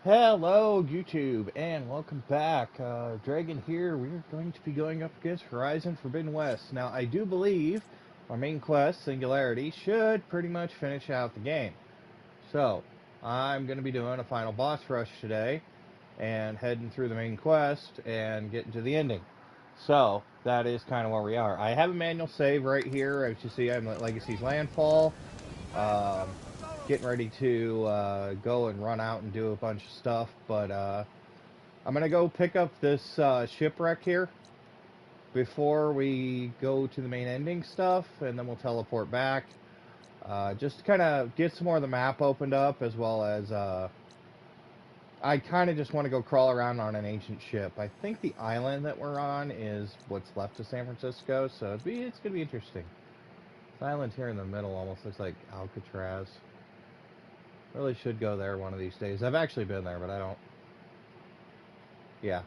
Hello YouTube and welcome back. Dragon here. We're going to be going up against Horizon Forbidden West. Now I do believe our main quest, Singularity, should pretty much finish out the game. So I'm going to be doing a final boss rush today and heading through the main quest and getting to the ending. So that is kind of where we are. I have a manual save right here. As you see, I'm at Legacy's Landfall. Getting ready to go and run out and do a bunch of stuff, but I'm gonna go pick up this shipwreck here before we go to the main ending stuff, and then we'll teleport back. Just to kind of get some more of the map opened up, as well as I kind of just want to go crawl around on an ancient ship. I think the island that we're on is what's left of San Francisco, so it's gonna be interesting. This island here in the middle almost looks like Alcatraz. Really should go there one of these days. I've actually been there, but I don't. Yeah.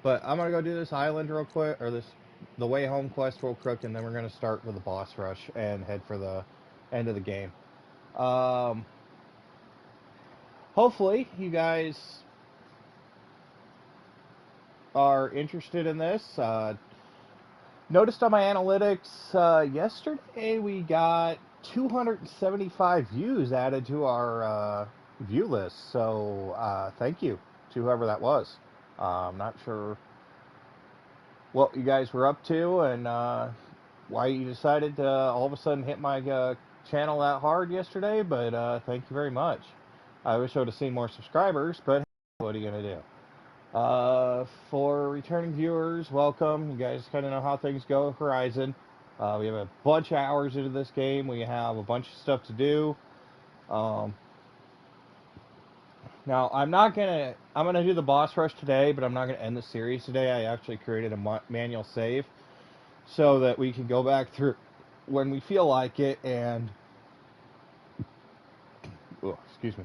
But I'm gonna go do this island real quick, or the way home quest real quick, and then we're gonna start with the boss rush and head for the end of the game. Hopefully you guys are interested in this. Noticed on my analytics yesterday we got 275 views added to our view list, so thank you to whoever that was. I'm not sure what you guys were up to and why you decided to all of a sudden hit my channel that hard yesterday, but thank you very much. I wish I would have seen more subscribers, but what are you going to do? For returning viewers, welcome. You guys kind of know how things go at Horizon. We have a bunch of hours into this game. We have a bunch of stuff to do. Now, I'm gonna do the boss rush today, but I'm not gonna end the series today. I actually created a manual save so that we can go back through when we feel like it and, oh, excuse me,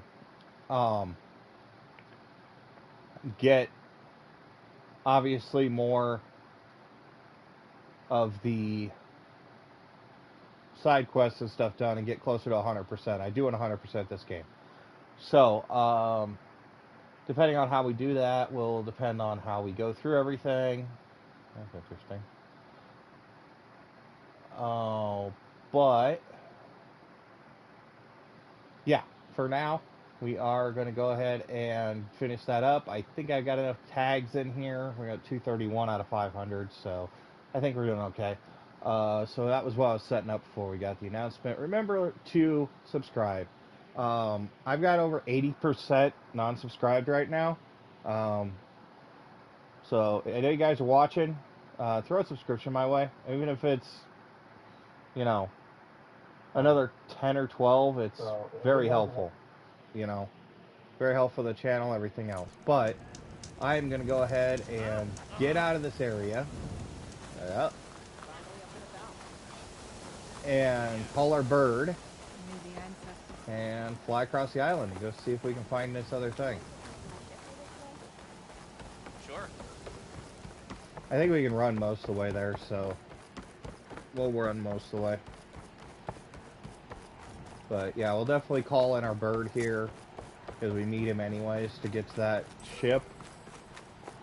get obviously more of the side quests and stuff done and get closer to 100%. I do want 100% this game. So, depending on how we do that will depend on how we go through everything. That's interesting. Oh, but yeah, for now, we are going to go ahead and finish that up. I think I've got enough tags in here. We got 231 out of 500, so I think we're doing okay. So that was what I was setting up before we got the announcement. Remember to subscribe. I've got over 80% non-subscribed right now. So I know you guys are watching. Throw a subscription my way. Even if it's, you know, another 10 or 12, it's very helpful. You know, very helpful to the channel, everything else. But I'm going to go ahead and get out of this area. Yep. And call our bird. And fly across the island and go see if we can find this other thing. Sure. I think we can run most of the way there, so we'll run most of the way. But yeah, we'll definitely call in our bird here because we need him anyways to get to that ship,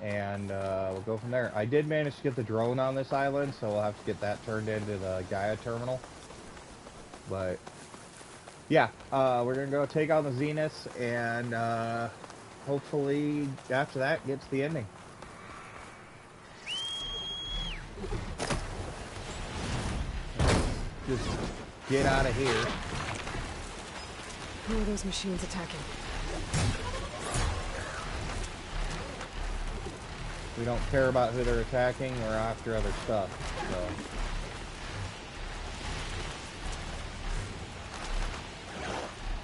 and we'll go from there. I did manage to get the drone on this island, so we'll have to get that turned into the Gaia terminal. But yeah, we're gonna go take on the Zeniths, and hopefully after that get to the ending. Just get out of here. Who are those machines attacking? We don't care about who they're attacking. We're after other stuff. So.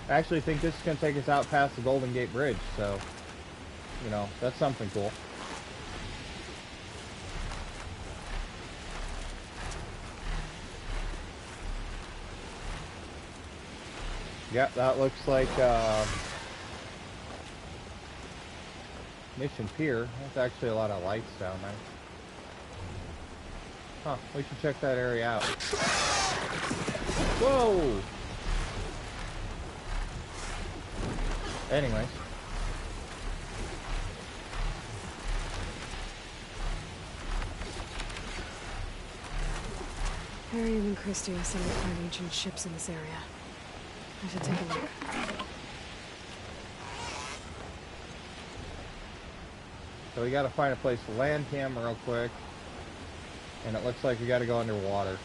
I actually think this is going to take us out past the Golden Gate Bridge, so, you know, that's something cool. Yep, that looks like Mission Pier. That's actually a lot of lights down there. Huh, we should check that area out. Whoa! Anyways, Harry and Christie are some of the ancient ships in this area. I should take a look. So we gotta find a place to land him real quick. And it looks like we gotta go underwater.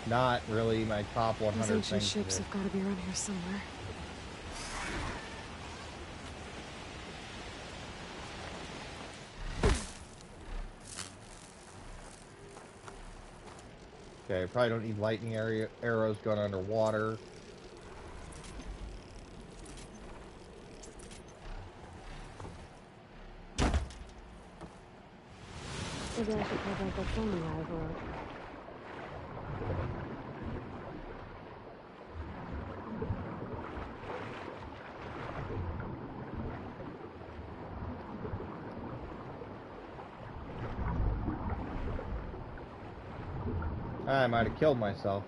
Not really my top 100 These ancient things ships to do. have got to be around here somewhere. Okay, probably don't need lightning arrows going underwater. Maybe I should head out that filming I wrote. I might have killed myself.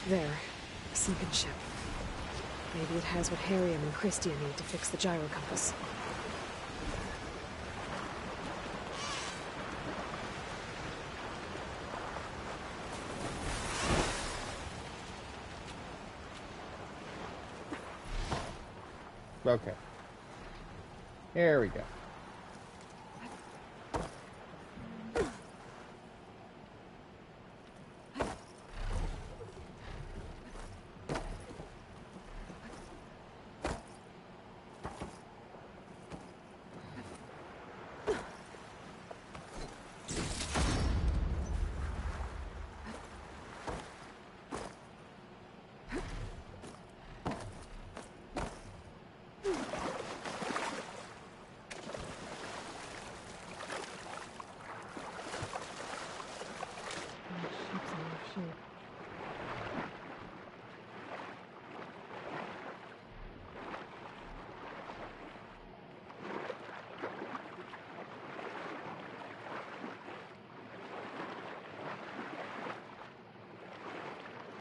There. A sunken ship. Maybe it has what Harry and Christie need to fix the gyro compass. Okay. Here we go.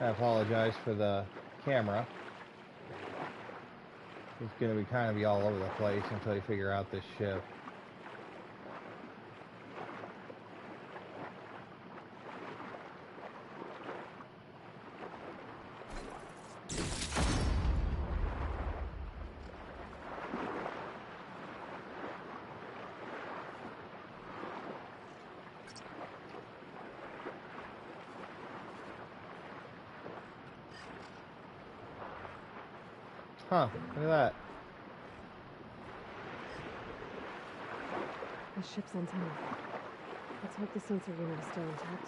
I apologize for the camera. It's going to be kind of be all over the place until you figure out this ship. Huh, look at that. The ship's antenna. Let's hope the sensor unit is still intact.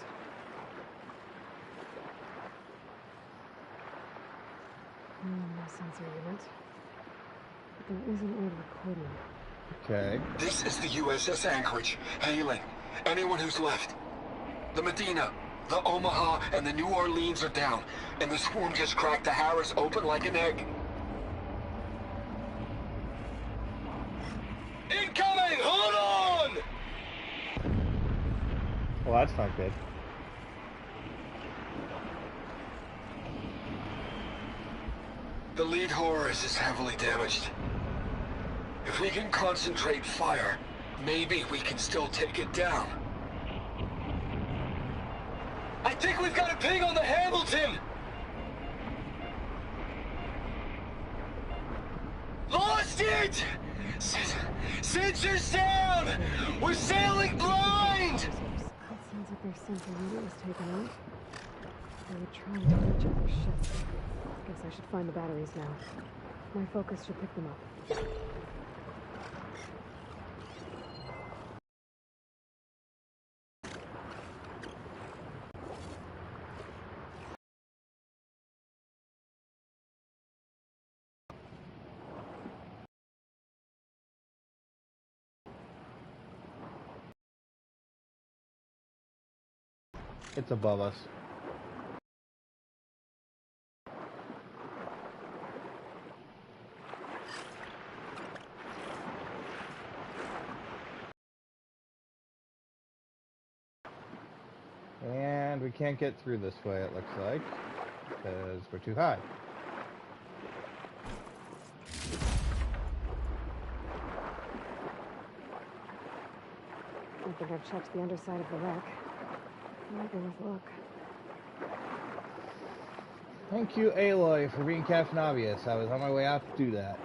No sensor unit. But there is an old recording. Okay. This is the USS Anchorage. Hailing anyone who's left. The Medina, the Omaha, and the New Orleans are down, and the swarm just cracked the Harris open like an egg. Incoming! Hold on! Well, that's not good. The lead Horus is heavily damaged. If we can concentrate fire, maybe we can still take it down. I think we've got a ping on the Hamilton! Lost it! Sensors down! We're sailing blind! It sounds like their sensor unit was taken out. They were trying to reach other ships. Guess I should find the batteries now. My focus should pick them up. It's above us. And we can't get through this way, it looks like, because we're too high. I think I've checked the underside of the wreck. Might be worth a look. Thank you, Aloy, for being Captain Obvious. I was on my way out to do that.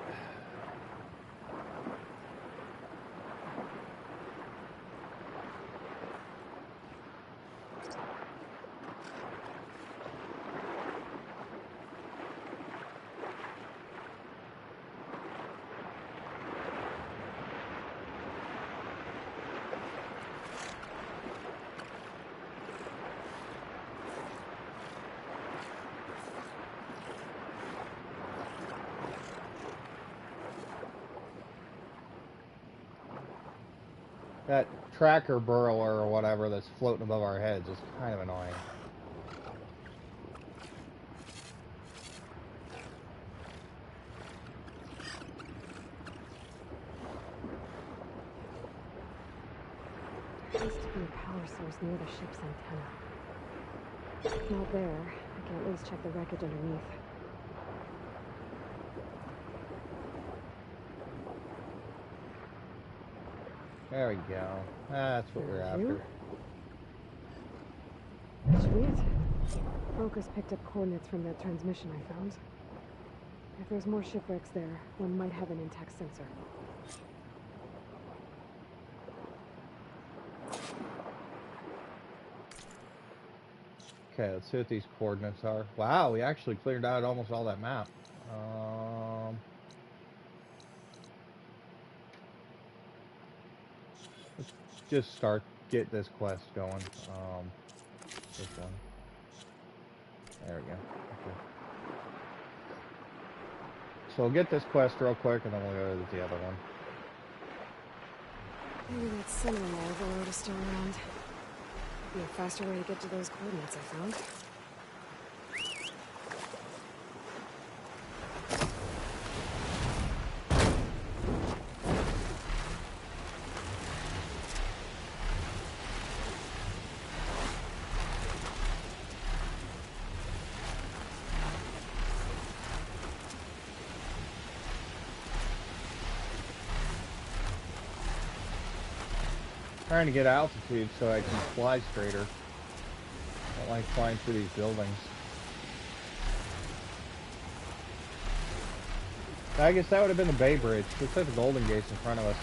That tracker burrower or whatever that's floating above our heads is kind of annoying. There has to be a power source near the ship's antenna. If not there, I can at least check the wreckage underneath. There we go. That's what we're after. Sweet. Focus picked up coordinates from that transmission I found. If there's more shipwrecks there, one might have an intact sensor. Okay, let's see what these coordinates are. Wow, we actually cleared out almost all that map. Let's just get this quest going. This one. There we go. Okay. So we'll get this quest real quick, and then we'll go to the other one. Maybe that cinema overload is still around. Be a faster way to get to those coordinates I found. Trying to get altitude so I can fly straighter. I don't like flying through these buildings. I guess that would have been the Bay Bridge. Looks like the Golden Gate's in front of us.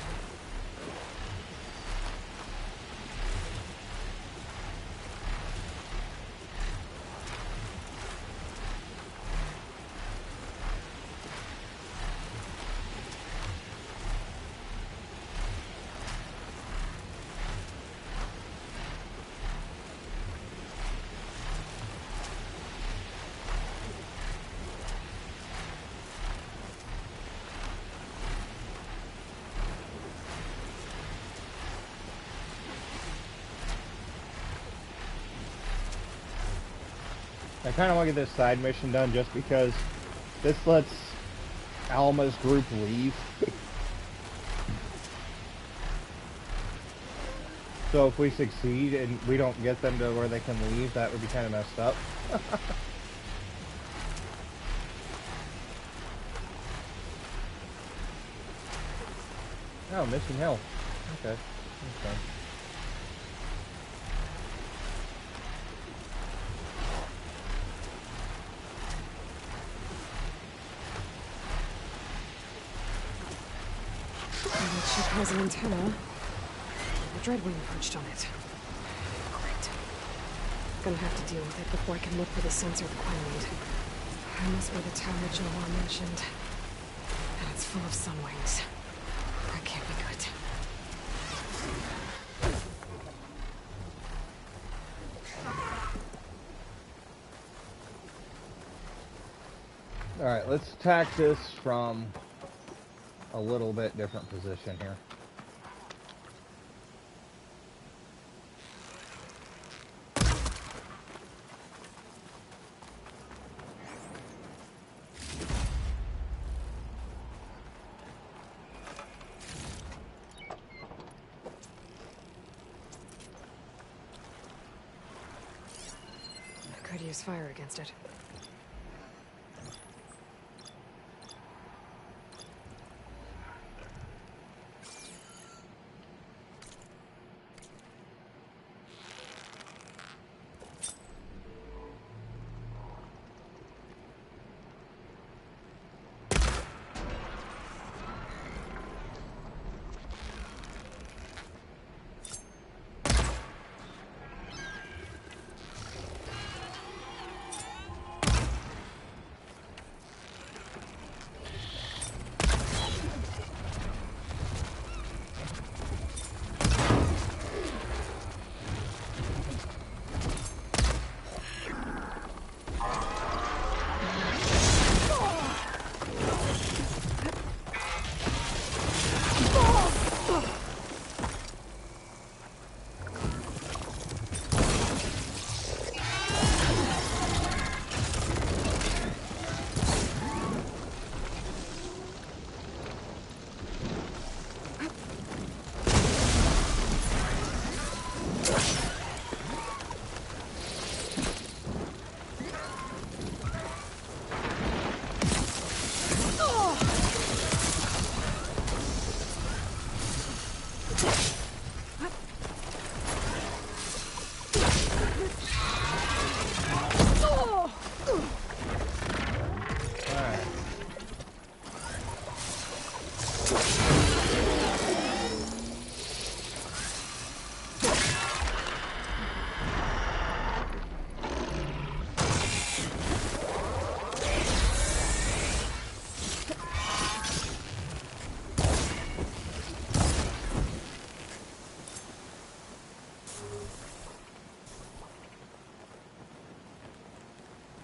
I kind of want to get this side mission done just because this lets Alma's group leave. So if we succeed and we don't get them to where they can leave, that would be kind of messed up. Oh, Mission Hill. Okay. That's fine. That ship has an antenna. A dreadwing perched on it. Great. Gonna have to deal with it before I can look for the sensor the Quinn need. I must be the tower Joel mentioned. And it's full of sunwings. That can't be good. Alright, let's attack this from a little bit different position here. to use fire against it.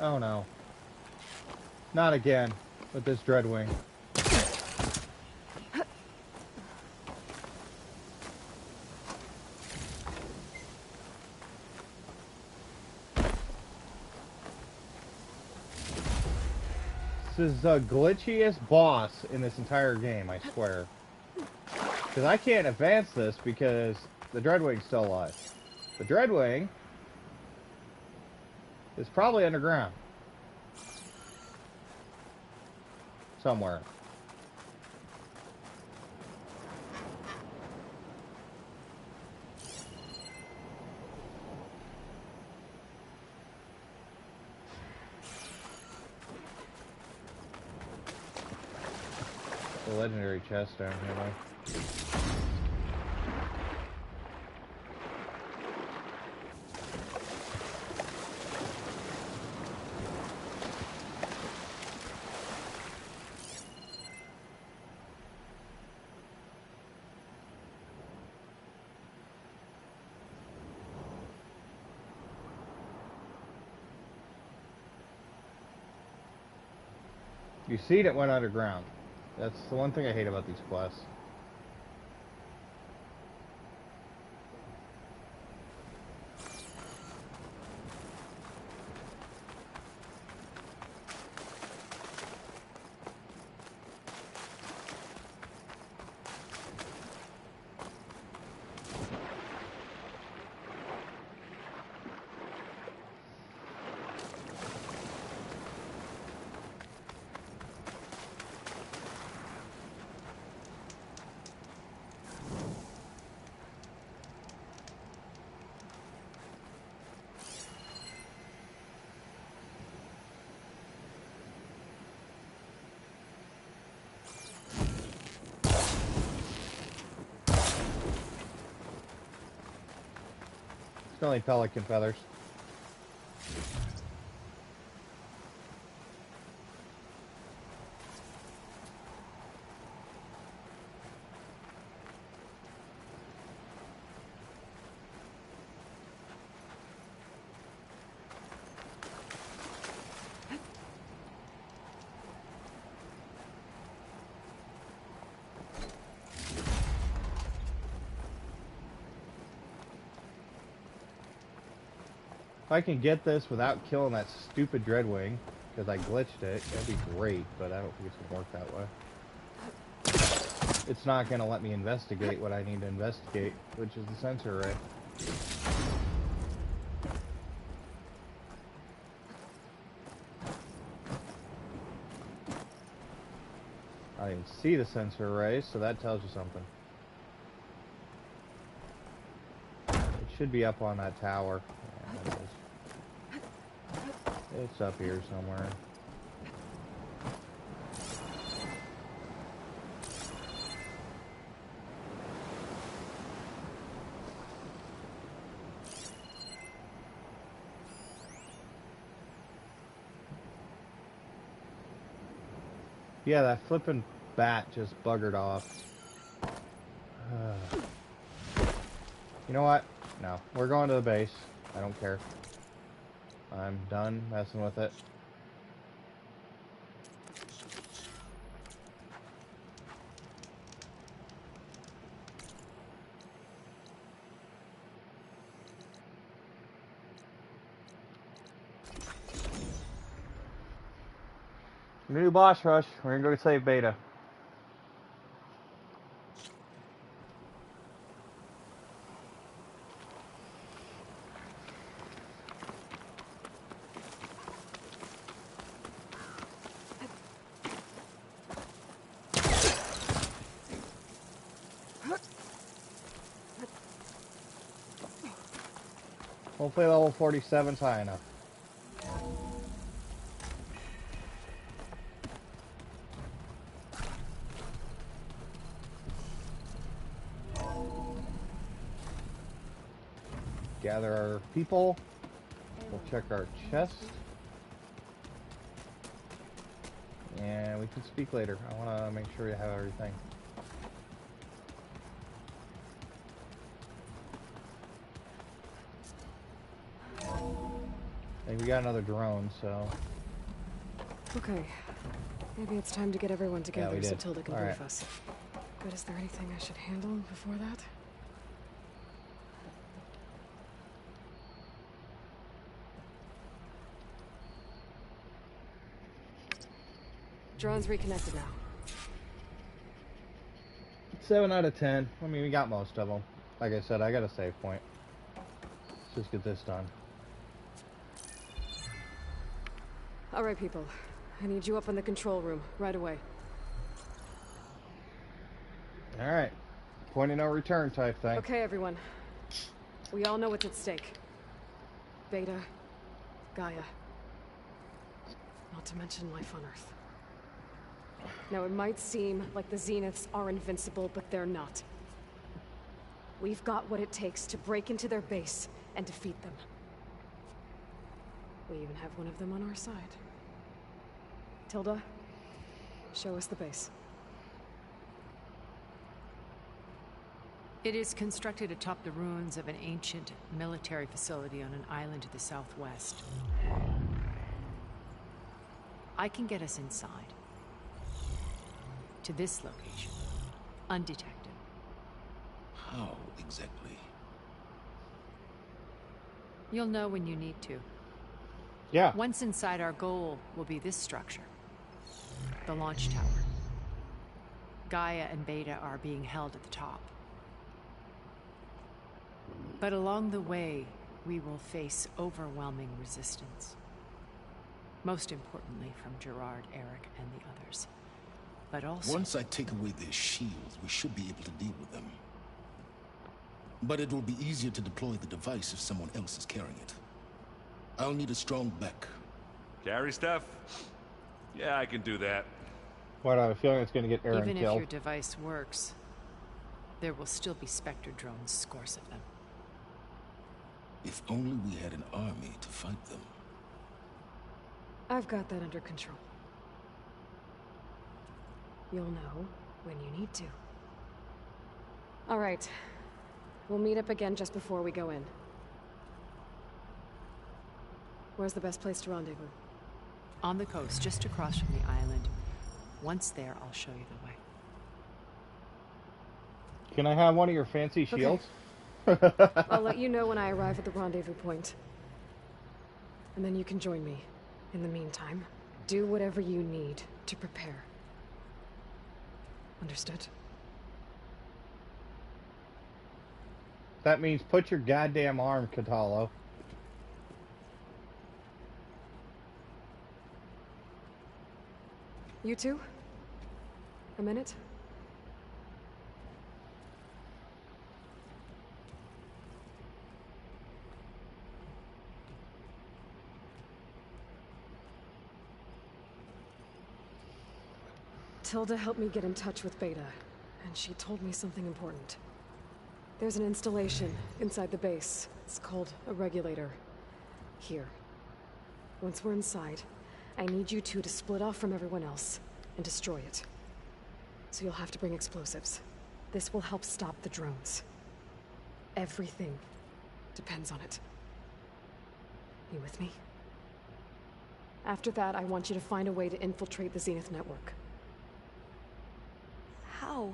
Oh no. Not again with this Dreadwing. This is the glitchiest boss in this entire game, I swear. Because I can't advance this because the Dreadwing's still alive. The Dreadwing is probably underground. Somewhere. The legendary chest down here, though. You see it went underground. That's the one thing I hate about these quests. It's only pelican feathers. If I can get this without killing that stupid Dreadwing, because I glitched it, that'd be great, but I don't think it's going to work that way. It's not going to let me investigate what I need to investigate, which is the sensor array. I can see the sensor arrays, so that tells you something. It should be up on that tower. Yeah, it is. It's up here somewhere. Yeah, that flippin' bat just buggered off. You know what? No, we're going to the base. I don't care. I'm done messing with it. New boss rush. We're gonna go save Beta. Hopefully level 47's high enough. Gather our people. We'll check our chest. And we can speak later. I want to make sure we have everything. I think we got another drone, so... Okay. Maybe it's time to get everyone together we so did. Tilda can All brief right. us. But is there anything I should handle before that? Drone's reconnected now. 7 out of 10. I mean, we got most of them. Like I said, I got a save point. Let's just get this done. All right, people. I need you up in the control room right away. Alright. Point of no return type thing. Okay, everyone. We all know what's at stake. Beta, Gaia. Not to mention life on Earth. Now, it might seem like the Zeniths are invincible, but they're not. We've got what it takes to break into their base and defeat them. We even have one of them on our side. Tilda, show us the base. It is constructed atop the ruins of an ancient military facility on an island to the southwest. I can get us inside. To this location. Undetected. How exactly? You'll know when you need to. Yeah. Once inside, our goal will be this structure. The launch tower. Gaia and Beta are being held at the top. But along the way, we will face overwhelming resistance. Most importantly from Gerard, Eric, and the others. But also... Once I take away their shields, we should be able to deal with them. But it will be easier to deploy the device if someone else is carrying it. I'll need a strong back. Carry stuff? Yeah, I can do that. What, I have a feeling it's going to get Aaron Even if killed. your device works, there will still be Spectre drones, scores of them. If only we had an army to fight them. I've got that under control. You'll know when you need to. All right. We'll meet up again just before we go in. Where's the best place to rendezvous? On the coast, just across from the island. Once there, I'll show you the way. Can I have one of your fancy Okay. shields? I'll let you know when I arrive at the rendezvous point. And then you can join me. In the meantime, do whatever you need to prepare. Understood? That means put your goddamn arm, Catalo. You two? A minute? Tilda helped me get in touch with Beta, and she told me something important. There's an installation inside the base. It's called a regulator. Here. Once we're inside, I need you two to split off from everyone else and destroy it. So you'll have to bring explosives. This will help stop the drones. Everything depends on it. You with me? After that, I want you to find a way to infiltrate the Zenith network. How?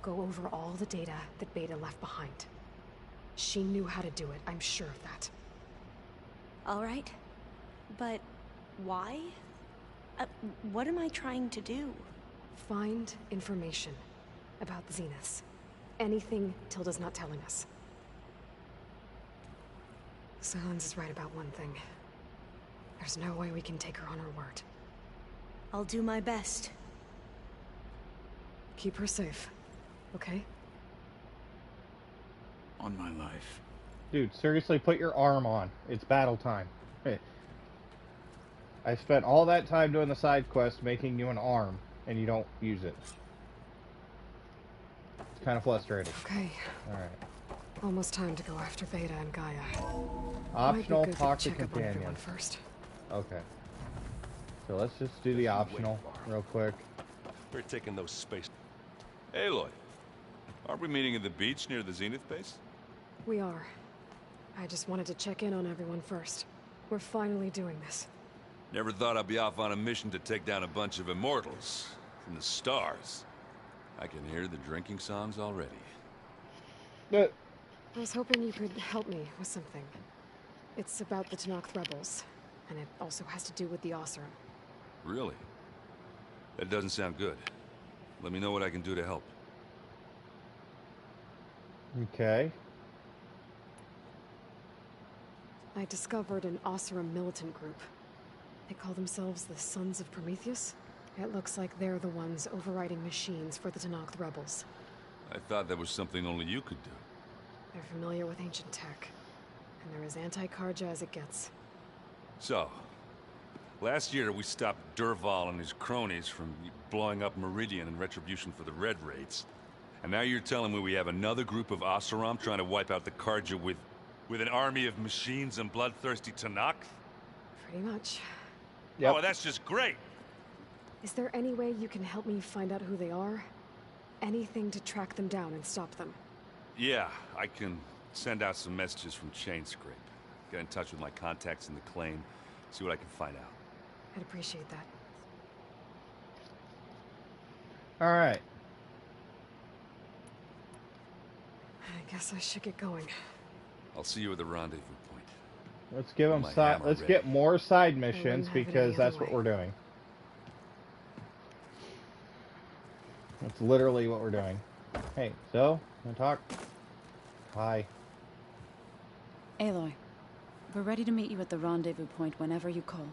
Go over all the data that Beta left behind. She knew how to do it, I'm sure of that. All right. But why? What am I trying to do? Find information about the Zeniths. Anything Tilda's not telling us. Silence is right about one thing. There's no way we can take her on her word. I'll do my best. Keep her safe, okay? On my life. Dude, seriously, put your arm on. It's battle time. Hey. I spent all that time doing the side quest making you an arm, and you don't use it. It's kind of frustrating. Okay. Alright. Almost time to go after Beta and Gaia. Optional, Might be good talk to check up on everyone companions. first. Okay. So let's just do the optional real quick. We're taking those space. Aloy, aren't we meeting at the beach near the Zenith base? We are. I just wanted to check in on everyone first. We're finally doing this. Never thought I'd be off on a mission to take down a bunch of immortals from the stars. I can hear the drinking songs already. But I was hoping you could help me with something. It's about the Tenakth rebels, and it also has to do with the Oseram. Really? That doesn't sound good. Let me know what I can do to help. okay. I discovered an Oseram militant group. They call themselves the Sons of Prometheus. It looks like they're the ones overriding machines for the Tenakth rebels. I thought that was something only you could do. They're familiar with ancient tech, and they're as anti-Karja as it gets. So, last year we stopped Durval and his cronies from blowing up Meridian in retribution for the Red Raids. And now you're telling me we have another group of Oseram trying to wipe out the Karja with an army of machines and bloodthirsty Tenakth? Pretty much. Yep. Oh, that's just great! Is there any way you can help me find out who they are? Anything to track them down and stop them? Yeah, I can send out some messages from Chainscrape. Get in touch with my contacts in the claim, see what I can find out. I'd appreciate that. Alright. I guess I should get going. I'll see you at the rendezvous point. Let's give them My side. hammer Let's ready. get more side missions have it any because other that's what way. we're doing. That's literally what we're doing. Hey, so, wanna talk? Hi. Aloy, we're ready to meet you at the rendezvous point whenever you call.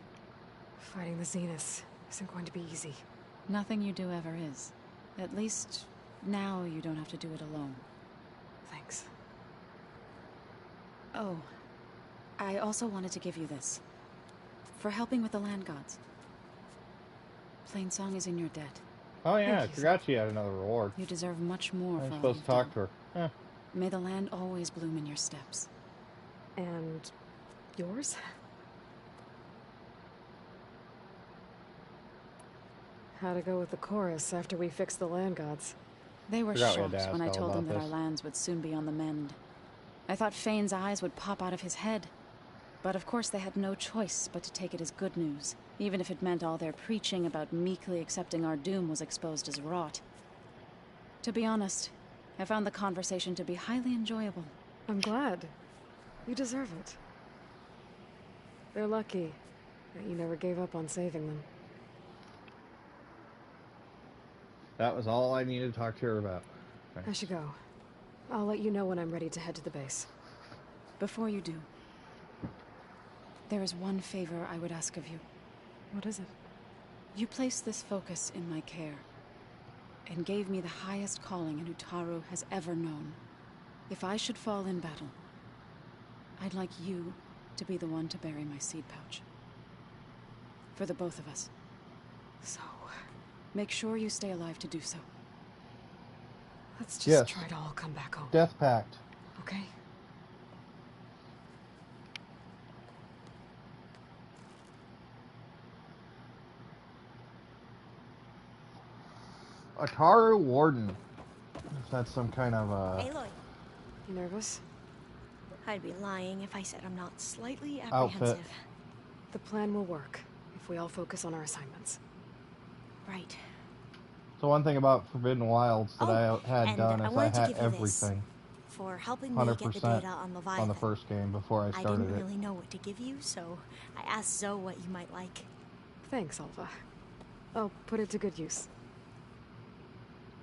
Fighting the Zeniths isn't going to be easy. Nothing you do ever is. At least, now you don't have to do it alone. Thanks. Oh, I also wanted to give you this. For helping with the land gods. Plainsong is in your debt. Oh yeah, I Thank you, forgot she had another reward. You deserve much more I'm for all supposed to you've talk done. to her. May the land always bloom in your steps. And yours? How'd it go with the chorus after we fixed the land gods? They were Forgot we had shocked to ask when I all told them about that our this. lands would soon be on the mend. I thought Fane's eyes would pop out of his head. But of course they had no choice but to take it as good news, even if it meant all their preaching about meekly accepting our doom was exposed as rot. To be honest, I found the conversation to be highly enjoyable. I'm glad. You deserve it. They're lucky that you never gave up on saving them. That was all I needed to talk to her about. I should go. I'll let you know when I'm ready to head to the base. Before you do, there is one favor I would ask of you. What is it? You place this focus in my care. and gave me the highest calling an Utaru has ever known. If I should fall in battle, I'd like you to be the one to bury my seed pouch. For the both of us. So, Make sure you stay alive to do so. let's just Yes. try to all come back home, Death Pact. okay? Ataru Warden. If that's some kind of Aloy, You nervous? I'd be lying if I said I'm not slightly Outfit. apprehensive. The plan will work if we all focus on our assignments. Right. So one thing about Forbidden Wilds that Oh, I had and done I is I wanted to had give you this. everything For helping me get the 100% data on Leviathan. on the first game before I I started didn't it. really know what to give you, so I asked Zoe what you might like. Thanks, Alva. I'll put it to good use.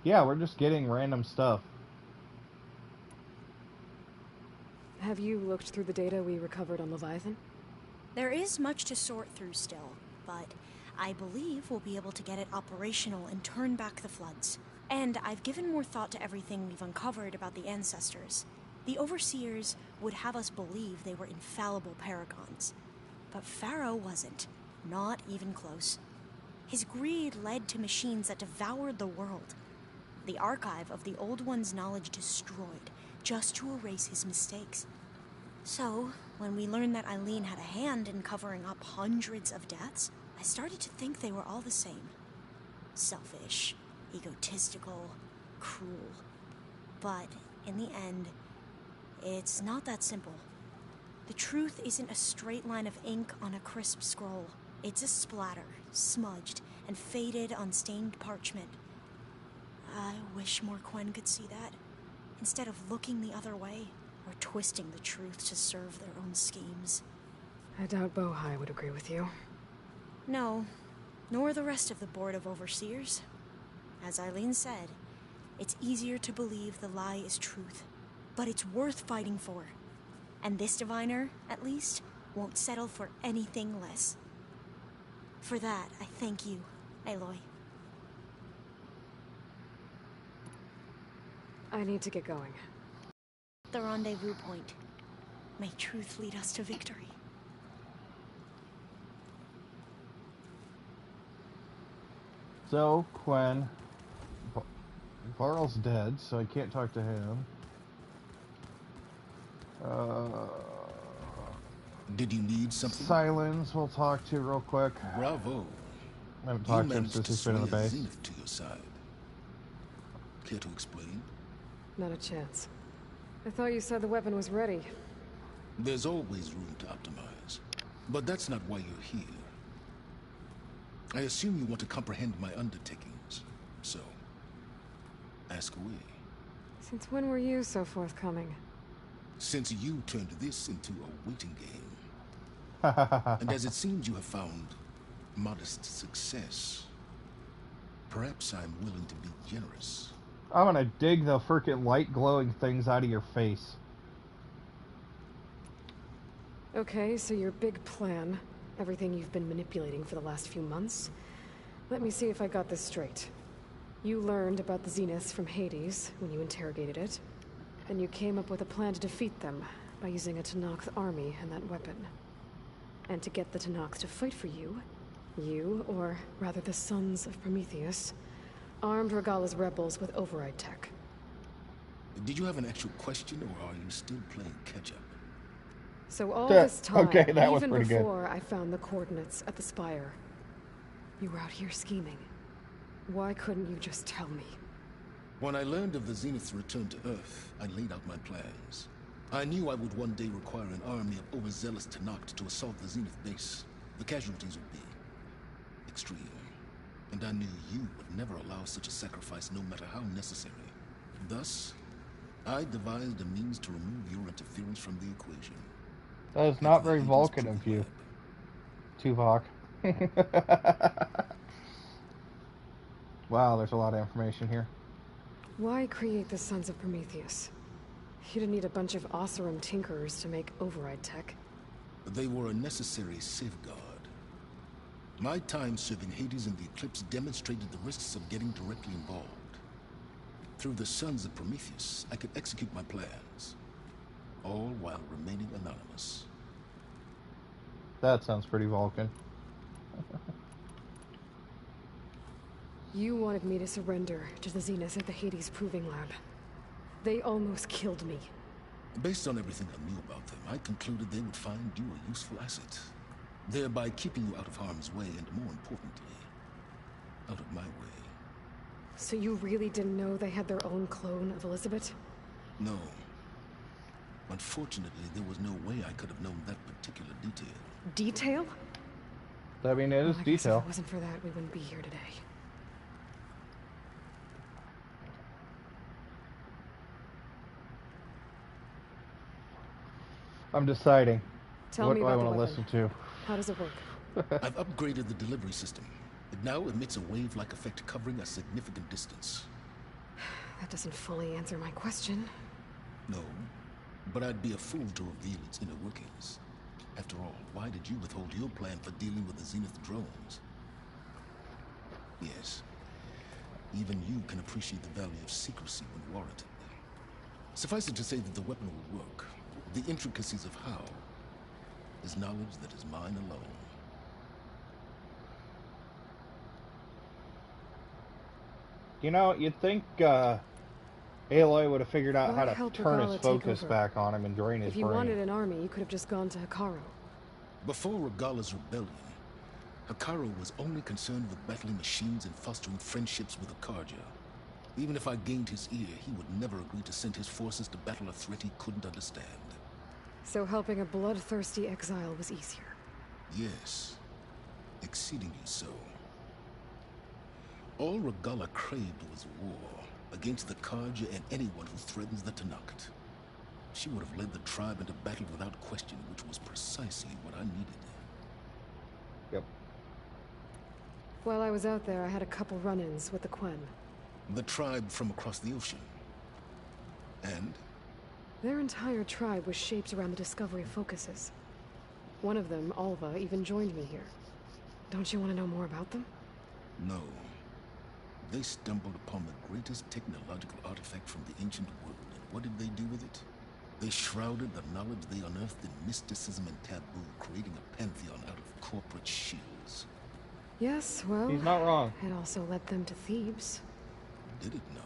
Yeah, we're just getting random stuff. Have you looked through the data we recovered on Leviathan? There is much to sort through still, but I believe we'll be able to get it operational and turn back the floods. And I've given more thought to everything we've uncovered about the ancestors. The Overseers would have us believe they were infallible paragons. But Pharaoh wasn't. Not even close. His greed led to machines that devoured the world. The archive of the Old One's knowledge destroyed, just to erase his mistakes. So, when we learned that Eileen had a hand in covering up hundreds of deaths, I started to think they were all the same. Selfish, egotistical, cruel. But, in the end, it's not that simple. The truth isn't a straight line of ink on a crisp scroll. It's a splatter, smudged, and faded on stained parchment. I wish more Quen could see that, instead of looking the other way, or twisting the truth to serve their own schemes. I doubt Bohai would agree with you. No, nor the rest of the Board of Overseers. As Eileen said, it's easier to believe the lie is truth, but it's worth fighting for. And this diviner, at least, won't settle for anything less. For that, I thank you, Aloy. I need to get going. The rendezvous point. May truth lead us to victory. So, Quen. Varl's dead, so I can't talk to him. Did you need something? Silence, we'll talk to real quick. Bravo. I haven't You talked to him managed since to he's been in the sway a base. Zenith to your side. Care to explain? Not a chance. I thought you said the weapon was ready. There's always room to optimize. But that's not why you're here. I assume you want to comprehend my undertakings. So, ask away. Since when were you so forthcoming? Since you turned this into a waiting game. And as it seems you have found modest success, perhaps I'm willing to be generous. I'm gonna dig the frickin' light glowing things out of your face. Okay, so your big plan, everything you've been manipulating for the last few months. Let me see if I got this straight. You learned about the Zeniths from Hades when you interrogated it. Then you came up with a plan to defeat them by using a Tenakth army and that weapon. And to get the Tenakth to fight for you, or rather the Sons of Prometheus, armed Regala's rebels with override tech. Did you have an actual question, or are you still playing catch-up? So all this time, Okay, that was even pretty good. before I found the coordinates at the Spire, you were out here scheming. Why couldn't you just tell me? When I learned of the Zenith's return to Earth, I laid out my plans. I knew I would one day require an army of overzealous Tenakth to assault the Zenith base. The casualties would be extreme. And I knew you would never allow such a sacrifice, no matter how necessary. Thus, I devised a means to remove your interference from the equation. That is not very Vulcan of you, Tuvok. Wow, there's a lot of information here. Why create the Sons of Prometheus? You didn't need a bunch of Oseram tinkerers to make override tech. They were a necessary safeguard. My time serving Hades and the Eclipse demonstrated the risks of getting directly involved. Through the sons of Prometheus, I could execute my plans, all while remaining anonymous. That sounds pretty Vulcan. You wanted me to surrender to the Zeniths at the Hades Proving Lab. They almost killed me. Based on everything I knew about them, I concluded they would find you a useful asset, thereby keeping you out of harm's way and, more importantly, out of my way. So you really didn't know they had their own clone of Elizabeth? No. Unfortunately, there was no way I could have known that particular detail. Detail? I mean, it is I guess detail. If it wasn't for that, we wouldn't be here today. I'm deciding. Tell what me do I about want the to weapon. listen to? How does it work? I've upgraded the delivery system. It now emits a wave-like effect covering a significant distance. That doesn't fully answer my question. No, but I'd be a fool to reveal its inner workings. After all, why did you withhold your plan for dealing with the Zenith drones? Yes, even you can appreciate the value of secrecy when warranted. Suffice it to say that the weapon will work. The intricacies of how is knowledge that is mine alone. You know, you'd think Aloy would have figured out Why how to help turn Regalla his take focus over? back on him and drain his If you brain. wanted an army, you could have just gone to Hikaru. Before Regalla's rebellion, Hikaru was only concerned with battling machines and fostering friendships with Akarja. Even if I gained his ear, he would never agree to send his forces to battle a threat he couldn't understand. So helping a bloodthirsty exile was easier. Yes, exceedingly so. All Regalla craved was war against the Karja and anyone who threatens the Tanakh. She would have led the tribe into battle without question, which was precisely what I needed. Yep. While I was out there, I had a couple run-ins with the Quen. The tribe from across the ocean. And? Their entire tribe was shaped around the discovery focuses. One of them, Alva, even joined me here. Don't you want to know more about them? No. They stumbled upon the greatest technological artifact from the ancient world, and what did they do with it? They shrouded the knowledge they unearthed in mysticism and taboo, creating a pantheon out of corporate shields. Yes, well... He's not wrong. It also led them to Thebes. Did it now?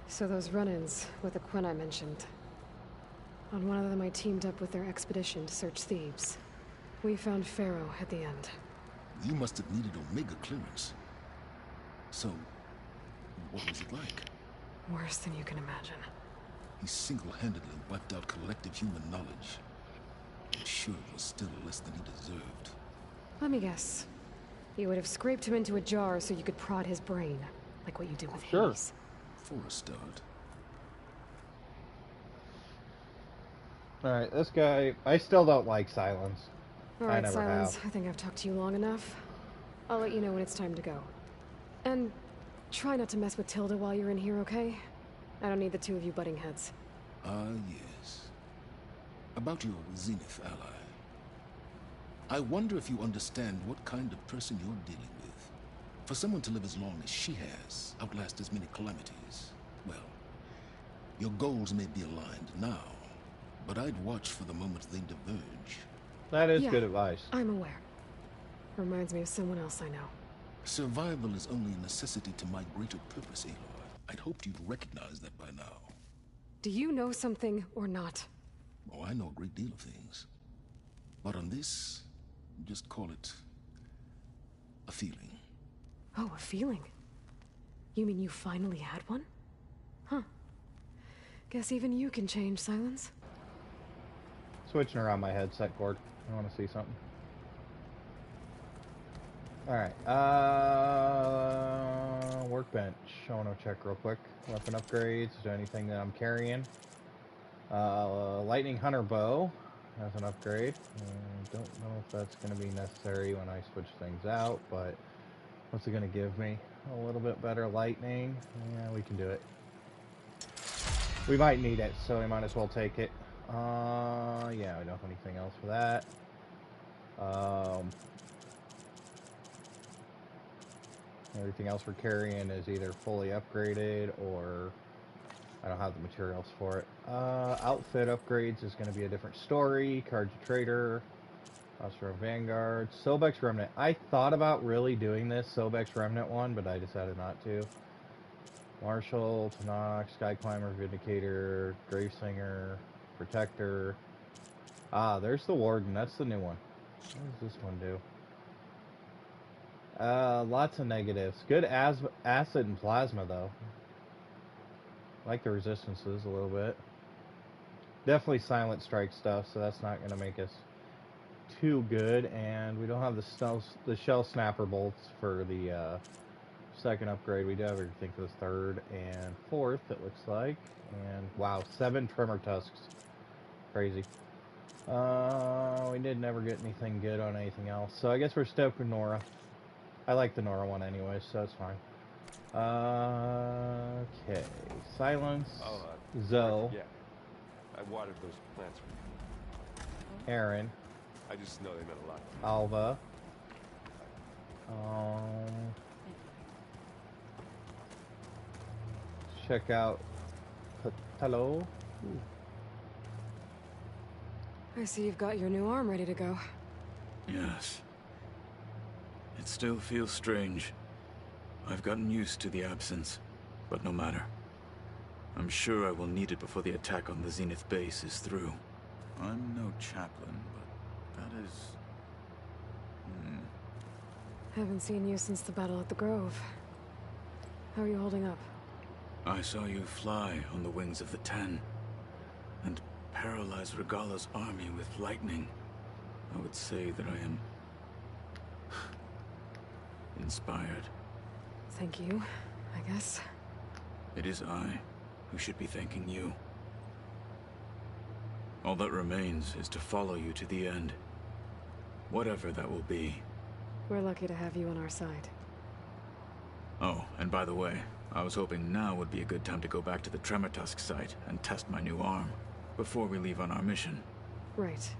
So those run-ins with the Quen I mentioned. On one of them I teamed up with their expedition to search Thebes. We found Pharaoh at the end. You must have needed Omega clearance. So, what was it like? Worse than you can imagine. He single-handedly wiped out collective human knowledge. I'm sure it was still less than he deserved. Let me guess. You would have scraped him into a jar so you could prod his brain, like what you did with Sure. Hades. For a start. Alright, this guy... I still don't like Silence. Alright, never Silence. have. I think I've talked to you long enough. I'll let you know when it's time to go. And try not to mess with Tilda while you're in here, okay? I don't need the two of you butting heads. Ah, yes. About your Zenith ally. I wonder if you understand what kind of person you're dealing with. For someone to live as long as she has, outlast as many calamities, well, your goals may be aligned now, but I'd watch for the moment they diverge. That is Yeah, good advice. I'm aware. Reminds me of someone else I know. Survival is only a necessity to my greater purpose, Aloy. I'd hoped you'd recognize that by now. Do you know something or not? Oh, I know a great deal of things. But on this, just call it a feeling. Oh, a feeling. You mean you finally had one? Huh. Guess even you can change, Silence. Switching around my headset cord. I want to see something. Alright, workbench. I want to check real quick. Weapon upgrades, is there anything that I'm carrying? Lightning Hunter Bow as an upgrade. Don't know if that's going to be necessary when I switch things out, but what's it going to give me? A little bit better lightning. Yeah, we can do it. We might need it, so we might as well take it. Yeah, we don't have anything else for that. Everything else we're carrying is either fully upgraded or I don't have the materials for it. Outfit upgrades is going to be a different story. Card to Trader. Ostro Vanguard. Sobek's Remnant. I thought about really doing this Sobek's Remnant one, but I decided not to. Marshal, Tanakh, Sky Climber, Vindicator, Gravesinger, Protector. Ah, there's the Warden. That's the new one. What does this one do? Lots of negatives. Good acid and plasma, though. Like the resistances a little bit. Definitely silent strike stuff, so that's not going to make us too good. And we don't have the shell snapper bolts for the second upgrade. We do have everything for the third and fourth, it looks like. And wow, 7 Tremor Tusks. Crazy. We did never get anything good on anything else. So I guess we're stuck with Nora. I like the Nora one anyway, so it's fine. Okay. Silence. Zoe. Yeah. I watered those plants for you. Aaron. I just know they meant a lot. Alva. Check out Hello. I see you've got your new arm ready to go. Yes. It still feels strange. I've gotten used to the absence, but no matter. I'm sure I will need it before the attack on the Zenith base is through. I'm no chaplain, but that is... Haven't seen you since the battle at the Grove. How are you holding up? I saw you fly on the wings of the Ten, and paralyze Regala's army with lightning. I would say that I am... inspired. Thank you, I guess. It is I who should be thanking you. All that remains is to follow you to the end. Whatever that will be. We're lucky to have you on our side. Oh, and by the way, I was hoping now would be a good time to go back to the Tremor Tusk site and test my new arm, before we leave on our mission. Right.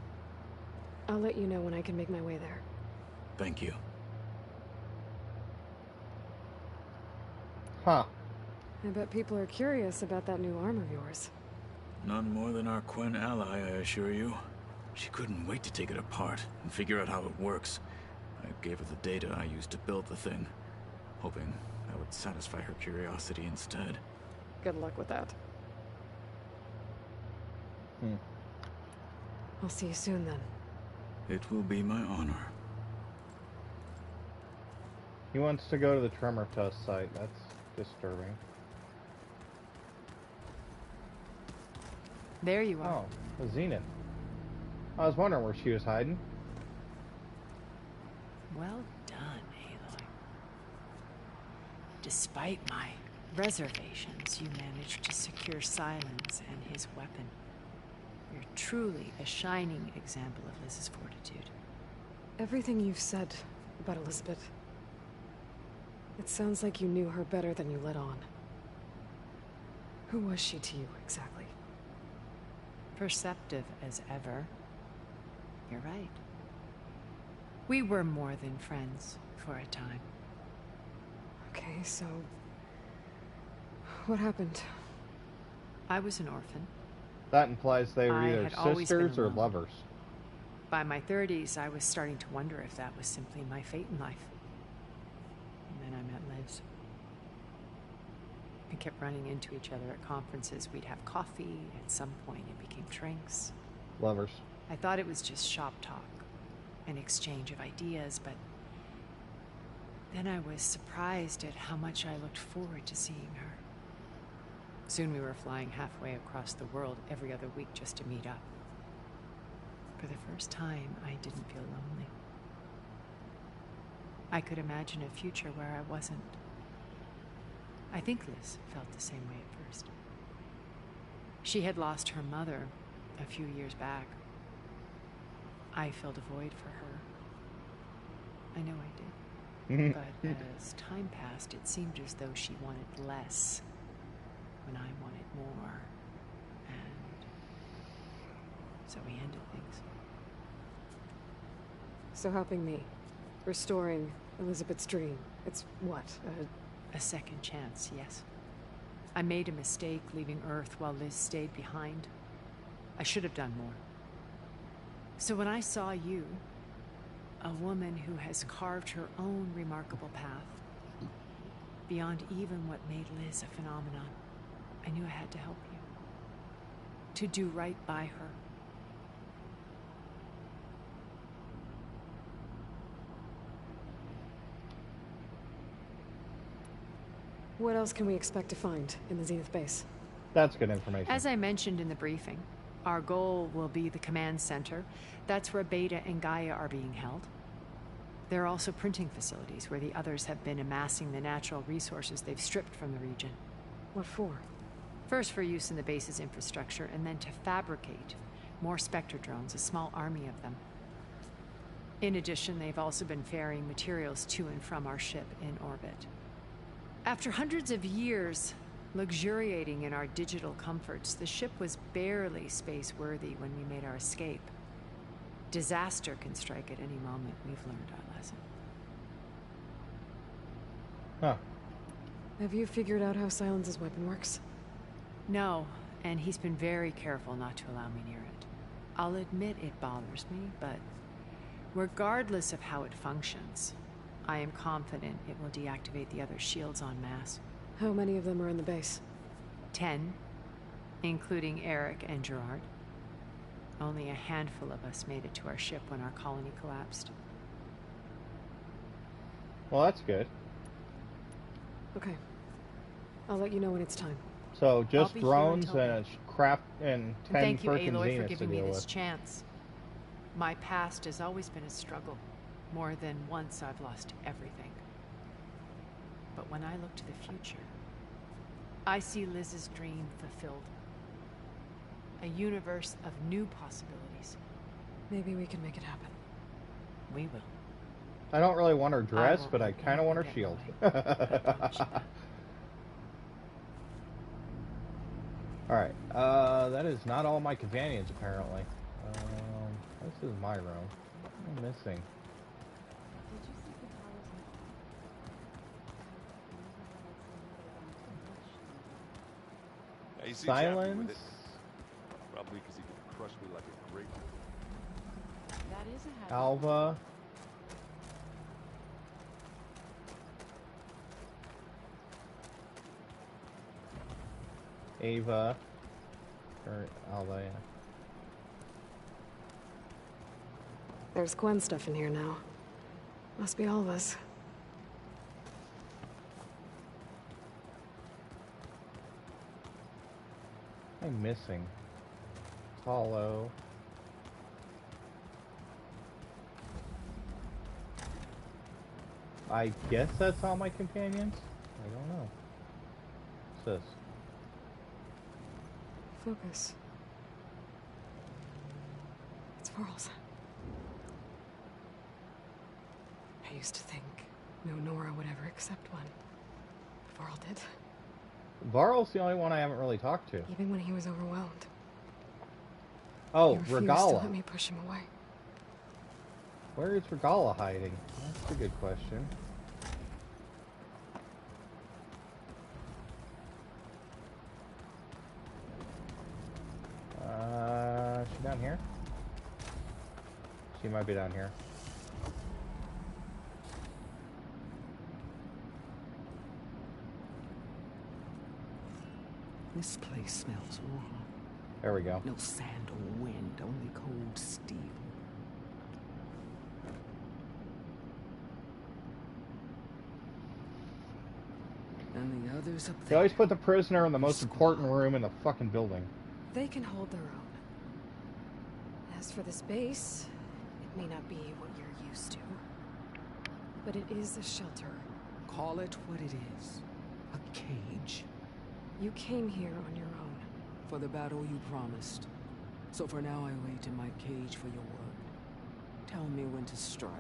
I'll let you know when I can make my way there. Thank you. Huh. I bet people are curious about that new arm of yours. None more than our Quen ally, I assure you. She couldn't wait to take it apart and figure out how it works. I gave her the data I used to build the thing, hoping that would satisfy her curiosity instead. Good luck with that. I'll see you soon then. It will be my honor. He wants to go to the Tremor Tusk site. That's disturbing. There you are. Oh, the Zenith. I was wondering where she was hiding. Well done, Aloy. Despite my reservations, you managed to secure Silence and his weapon. You're truly a shining example of Liz's fortitude. Everything you've said about Elizabeth, it sounds like you knew her better than you let on. Who was she to you, exactly? Perceptive as ever. You're right. We were more than friends for a time. Okay, so... what happened? I was an orphan. That implies they were I either had always sisters been or alone. lovers. By my 30s, I was starting to wonder if that was simply my fate in life. And then I met Liz. We kept running into each other at conferences. We'd have coffee. At some point, it became drinks. Lovers. I thought it was just shop talk, an exchange of ideas, but then I was surprised at how much I looked forward to seeing her. Soon we were flying halfway across the world every other week just to meet up. For the first time, I didn't feel lonely. I could imagine a future where I wasn't. I think Liz felt the same way at first. She had lost her mother a few years back. I filled a void for her. I know I did. But as time passed, it seemed as though she wanted less when I wanted more. And so we ended things. So helping me, restoring Elizabeth's dream. It's what? A second chance, yes. I made a mistake leaving Earth while Liz stayed behind. I should have done more. So when I saw you, a woman who has carved her own remarkable path, beyond even what made Liz a phenomenon, I knew I had to help you. To do right by her. What else can we expect to find in the Zenith base? That's good information. As I mentioned in the briefing, our goal will be the command center. That's where Beta and Gaia are being held. There are also printing facilities where the others have been amassing the natural resources they've stripped from the region. What for? First for use in the base's infrastructure, and then to fabricate more Spectre drones, a small army of them. In addition, they've also been ferrying materials to and from our ship in orbit. After hundreds of years luxuriating in our digital comforts, the ship was barely space-worthy when we made our escape. Disaster can strike at any moment. We've learned our lesson. Huh. Have you figured out how Silence's weapon works? No, and he's been very careful not to allow me near it. I'll admit it bothers me, but regardless of how it functions, I am confident it will deactivate the other shields en masse. How many of them are in the base? 10, including Eric and Gerard. Only a handful of us made it to our ship when our colony collapsed. Well, that's good. Okay. I'll let you know when it's time. So just I'll be here drones until and crap and 10 thank you, frickin' Aloy, for Zeniths to giving me deal this with. chance. My past has always been a struggle. More than once I've lost everything. But when I look to the future, I see Liz's dream fulfilled. A universe of new possibilities. Maybe we can make it happen. We will. I don't really want her dress, won't but I let kind of want her anything shield. get in the way. I promise you that. Alright, that is not all my companions, apparently. This is my room. What am I missing? Yeah, he seems happy with Silence. it. Probably because he could crush me like a grape. That is a happy Alva. Ava. Or Alva, yeah. There's Gwen stuff in here now. Must be all of us. I'm missing. Hollow. I guess that's all my companions? I don't know. What's this? Focus. It's Varl's. I used to think no Nora would ever accept one. But Varl did. Varl's the only one I haven't really talked to. Even when he was overwhelmed. Oh, He refused to Regala. let me push him away. Where is Regala hiding? That's a good question. She down here? She might be down here. This place smells raw. There we go. No sand or wind, only cold steel. And the others up They there. always put the prisoner in the most important room in the fucking building. They can hold their own. As for this base, it may not be what you're used to. But it is a shelter. Call it what it is. A cage. You came here on your own. For the battle you promised. So for now I wait in my cage for your word. Tell me when to strike.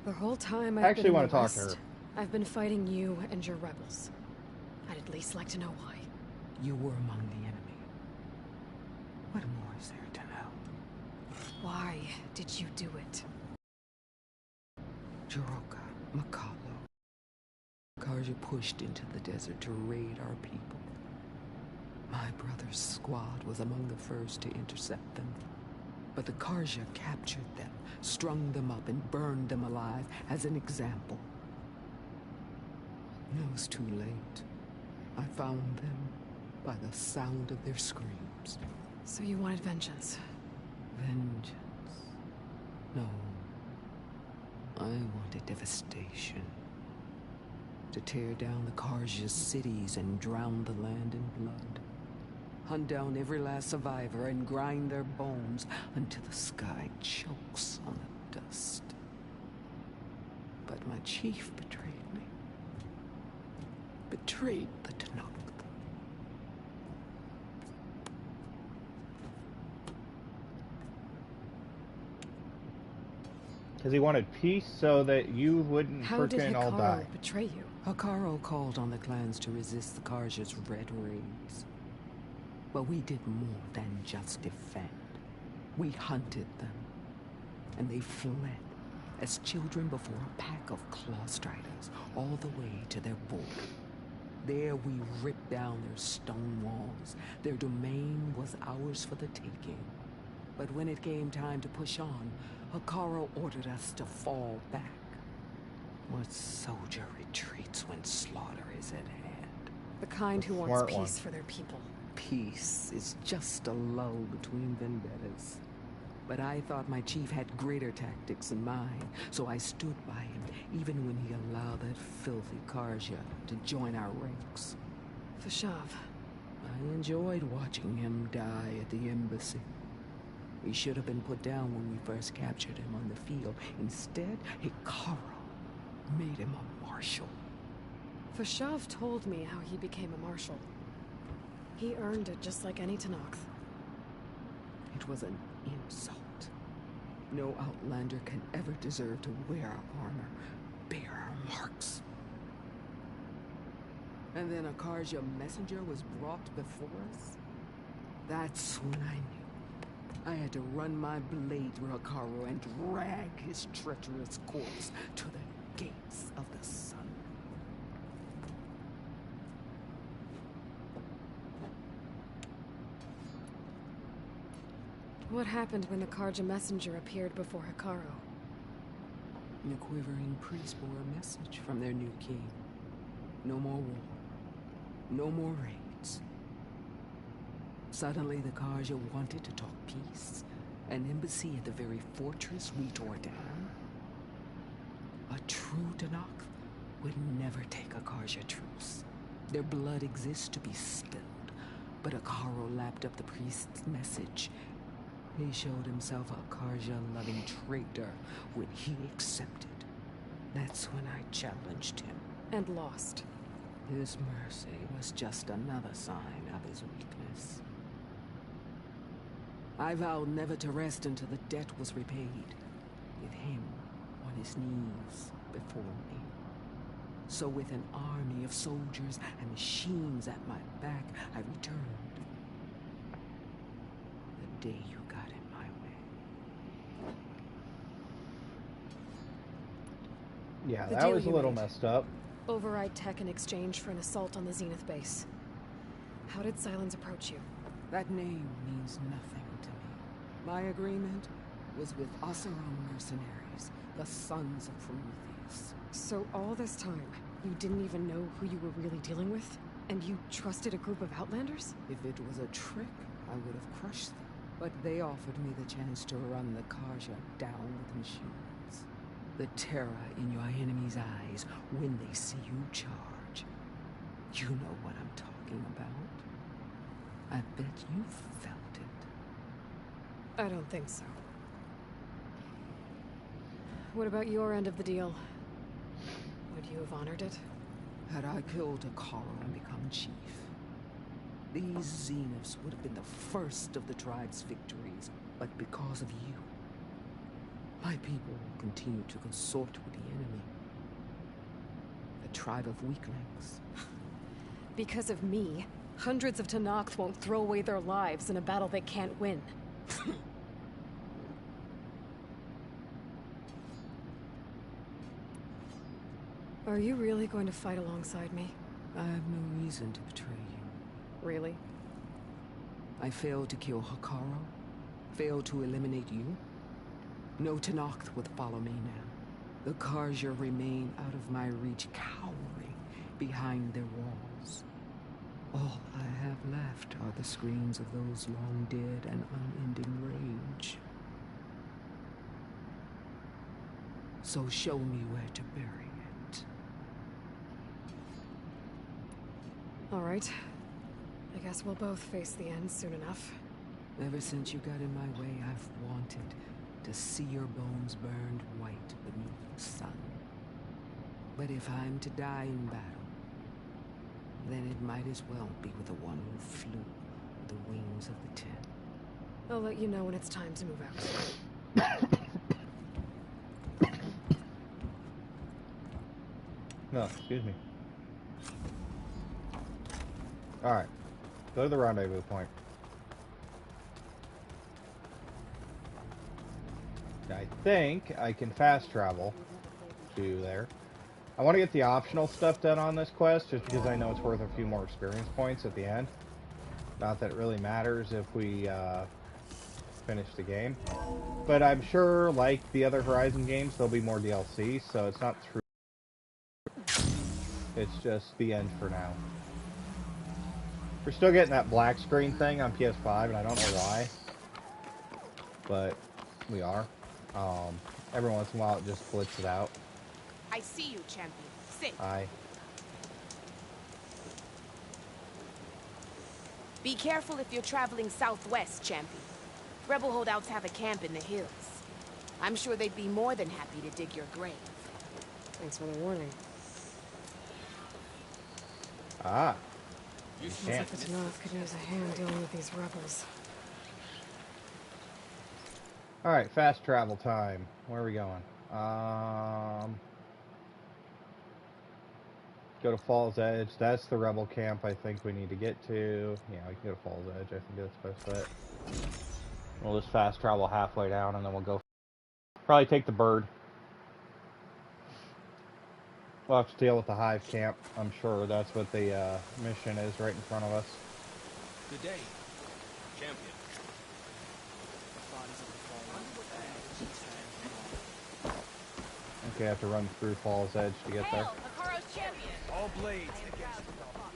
The whole time I've I actually been in want the to talk to West, her. I've been fighting you and your rebels. I'd at least like to know why. You were among the enemy. What more is there to know? Why did you do it? Jiroka, Makalo. Karja pushed into the desert to raid our people. My brother's squad was among the first to intercept them. But the Karja captured them, strung them up, and burned them alive as an example. It was too late. I found them by the sound of their screams. So you wanted vengeance? Vengeance? No. I wanted devastation. To tear down the Karja's cities and drown the land in blood. Hunt down every last survivor and grind their bones until the sky chokes on the dust. But my chief betrayed me. Betrayed the Tanakh. Because he wanted peace so that you wouldn't freaking all die. How did Hikaru betray you? Hikaru called on the clans to resist the Karja's red rays. But we did more than just defend. We hunted them. And they fled as children before a pack of claw striders all the way to their border. There we ripped down their stone walls. Their domain was ours for the taking. But when it came time to push on, Hikaru ordered us to fall back. What soldier retreats when slaughter is at hand? The kind who wants peace for their people. Peace is just a lull between vendettas. But I thought my chief had greater tactics in mind, so I stood by him, even when he allowed that filthy Karja to join our ranks. Fashav. I enjoyed watching him die at the embassy. He should have been put down when we first captured him on the field. Instead, Hikaru made him a marshal. Fashav told me how he became a marshal. He earned it just like any Tanakh. It was an insult. No Outlander can ever deserve to wear our armor, bear our marks. And then a Karja messenger was brought before us? That's when I knew. I had to run my blade through Hikaru and drag his treacherous corpse to the gates of the sun. What happened when the Karja messenger appeared before Hikaru? The quivering priests bore a message from their new king. No more war. No more raids. Suddenly the Karja wanted to talk peace. An embassy at the very fortress we tore down. A true Tanakh would never take a Karja truce. Their blood exists to be spilled. But Hikaru lapped up the priest's message. He showed himself a Karja-loving traitor when he accepted. That's when I challenged him. And lost. His mercy was just another sign of his weakness. I vowed never to rest until the debt was repaid, with him on his knees before me. So with an army of soldiers and machines at my back, I returned. The day you got in my way. Yeah, The that deal was a you little made. messed up. Override tech in exchange for an assault on the Zenith base. How did Silence approach you? That name means nothing to me. My agreement was with Oseram mercenaries, the sons of Prometheus. So all this time, you didn't even know who you were really dealing with? And you trusted a group of Outlanders? If it was a trick, I would have crushed them. But they offered me the chance to run the Karja down with machines. The terror in your enemy's eyes when they see you charge. You know what I'm talking about. I bet you felt it. I don't think so. What about your end of the deal? Would you have honored it? Had I killed Hikaru and become chief, these Zeniths would have been the first of the tribe's victories. But because of you, my people will continue to consort with the enemy. a tribe of weaklings. Because of me, hundreds of Tenakth won't throw away their lives in a battle they can't win. Are you really going to fight alongside me? I have no reason to betray you. Really? I failed to kill Hakaru, failed to eliminate you. No Tenakth would follow me now. The Karja remain out of my reach, cowering behind their walls. All I have left are the screams of those long dead and unending rage. So show me where to bury it. All right. I guess we'll both face the end soon enough. Ever since you got in my way, I've wanted to see your bones burned white beneath the sun. But if I'm to die in battle, then it might as well be with the one who flew with the wings of the Ten. I'll let you know when it's time to move out. No, excuse me. Alright. Go to the rendezvous point. I think I can fast travel to there. I want to get the optional stuff done on this quest, just because I know it's worth a few more experience points at the end. Not that it really matters if we finish the game. But I'm sure, like the other Horizon games, there'll be more DLC, so it's not true. It's just the end for now. We're still getting that black screen thing on PS5, and I don't know why. But we are. Every once in a while it just splits it out. I see you, champion. Sit. Hi. Be careful if you're traveling southwest, champion. Rebel holdouts have a camp in the hills. I'm sure they'd be more than happy to dig your grave. Thanks for the warning. Ah. Seems like the Tenakth could use a hand dealing with these rebels. Alright, fast travel time. Where are we going? Go to Falls Edge. That's the rebel camp I think we need to get to. Yeah, we can go to Falls Edge. I think that's the best bet. We'll just fast travel halfway down and then we'll go. Probably take the bird. We'll have to deal with the hive camp. I'm sure that's what the mission is right in front of us. Good day, champion. Okay, I have to run through Falls Edge to get there. Hakaru's champion. All blades against the wall.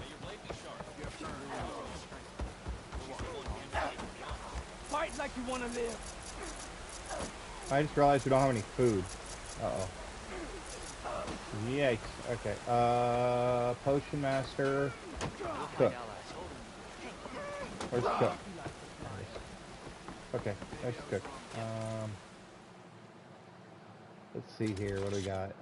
May your blade be sharp. You have turned. Fight like you want to live. I just realized we don't have any food. Uh-oh. Yikes. Okay. Potion Master. Cook. Where's Cook? Okay, there's Cook. Let's see here. What do we got?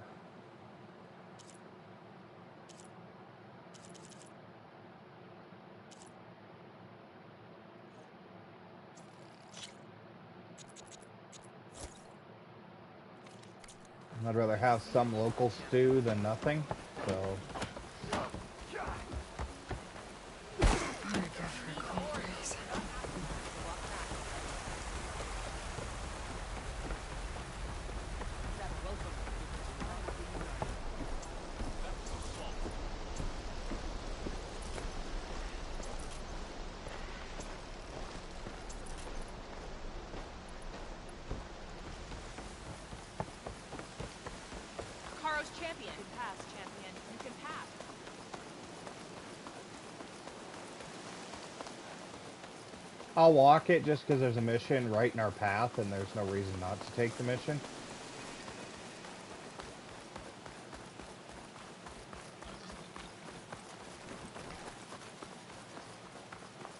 I'd rather have some local stew than nothing, so... Champion. You can pass, champion. You can pass. I'll walk it just because there's a mission right in our path and there's no reason not to take the mission.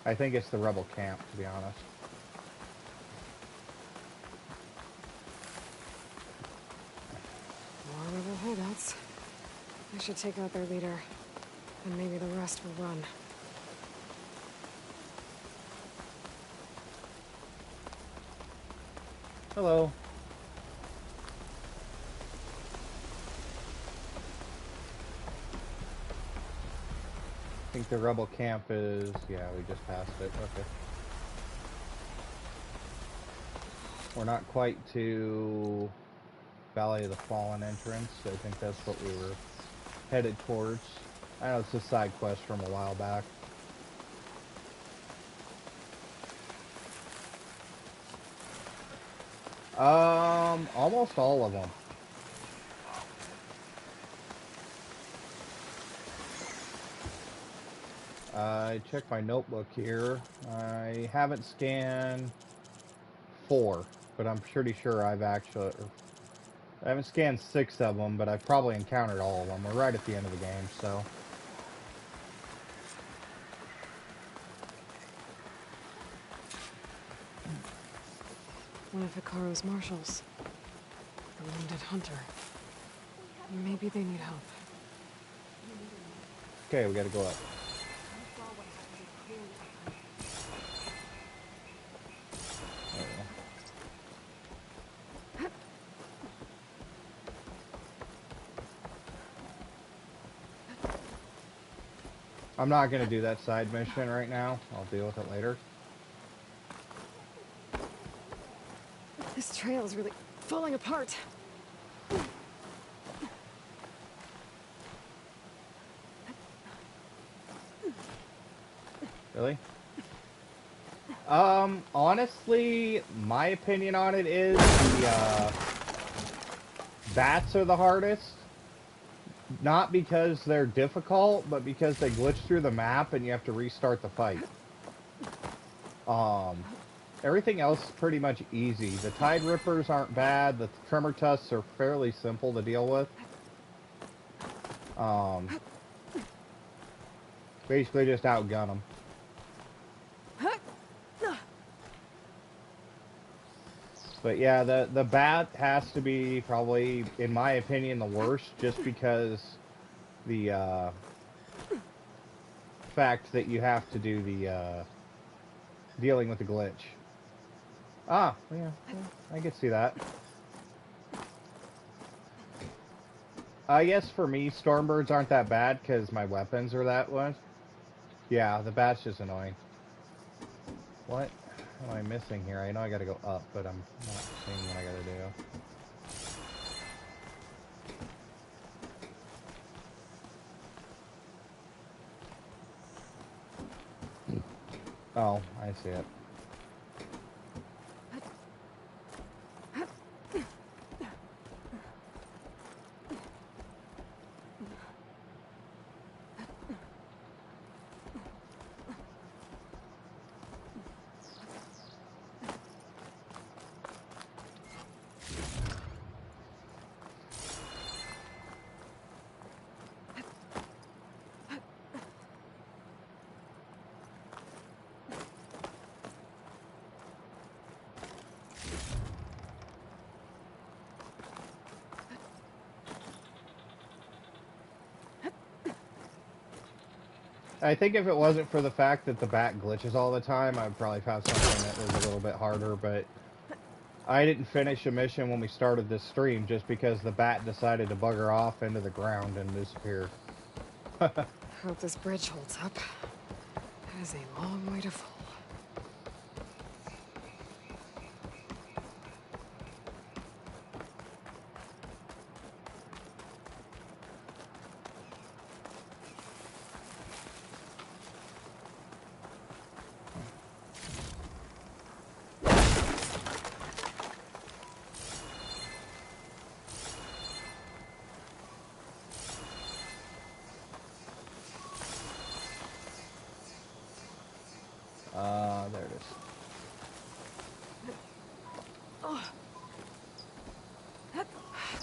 I think it's the rebel camp, to be honest. More rebel holdouts. I should take out their leader, and maybe the rest will run. Hello. think the rebel camp is... Yeah, we just passed it. Okay. We're not quite to Valley of the Fallen entrance. I think that's what we were headed towards. I know it's a side quest from a while back. Almost all of them. I checked my notebook here. I haven't scanned 4, but I'm pretty sure I've actually... I haven't scanned 6 of them, but I've probably encountered all of them. We're right at the end of the game, so... One of Hikaru's marshals. A wounded hunter. Maybe they need help. Okay, we gotta go up. I'm not going to do that side mission right now. I'll deal with it later. This trail is really falling apart. Really? Honestly, my opinion on it is the bats are the hardest. Not because they're difficult, but because they glitch through the map and you have to restart the fight. Everything else is pretty much easy. The Tide Rippers aren't bad. The Tremor Tusks are fairly simple to deal with. Basically just outgun them. But yeah, the bat has to be probably, in my opinion, the worst, just because the fact that you have to do the dealing with the glitch. Ah, yeah, I can see that. I guess for me, Stormbirds aren't that bad because my weapons are that one. Yeah, the bat's just annoying. What am I missing here? I know I gotta go up, but I'm not seeing what I gotta do. Oh, I see it. I think if it wasn't for the fact that the bat glitches all the time, I'd probably found something that was a little bit harder, but I didn't finish a mission when we started this stream just because the bat decided to bugger off into the ground and disappear. Hope this bridge holds up. That is a long way to fall. There it is.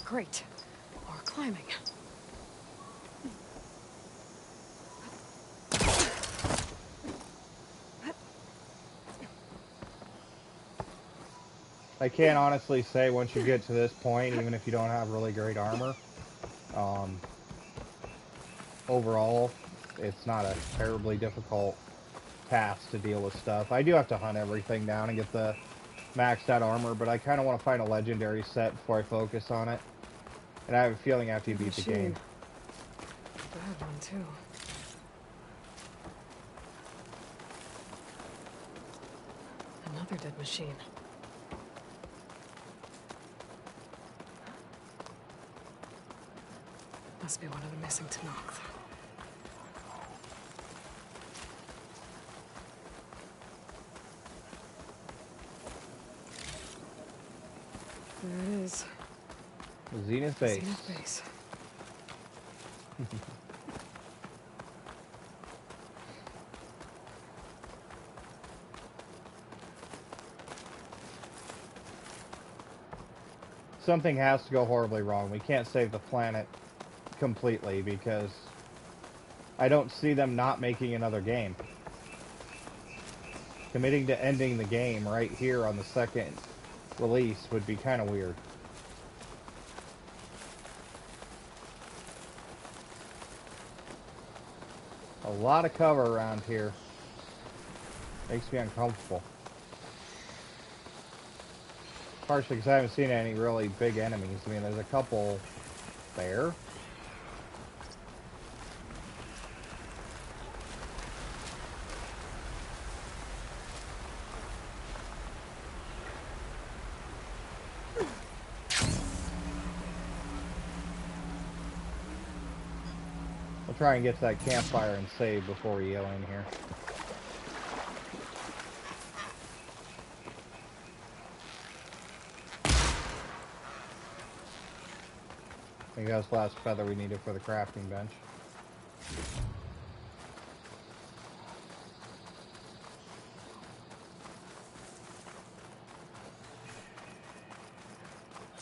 Great. More climbing. I can't honestly say once you get to this point, even if you don't have really great armor, overall, it's not a terribly difficult task to deal with stuff. I do have to hunt everything down and get the maxed out armor, but I kind of want to find a legendary set before I focus on it. And I have a feeling after you beat the game. Bad one, too. Another dead machine. Must be one of the missing Tanakh. There it is. The Zenith base. Zenith base. Something has to go horribly wrong. We can't save the planet completely because I don't see them not making another game. Committing to ending the game right here on the second release would be kind of weird. A lot of cover around here. Makes me uncomfortable. Partially because I haven't seen any really big enemies. I mean, there's a couple there. We'll try and get to that campfire and save before we go in here. I think that's the last feather we needed for the crafting bench.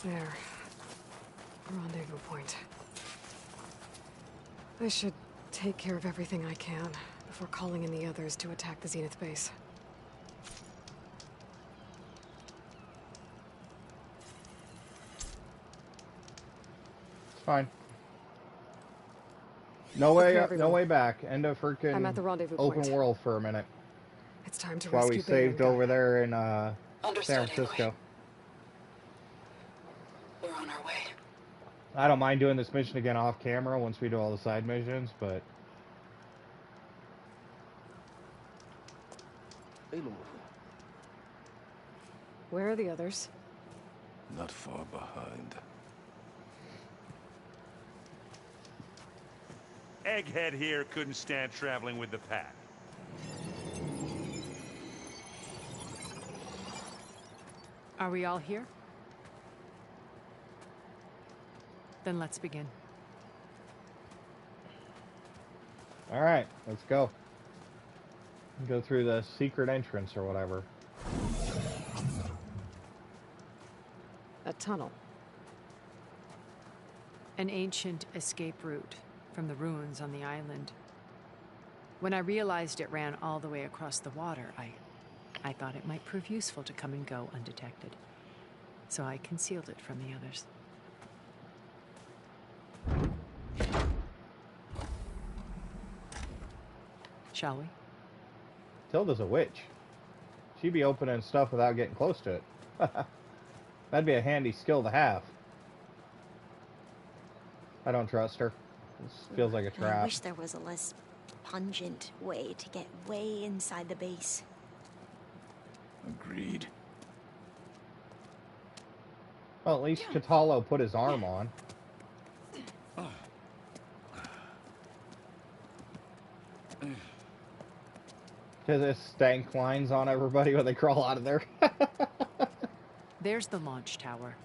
There. Rendezvous point. I should take care of everything I can before calling in the others to attack the Zenith base. Fine. No way up, no way back. End of freaking I'm at the rendezvous open point. world for a minute. It's time to While rescue we Beta and saved Guy. over there in San Understood, Francisco. We're on our way. I don't mind doing this mission again off camera once we do all the side missions, but Where are the others? Not far behind. Egghead here couldn't stand traveling with the pack. Are we all here? Then let's begin. alright, let's go. Go through the secret entrance or whatever. A tunnel. An ancient escape route from the ruins on the island. When I realized it ran all the way across the water, I thought it might prove useful to come and go undetected. So I concealed it from the others. Shall we? Tilda's a witch. She'd be opening stuff without getting close to it. That'd be a handy skill to have. I don't trust her. This feels like a trap. I wish there was a less pungent way to get way inside the base. Agreed. Well, at least Catalo put his arm on. Because it stank lines on everybody when they crawl out of there. There's the launch tower.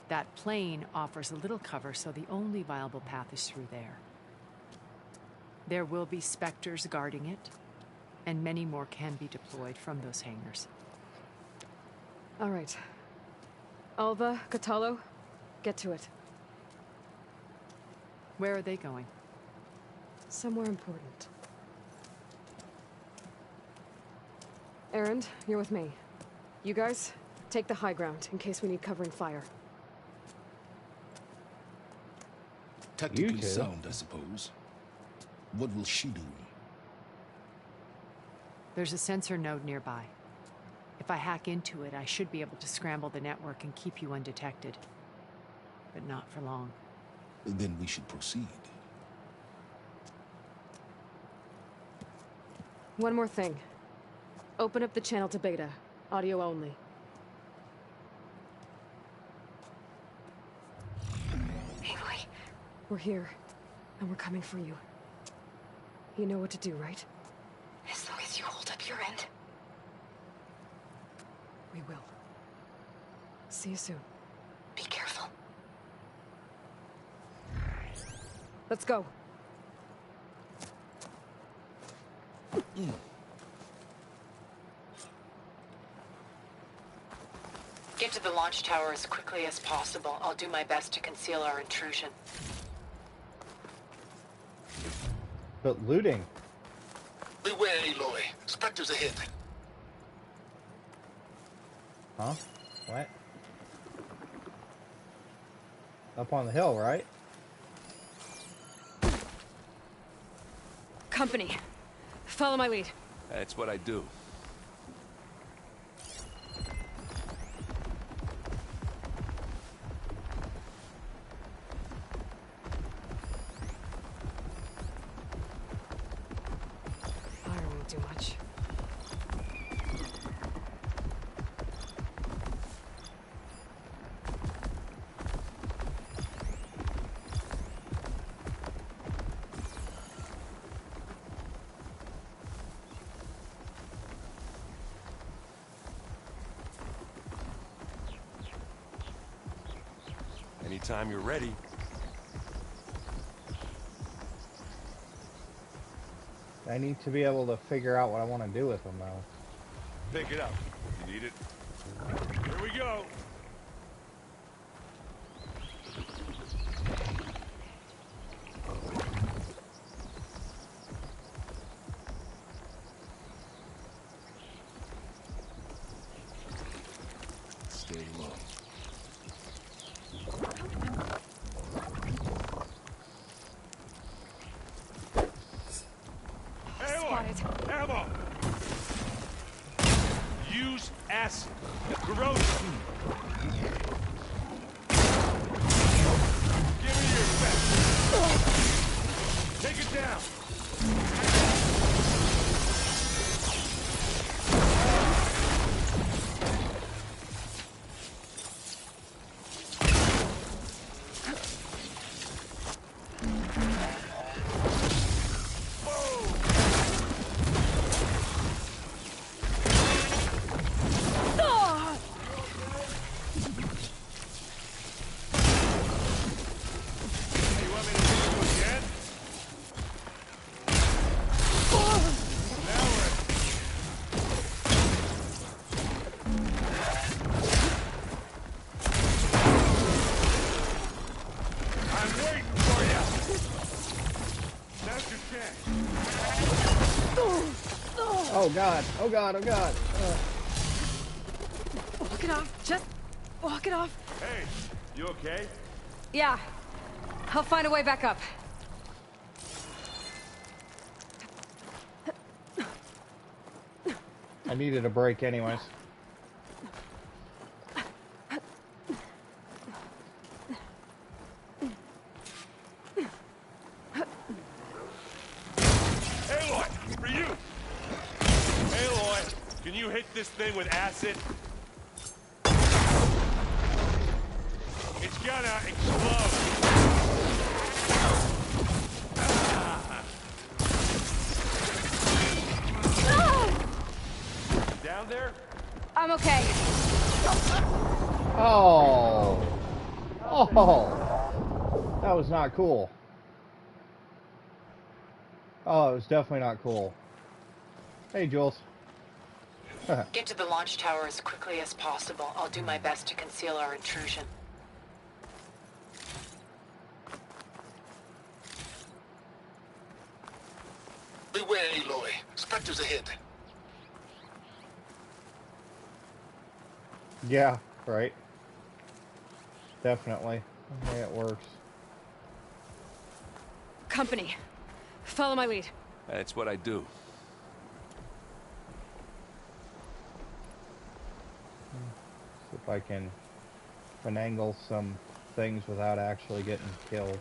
That plane offers a little cover, so the only viable path is through there. There will be specters guarding it, and many more can be deployed from those hangars. All right. Alva, Catalo, get to it. Where are they going? Somewhere important. Erend, you're with me. You guys, take the high ground in case we need covering fire. Tactically sound, I suppose. What will she do? There's a sensor node nearby. If I hack into it, I should be able to scramble the network and keep you undetected. But not for long. Then we should proceed. One more thing. Open up the channel to Beta. Audio only. Aloy. We're here, and we're coming for you. You know what to do, right? As long as you hold up your end. We will. See you soon. Be careful. Let's go. Get to the launch tower as quickly as possible. I'll do my best to conceal our intrusion. But looting. Beware, Aloy. Spectres ahead. Huh? What? Up on the hill, right? Company. Follow my lead. That's what I do. Fire won't do much. Anytime you're ready. I need to be able to figure out what I want to do with them, though. Pick it up. You need it. Here we go. Stay low. Ammo! Use acid. Corrosion. Give me your best. Take it down. Oh god, oh god, oh god. Walk it off. Just walk it off. Hey, you okay? Yeah. I'll find a way back up. I needed a break anyways. Aloy, for you! Aloy, can you hit this thing with acid? It's gonna explode. Down there? I'm okay. Oh. Oh. That was not cool. Oh, it was definitely not cool. Hey, Jules. Get to the launch tower as quickly as possible. I'll do my best to conceal our intrusion. Beware, Aloy. Spectres ahead. Yeah, right. Definitely. The way it works. Company. Follow my lead. That's what I do. See if I can finagle some things without actually getting killed.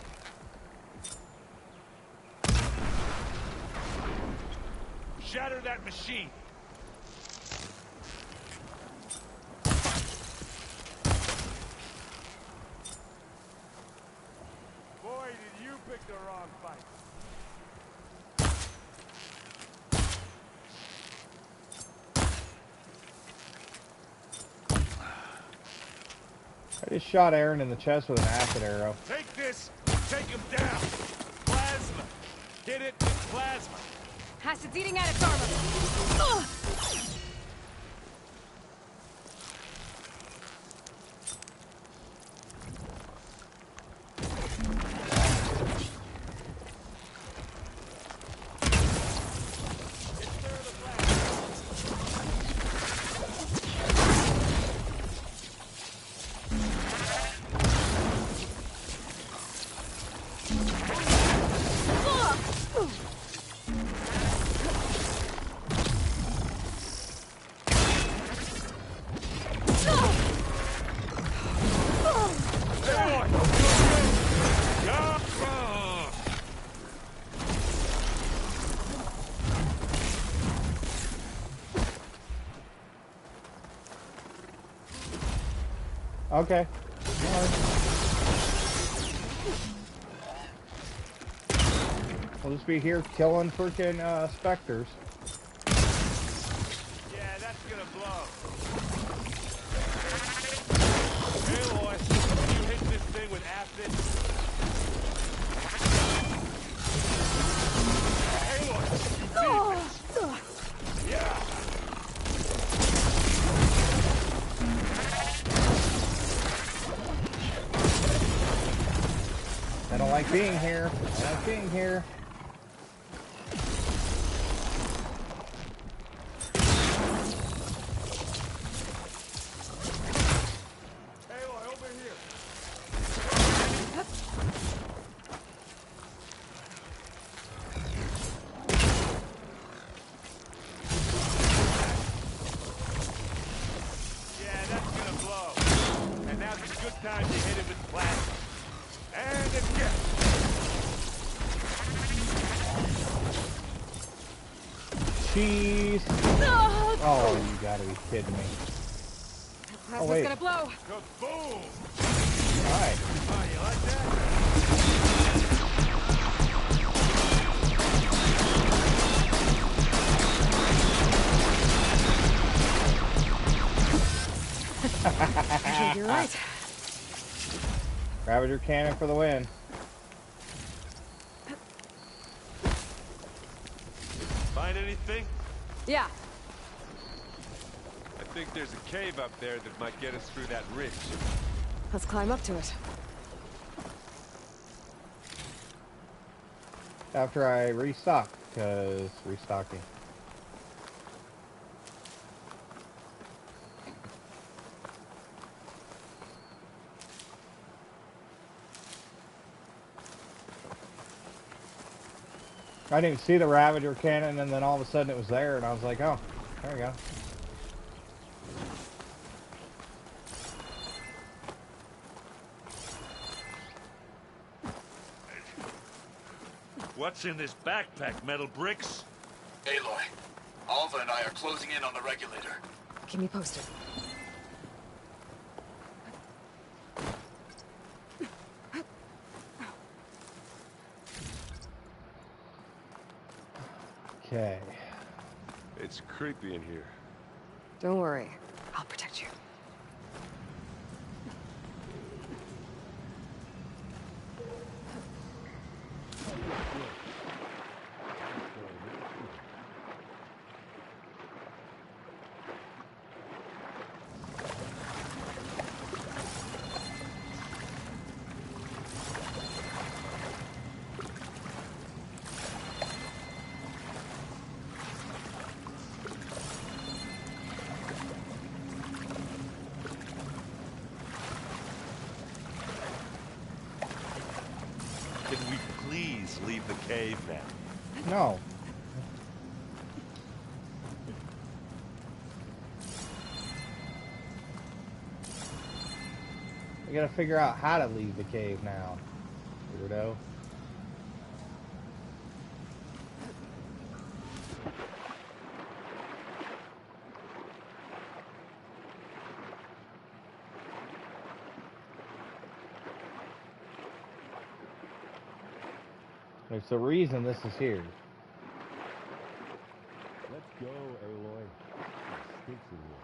Shatter that machine. I just shot Aaron in the chest with an acid arrow. Take this! Take him down! Plasma! Get it with plasma! Acid's eating at its armor. Ugh. Okay. We'll just be here killing freaking specters. Yeah, that's gonna blow. Aloy, you hit this thing with acid. Aloy, you need this. Yeah. I don't like being here. I don't like being here. Aloy, over here. Yeah, that's gonna blow. And now's a good time to hit it with plasma. And again. Cheese. Oh, you gotta be kidding me. Plasma's wait. gonna blow. Kaboom! Alright. Oh, you like that? You're right. Ravager cannon for the win. Find anything? Yeah. I think there's a cave up there that might get us through that ridge. Let's climb up to it. After I restock, because restocking. I didn't see the Ravager cannon, and then all of a sudden it was there, and I was like, oh, there we go. What's in this backpack, metal bricks? Aloy, Alva and I are closing in on the regulator. Keep me posted. Okay. It's creepy in here. Don't worry. I'll protect you. Can we please leave the cave now? No. We gotta figure out how to leave the cave now, weirdo. There's a reason this is here. Let's go, Aloy. It stinks in here.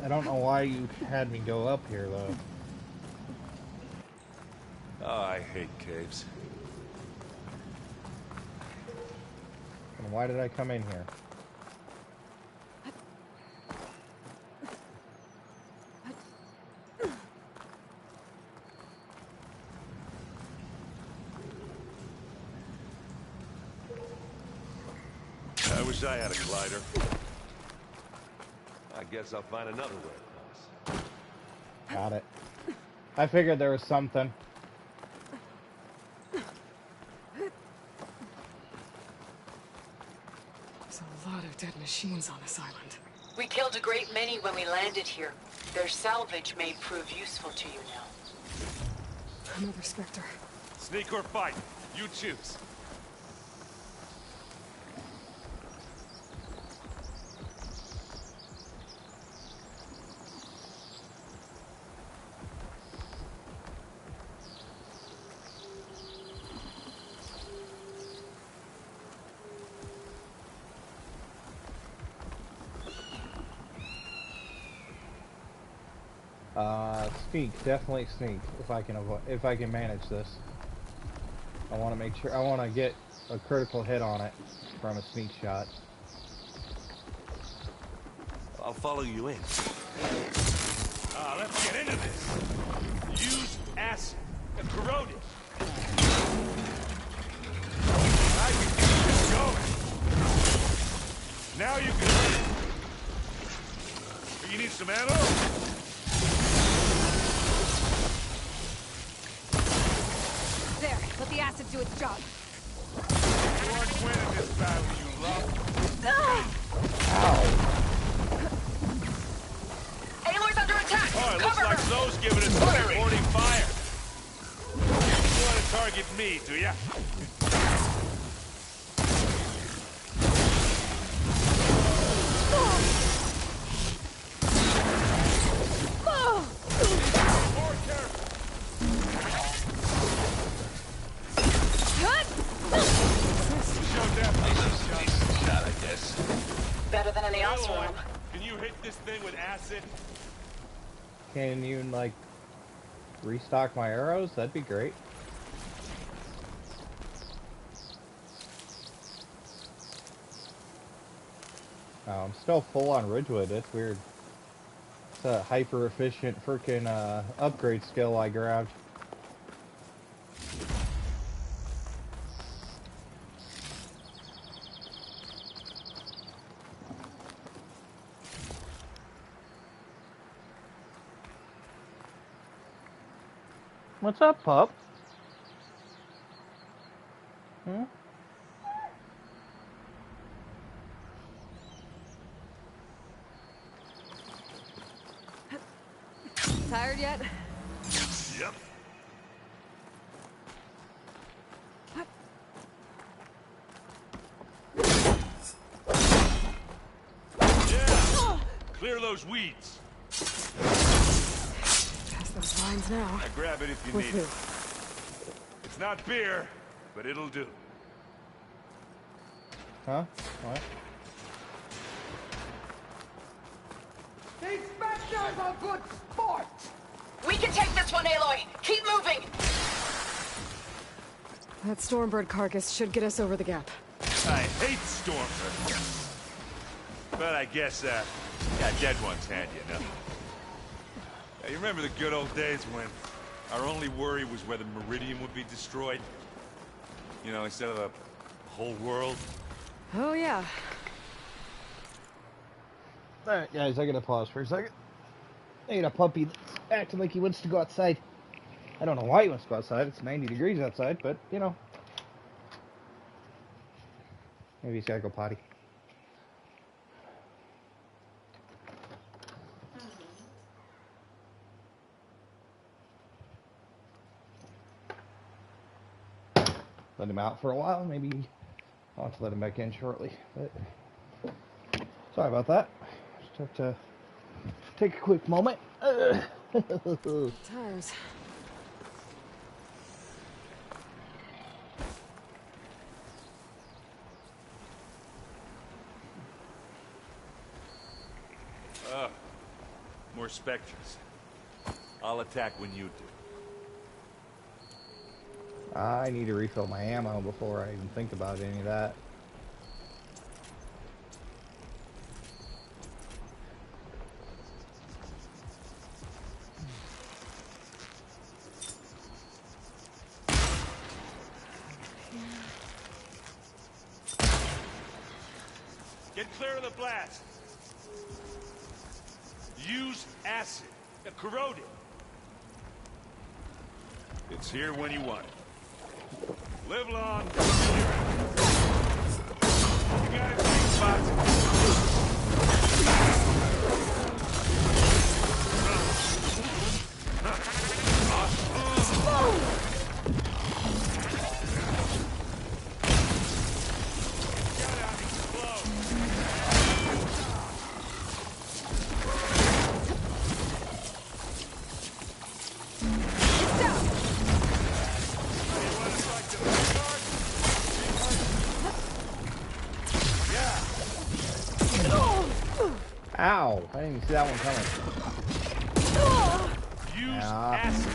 I don't know why you had me go up here, though. Oh, I hate caves. And why did I come in here? I wish I had a glider. I guess I'll find another way across. Got it. I figured there was something. There's a lot of dead machines on this island. We killed a great many when we landed here. Their salvage may prove useful to you now. Another Spectre. Sneak or fight, you choose. Sneak, definitely sneak. If I can manage this, I want to make sure. I want to get a critical hit on it from a sneak shot. I'll follow you in. Let's get into this. Use acid. Corrode it. I can keep this going. Now you can. You need some ammo? There, let the acid do its job. You aren't winning this battle, you love. Ow. Aloy's under attack! Oh, it looks Cover like her! Zoe's giving us some morning fire. You want to target me, do ya? More careful. Show death. Shot, I guess. Better than any Aloy, Oseram. can you hit this thing with acid? Can you like restock my arrows? That'd be great. Oh, I'm still full on Ridgewood. That's weird. It's a hyper efficient freaking upgrade skill I grabbed. What's up, pup? Hmm? Tired yet? Yep. Yeah. Clear those weeds. Pass those lines now. I grab it if you With need who? it. It's not beer, but it'll do. Huh? What? These Spectres are good sport! We can take this one, Aloy! Keep moving! That Stormbird carcass should get us over the gap. I hate Stormbird. But I guess, got dead ones handy enough. Yeah, you remember the good old days when our only worry was whether Meridian would be destroyed? You know, instead of the whole world? Oh, yeah. Alright, guys, I gotta pause for a second. I got a puppy that's acting like he wants to go outside. I don't know why he wants to go outside. It's 90 degrees outside, but, you know. Maybe he's gotta go potty. Let him out for a while. Maybe I'll have to let him back in shortly. But sorry about that. Just have to take a quick moment. Tires. more Spectres. I'll attack when you do. I need to refill my ammo before I even think about any of that. Get clear of the blast. Use acid. Corrode it. It's here when you want it. Live long. You got it, big spots. Ow! I didn't even see that one coming. Use acid.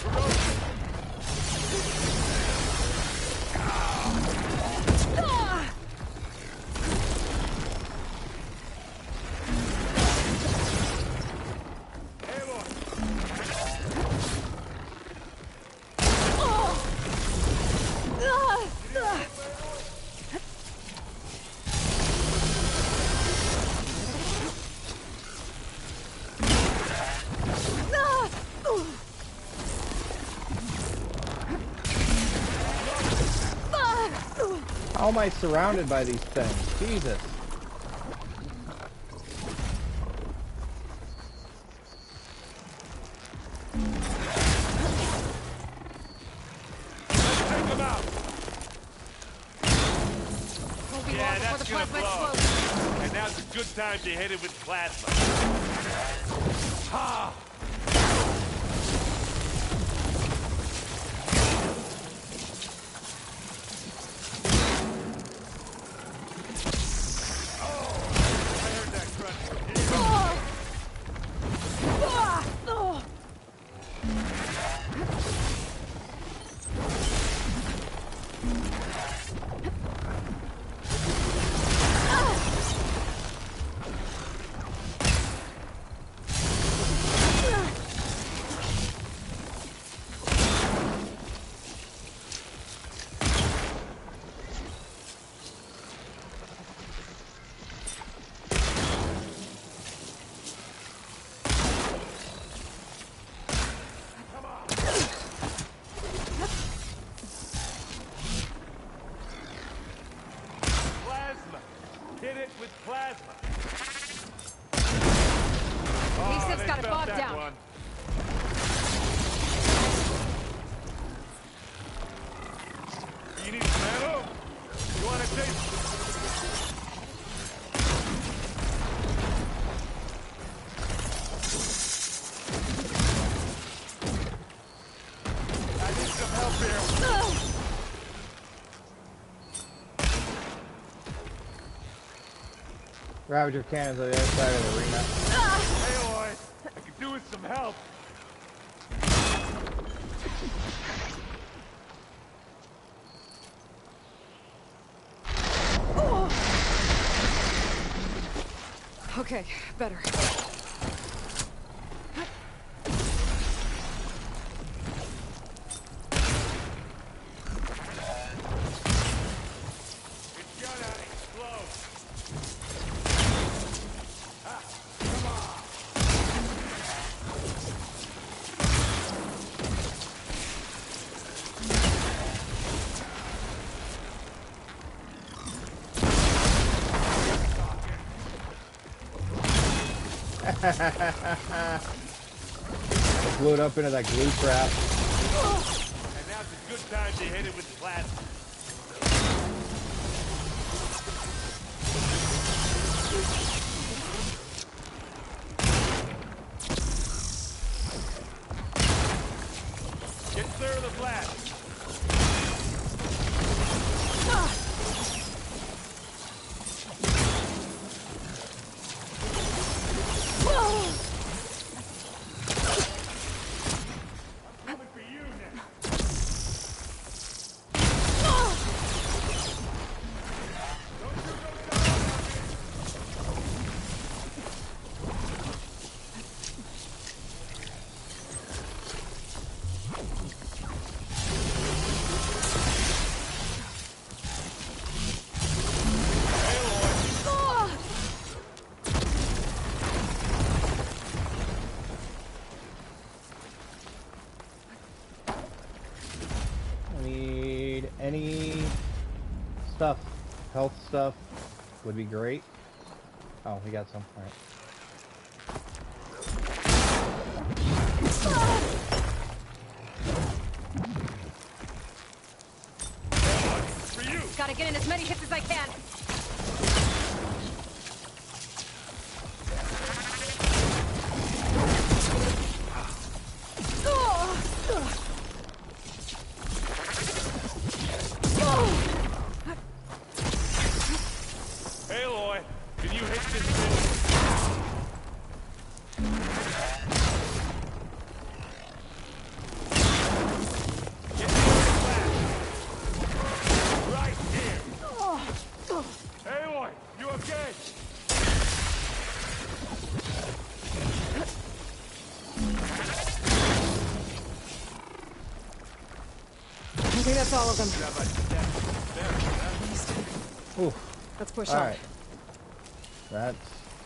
Corrode. How am I surrounded by these things? Jesus. Let's take them out. Yeah, that's gonna blow. And now's a good time to hit it with plasma. Ha! Hit it with plasma. Oh, He's got it bogged down. One. You need some ammo? You want to take? I need some help here. Ravager cannons on the other side of the arena. Hey, boy. I could do with some help. Okay, better. Blew it up into that glue trap. And now's a good time to hit it with plasma. Get clear of the blast. any stuff, health stuff would be great. Oh, we got some. All right. For you. Gotta get in as many hits as I can. Aloy, can you hit this bitch? Get right here. Aloy, you okay? I think that's all of them. Ooh. Let's push All on. right.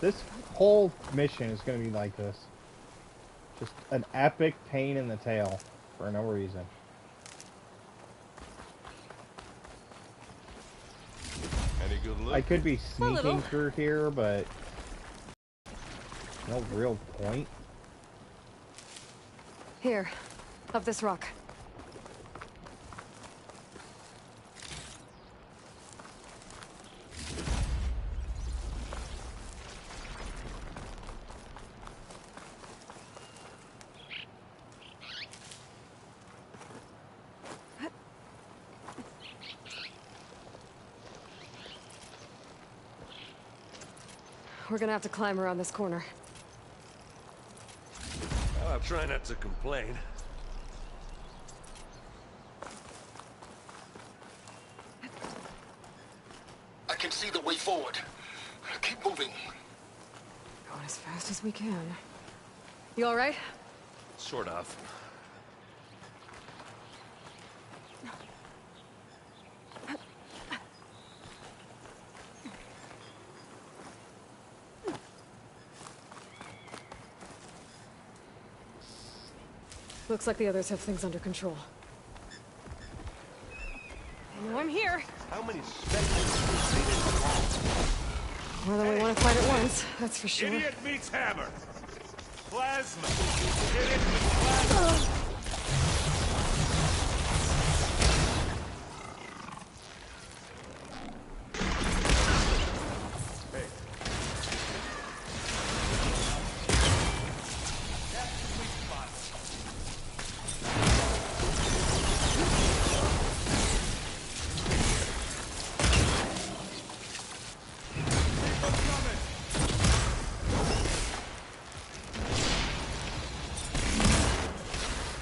This whole mission is going to be like this. Just an epic pain in the tail for no reason. Any good look? I could be sneaking through here, but no real point. Here, up this rock. We're gonna have to climb around this corner. Well, I'll try not to complain. I can see the way forward. Keep moving. Going as fast as we can. You all right? Sort of. Looks like the others have things under control. I know I'm here. How many spectators? More than we want to fight at once, that's for sure. Idiot meets hammer. Plasma. Hit it with plasma.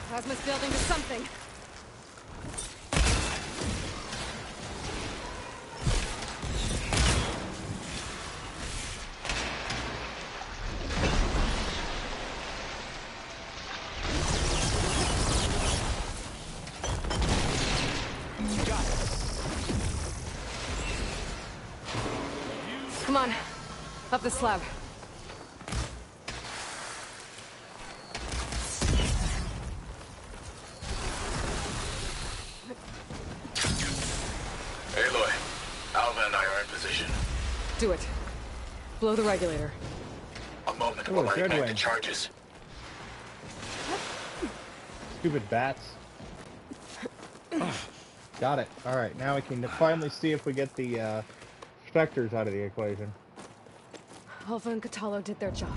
Plasma's building to something. Come on, up the slab. Aloy, Alva and I are in position. Do it. Blow the regulator. A moment Ooh, while I good ignite the one. charges. Stupid bats. Got it. Alright, now we can finally see if we get the specters out of the equation. Alpha and Catalo did their job.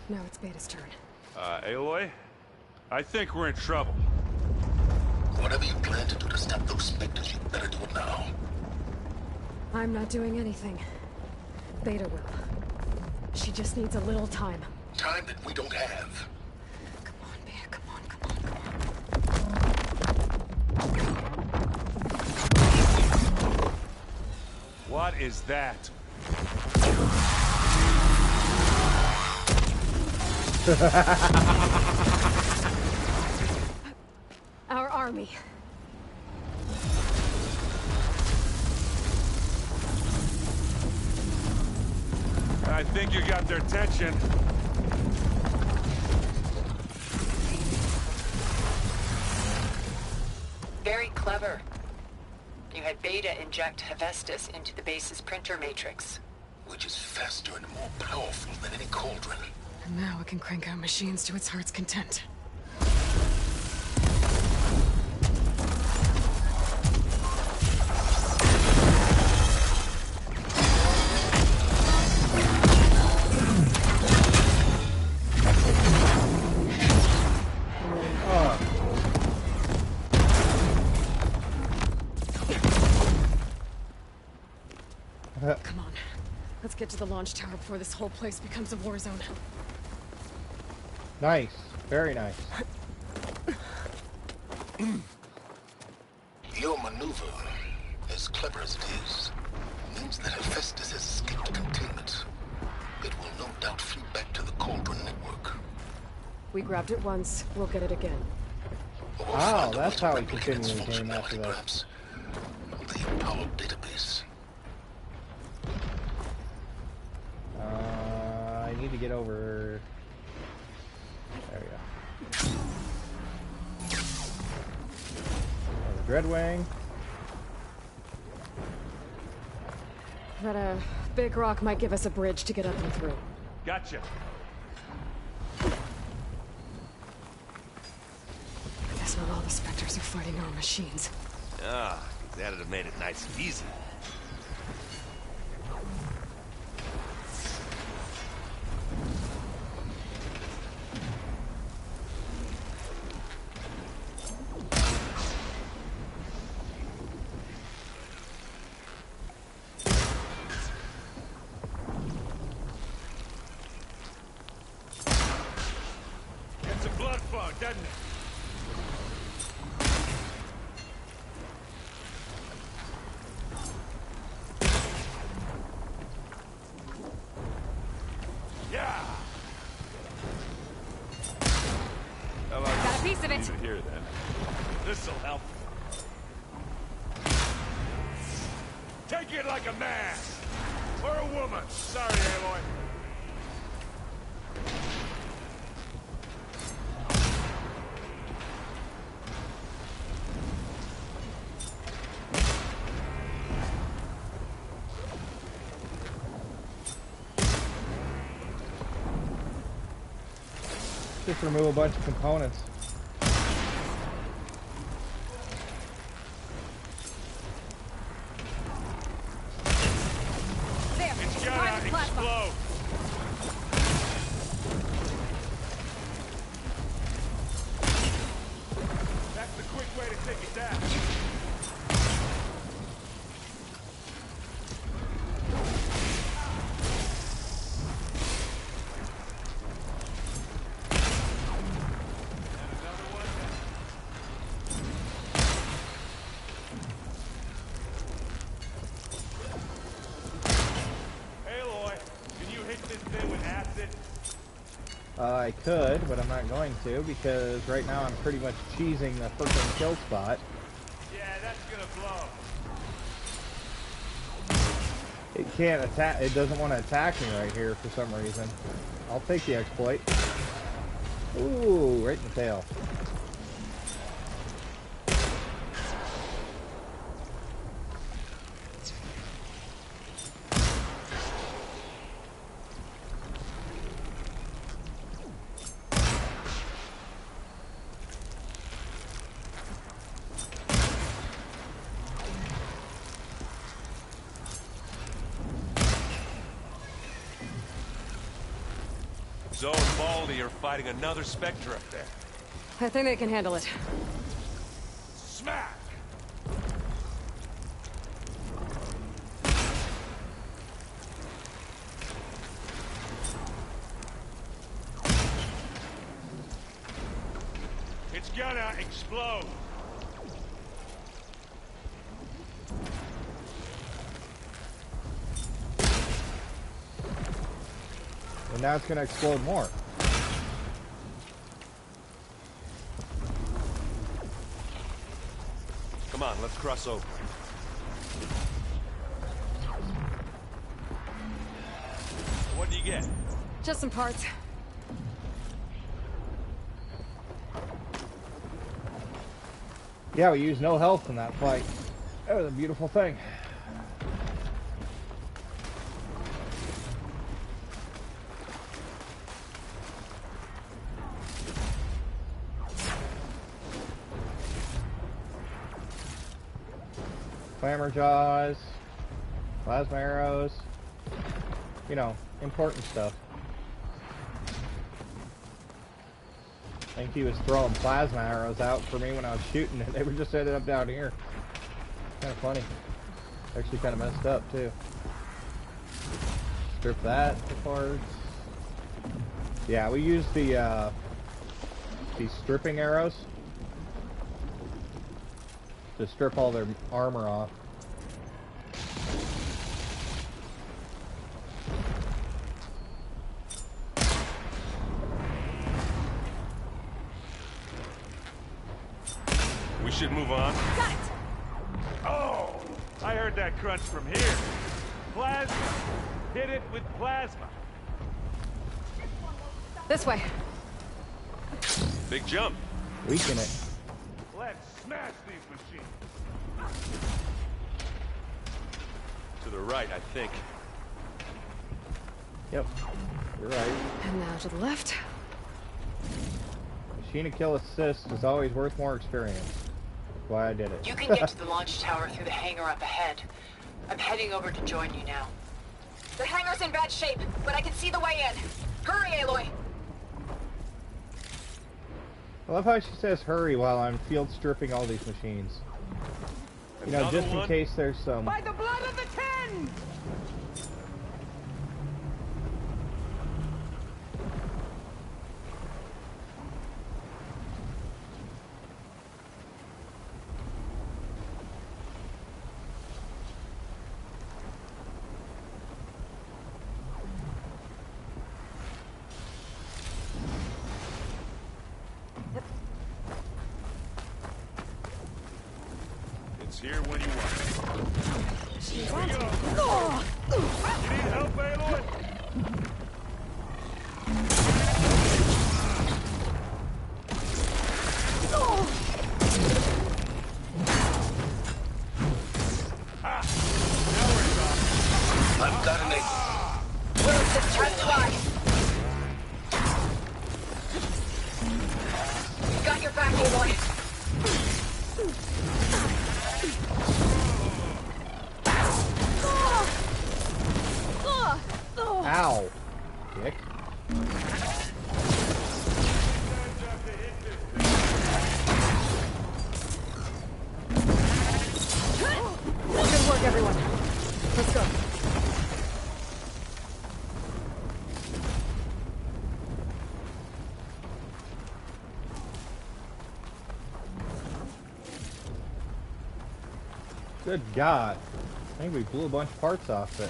Now it's Beta's turn. Aloy? I think we're in trouble. Whatever you plan to do to stop those specters, you better do it now. I'm not doing anything. Beta will. She just needs a little time. Time that we don't have. Come on, Beta, come on, come on, come on. What is that? Our army. I think you got their attention. Very clever. You had Beta inject Hephaestus into the base's printer matrix. Which is faster and more powerful than any cauldron. And now it can crank out machines to its heart's content. Come on. Let's get to the launch tower before this whole place becomes a war zone. Nice. Very nice. Your maneuver, as clever as it is, means that Hephaestus has escaped containment. It will no doubt flee back to the Cauldron network. We grabbed it once, we'll get it again. Oh, that's how we continue the game after that. The Apollo database. I need to get over... There we go. The Dreadwing. That, big rock might give us a bridge to get up and through. Gotcha. I guess not all the Spectres are fighting our machines. Ah, that'd have made it nice and easy. Gets some blood flow, doesn't it? Yeah. Got a piece of it. Leave it here then. This'll help. Take it like a man. Or a woman. Sorry, Aloy. Just remove a bunch of components. There. It's Part gonna of the platform. explode. That's the quick way to take it down. Aloy, can you hit this thing with acid? I could, but I'm not going to, because right now I'm pretty much cheesing the freaking kill spot. Yeah, that's gonna blow. It can't attack, it doesn't want to attack me right here for some reason. I'll take the exploit. Ooh, right in the tail. Zoe and Baldy are fighting another Spectre up there. I think they can handle it. Smack! It's gonna explode. And now it's going to explode more. Come on, let's cross over. What do you get? Just some parts. Yeah, we used no health in that fight. That was a beautiful thing. Clamor jaws, plasma arrows, you know, important stuff. I think he was throwing plasma arrows out for me when I was shooting it. They were just ended up down here. Kind of funny. Actually kind of messed up too. Strip that apart. Yeah, we used the these stripping arrows to strip all their armor off. We should move on. Got it! Oh! I heard that crunch from here. Plasma. Hit it with plasma. This way. Big jump. Weaken it. Let's smash these machines. To the right, I think. Yep. You're right. And now to the left. Machine to kill assist is always worth more experience. That's why I did it. You can get to the launch tower through the hangar up ahead. I'm heading over to join you now. The hangar's in bad shape, but I can see the way in. Hurry, Aloy! I love how she says hurry while I'm field stripping all these machines. You know, just in case there's some... By the blood of the Ten! It's here when you want it. She's on. on. You need help, Aloy? I'm detonating. Willis is trapped alive. We've got your back, Aloy. Ow! Dick. Good work, everyone. Let's go. Good God. I think we blew a bunch of parts off it.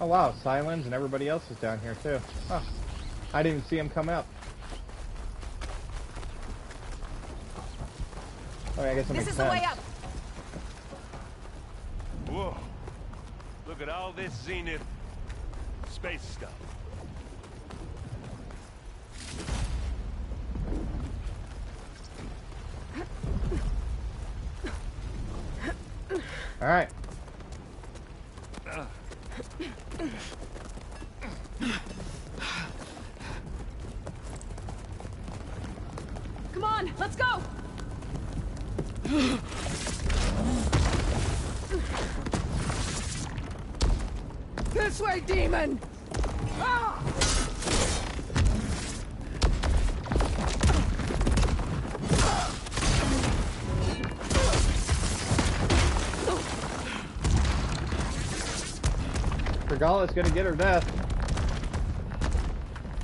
Oh wow, Silence and everybody else is down here too. Huh. I didn't even see him come up. Okay, I guess that makes This is sense. the way up. Whoa. Look at all this Zenith space stuff. All right. Come on, let's go! This way, demon! Ah! Regala's gonna get her death.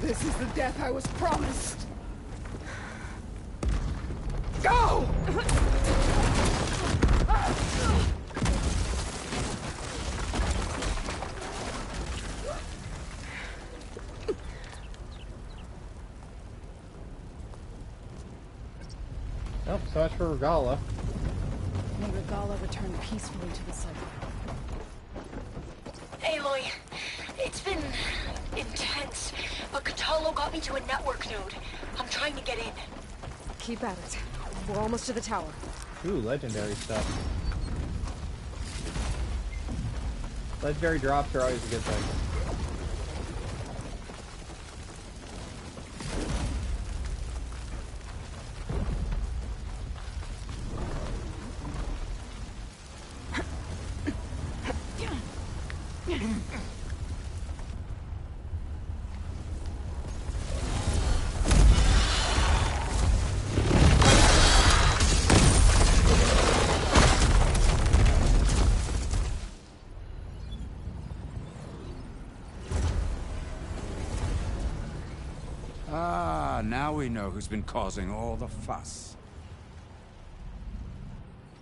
This is the death I was promised. Go! Oh, so much for Regala. May Regala return peacefully to the site. Aloy, it's been intense, but got me to a network node. I'm trying to get in. Keep at it. We're almost to the tower. Ooh, legendary stuff. Legendary drops are always a good thing. Ah, now we know who's been causing all the fuss.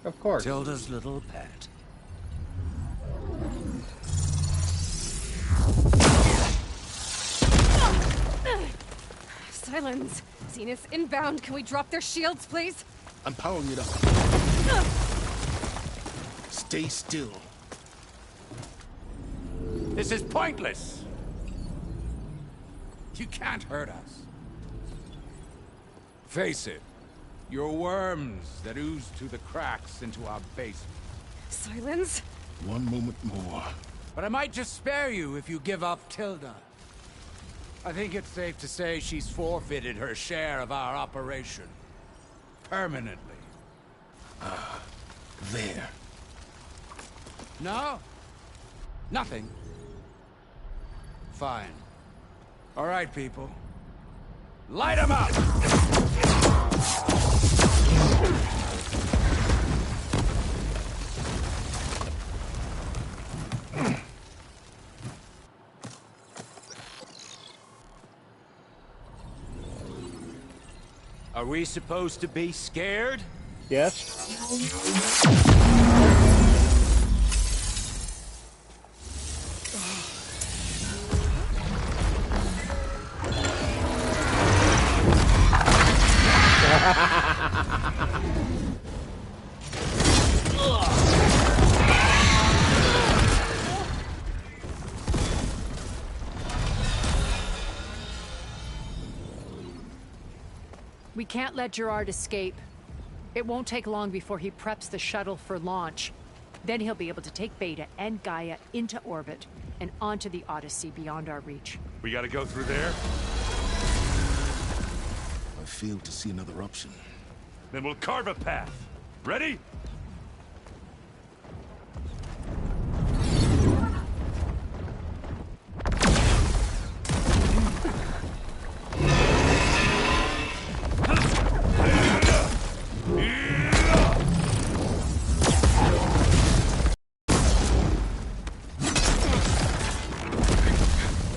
Of course. Tilda's little pet. Silence! Zenith inbound. Can we drop their shields, please? I'm powering it up. Stay still. This is pointless. You can't hurt us. Face it. You're worms that ooze through the cracks into our basement. Silence? One moment more. But I might just spare you if you give up Tilda. I think it's safe to say she's forfeited her share of our operation. Permanently. There. No? Nothing? Fine. All right, people. Light 'em up! Are we supposed to be scared? Yes. We can't let Gerard escape. It won't take long before he preps the shuttle for launch. Then he'll be able to take Beta and Gaia into orbit and onto the Odyssey beyond our reach. We gotta go through there? I fail to see another option. Then we'll carve a path. Ready?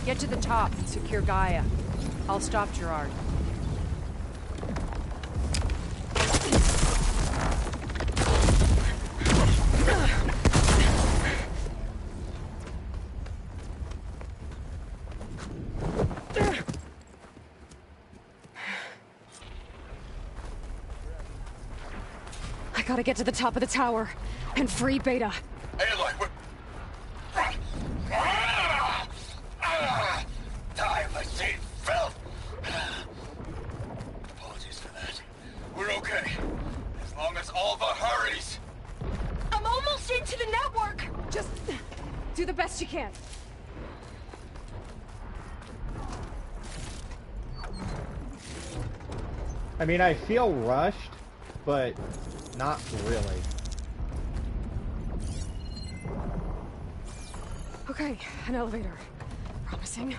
Get to the top and secure Gaia. I'll stop Gerard. I gotta get to the top of the tower and free Beta. Aloy, we're... Die, machine filth! Apologies for that. We're okay. As long as Alva hurries. I'm almost into the network! Just do the best you can. I mean, I feel rushed, but not really. Okay, an elevator. Promising.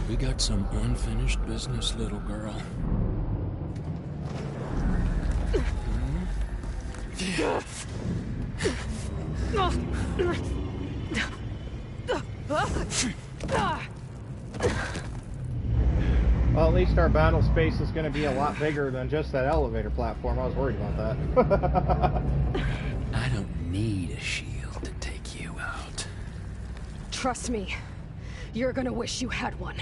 We got some unfinished business, little girl. Well, at least our battle space is going to be a lot bigger than just that elevator platform. I was worried about that. I don't need a shield to take you out. Trust me, you're gonna wish you had one.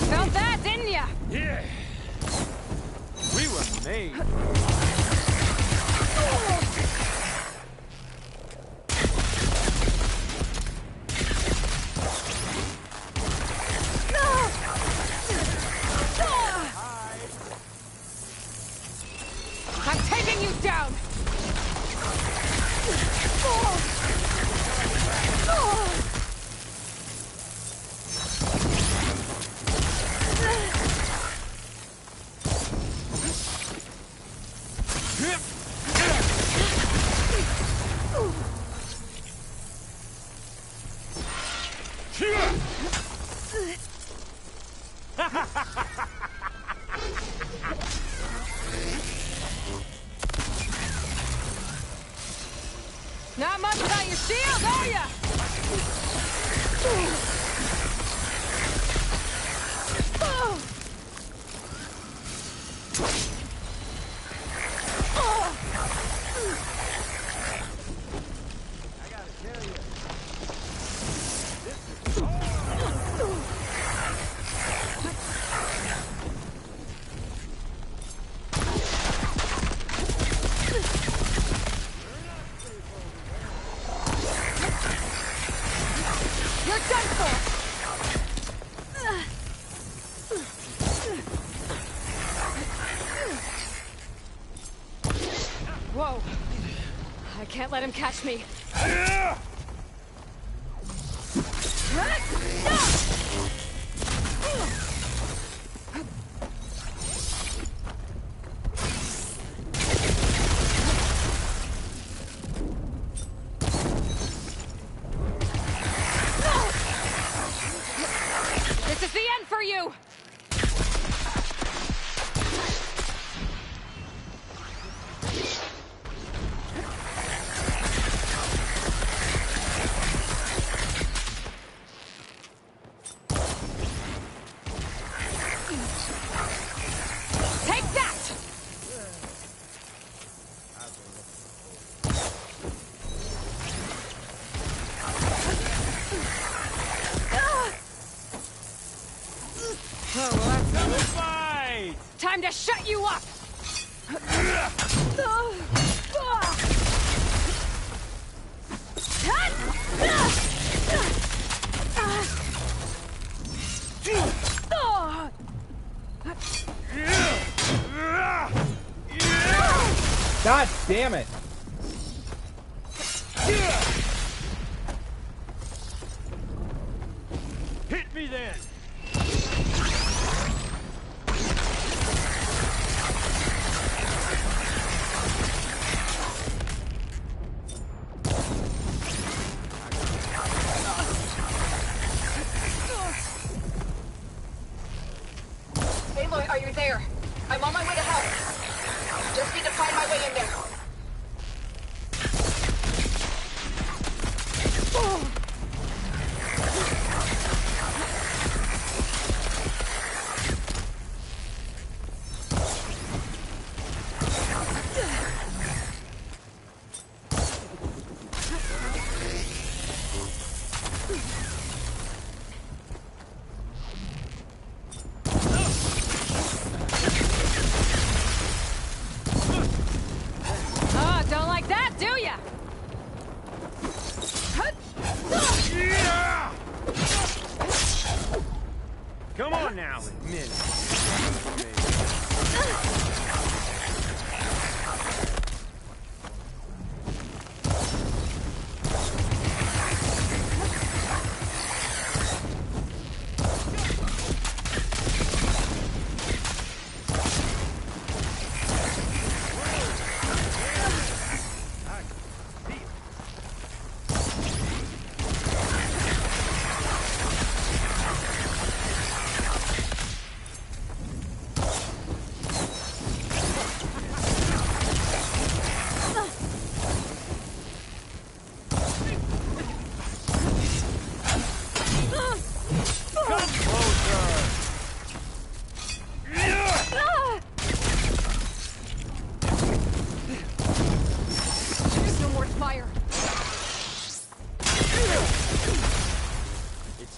Felt that, didn't ya? Yeah. We were made. I'm taking you down! Not much without your shield, are ya? You're done for! Whoa. I can't let him catch me. This is the end for you! Take that! Oh, well, that's Fight! time to shut you up! God damn it! Hit me then! Aloy, are you there? I'm on my way to help. Just need to find my way in there. Don't like that, do ya? Come on now, admit it.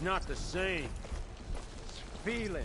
not the same. Feel it.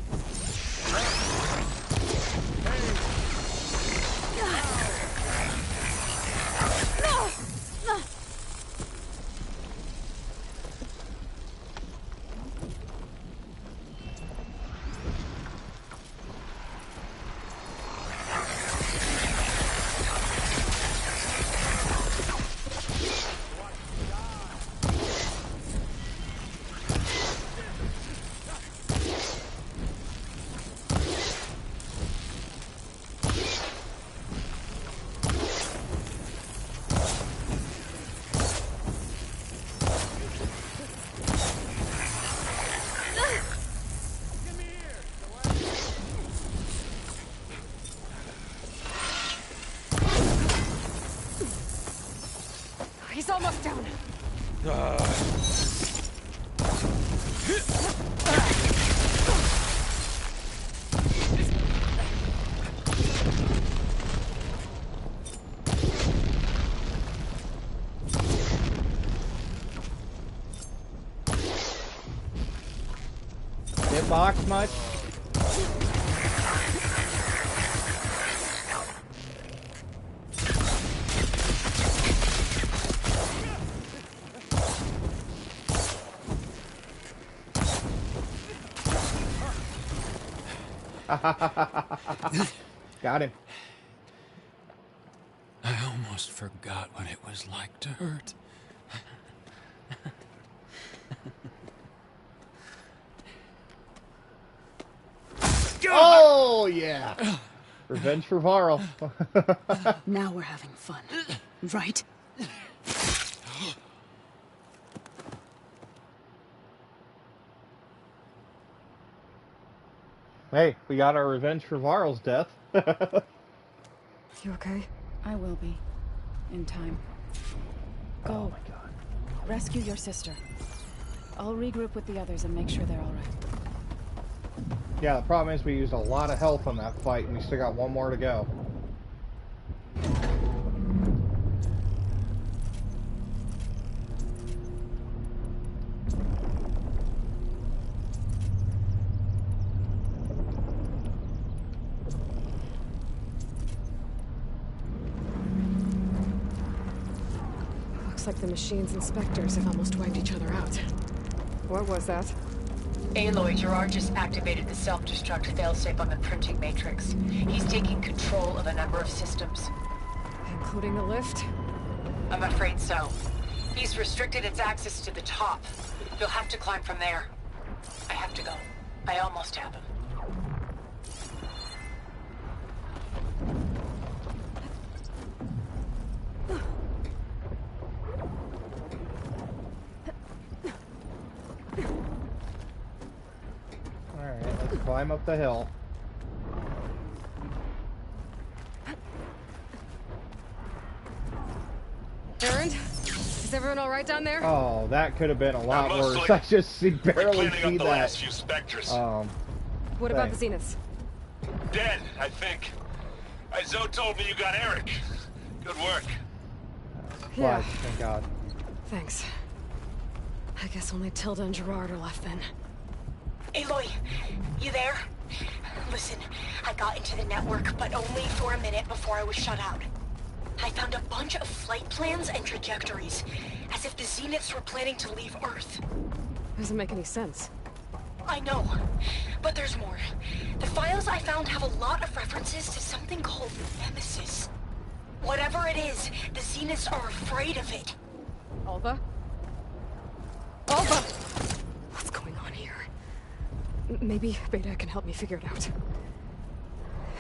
He's almost down. Hit box much? Got him. I almost forgot what it was like to hurt. Oh, yeah. Revenge for Varl. Now we're having fun, right? Hey, we got our revenge for Varl's death. You okay? I will be. In time. Go. Oh my god. Rescue your sister. I'll regroup with the others and make sure they're alright. Yeah, the problem is we used a lot of health on that fight, and we still got one more to go. Looks like the machine's inspectors have almost wiped each other out. What was that? Aloy, Gerard just activated the self-destruct failsafe on the printing matrix. He's taking control of a number of systems. Including the lift? I'm afraid so. He's restricted its access to the top. You'll have to climb from there. I have to go. I almost have him. Alright, let's climb up the hill. Errand? Is everyone alright down there? Oh, that could have been a lot most worse. likely. I just barely Cleaning see up the that. last few specters. What about the Zeniths? Dead, I think. Zoe told me you got Eric. Good work. Yeah. Flash, thank God. Thanks. I guess only Tilda and Gerard are left then. Aloy, you there? Listen, I got into the network, but only for a minute before I was shut out. I found a bunch of flight plans and trajectories, as if the Zeniths were planning to leave Earth. Doesn't make any sense. I know, but there's more. The files I found have a lot of references to something called Nemesis. Whatever it is, the Zeniths are afraid of it. Alva? Alva! What's going on here? Maybe Beta can help me figure it out.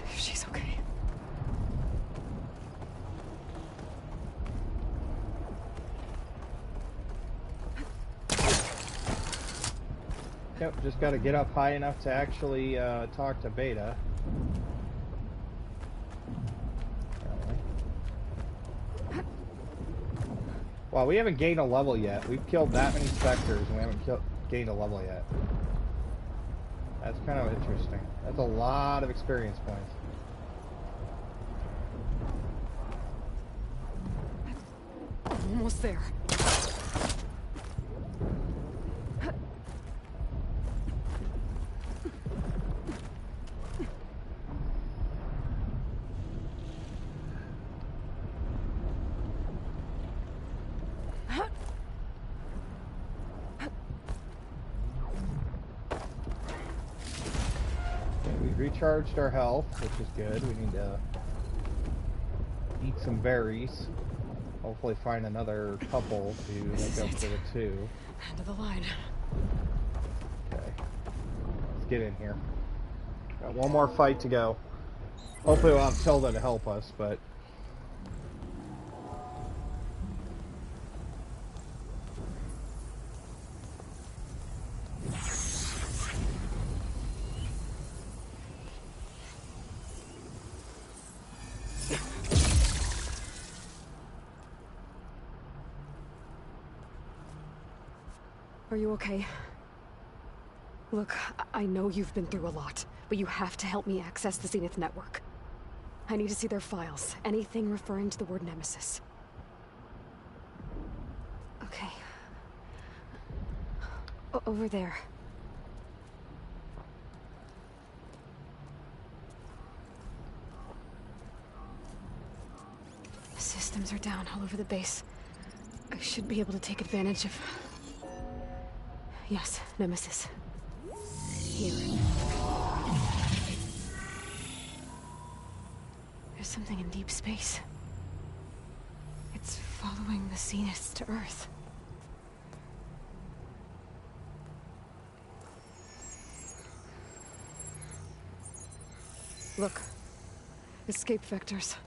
If she's okay. Yep, just gotta get up high enough to actually talk to Beta. Well, we haven't gained a level yet. We've killed that many specters and we haven't gained a level yet. That's kind of interesting. That's a lot of experience points. Almost there. recharged our health, which is good. We need to eat some berries. Hopefully find another couple to make up for the 2. End of the line. Okay. Let's get in here. Got one more fight to go. Hopefully we'll have Tilda to help us, but... Are you okay? Look, I know you've been through a lot, but you have to help me access the Zenith network. I need to see their files, anything referring to the word Nemesis. Okay. Over there. The systems are down all over the base. I should be able to take advantage of... Yes, Nemesis. Here. There's something in deep space. It's following the Zeniths to Earth. Look. Escape vectors.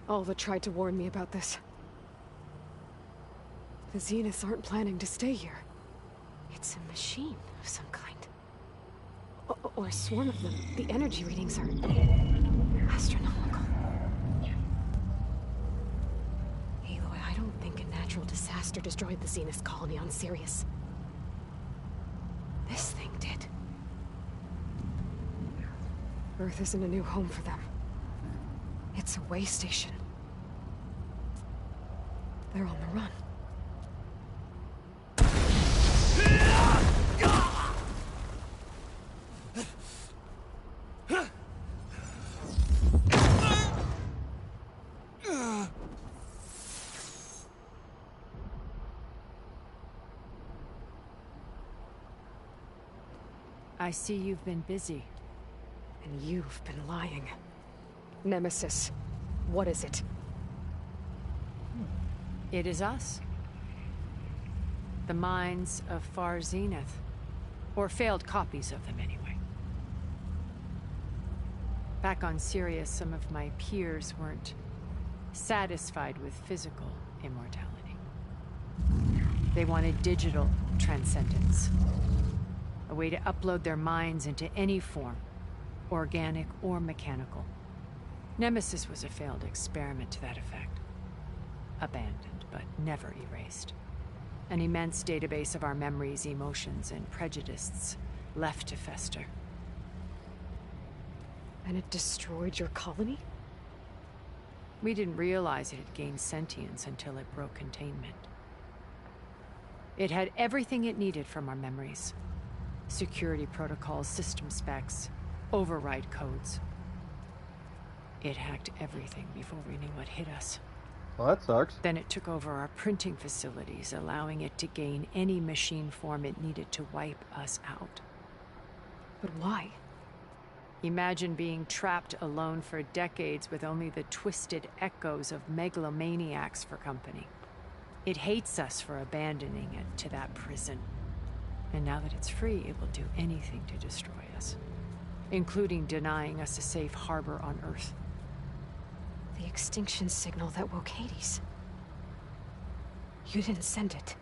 Alva tried to warn me about this. The Zeniths aren't planning to stay here. It's a machine of some kind. Or a swarm of them. The energy readings are... astronomical. Aloy, I don't think a natural disaster destroyed the Zenith colony on Sirius. This thing did. Earth isn't a new home for them. It's a way station. They're on the run. I see you've been busy. And you've been lying. Nemesis, what is it? It is us. The minds of Far Zenith. Or failed copies of them, anyway. Back on Sirius, some of my peers weren't satisfied with physical immortality. They wanted digital transcendence. A way to upload their minds into any form, organic or mechanical. Nemesis was a failed experiment to that effect. Abandoned, but never erased. An immense database of our memories, emotions, and prejudices left to fester. And it destroyed your colony? We didn't realize it had gained sentience until it broke containment. It had everything it needed from our memories. Security protocols, system specs, override codes. It hacked everything before we knew what hit us. Well, that sucks. Then it took over our printing facilities, allowing it to gain any machine form it needed to wipe us out. But why? Imagine being trapped alone for decades with only the twisted echoes of megalomaniacs for company. It hates us for abandoning it to that prison. And now that it's free, it will do anything to destroy us, including denying us a safe harbor on Earth. The extinction signal that woke Hades. You didn't send it.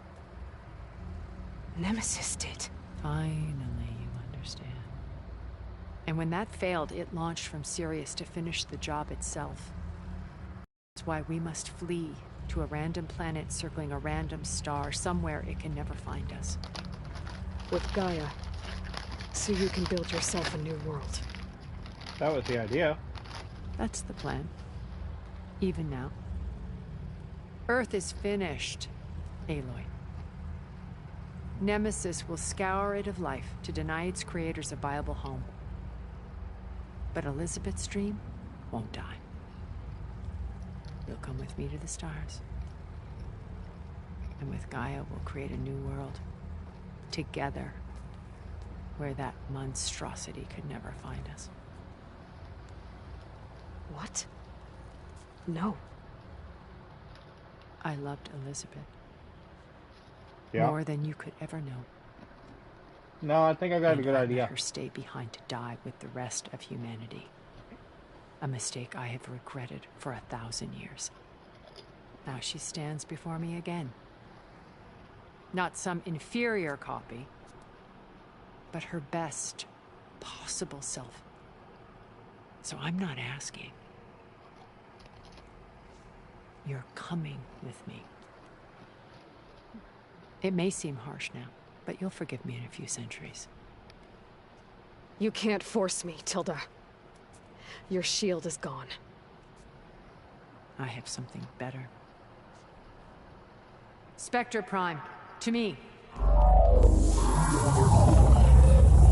Nemesis did. Finally, you understand. And when that failed, it launched from Sirius to finish the job itself. That's why we must flee to a random planet circling a random star, somewhere it can never find us. With Gaia, so you can build yourself a new world. That was the idea. That's the plan. Even now. Earth is finished, Aloy. Nemesis will scour it of life to deny its creators a viable home. But Elizabeth's dream won't die. You'll come with me to the stars. And with Gaia, we'll create a new world. Together. where that monstrosity could never find us. What? No. I loved Elizabeth. Yeah. More than you could ever know. No, I think I got a good I idea. let her stay behind to die with the rest of humanity. A mistake I have regretted for 1,000 years. Now she stands before me again. Not some inferior copy, but her best possible self. So I'm not asking. You're coming with me. It may seem harsh now, but you'll forgive me in a few centuries. You can't force me, Tilda. Your shield is gone. I have something better. Spectre Prime, to me.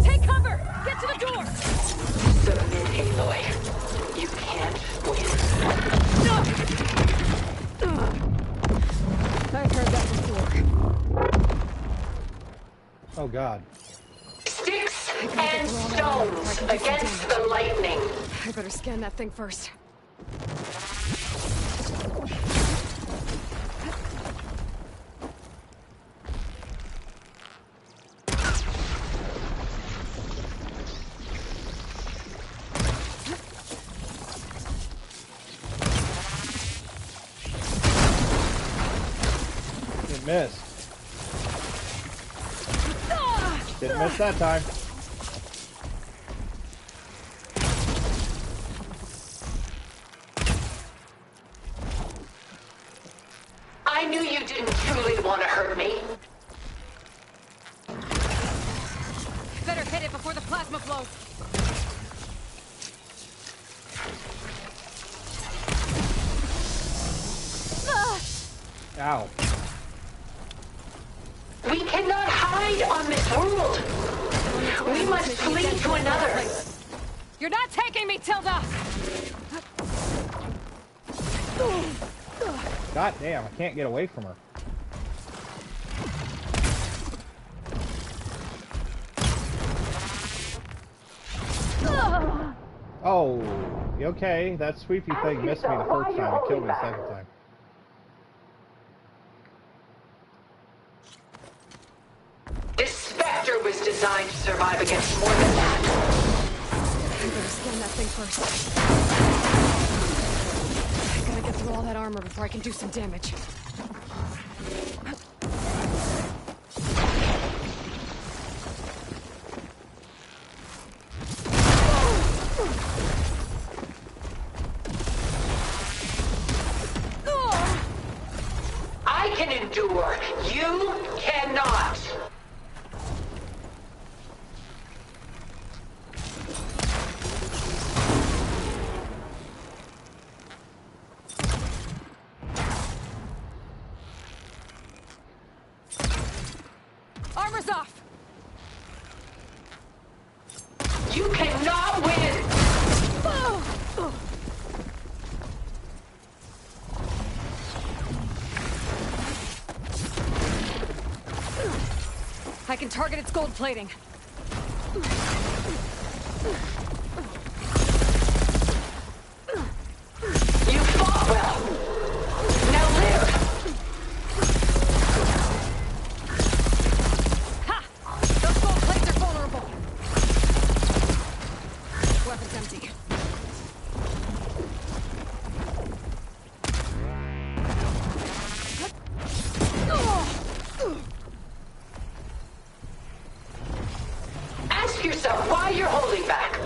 Take cover! Get to the door! Submit, Aloy. You can't win. I've heard that before. Oh, God. Sticks and stones against the lightning. I better scan that thing first. It missed. Didn't miss that time. I knew you didn't truly want to hurt me. Better hit it before the plasma flows. Ow. We cannot hide on this world. We must flee to another. You're not taking me, Tilda! God damn, I can't get away from her. Oh, okay. That sweepy thing missed me the first time. It killed me the second time. This Spectre was designed to survive against more than that. I better scan that thing first. I gotta get through all that armor before I can do some damage. I can endure. You cannot. Armor's off! You cannot win! I can target its gold plating. You fought well. Now live! Ha! Those gold plates are vulnerable. Weapon's empty. Ask yourself why you're holding back.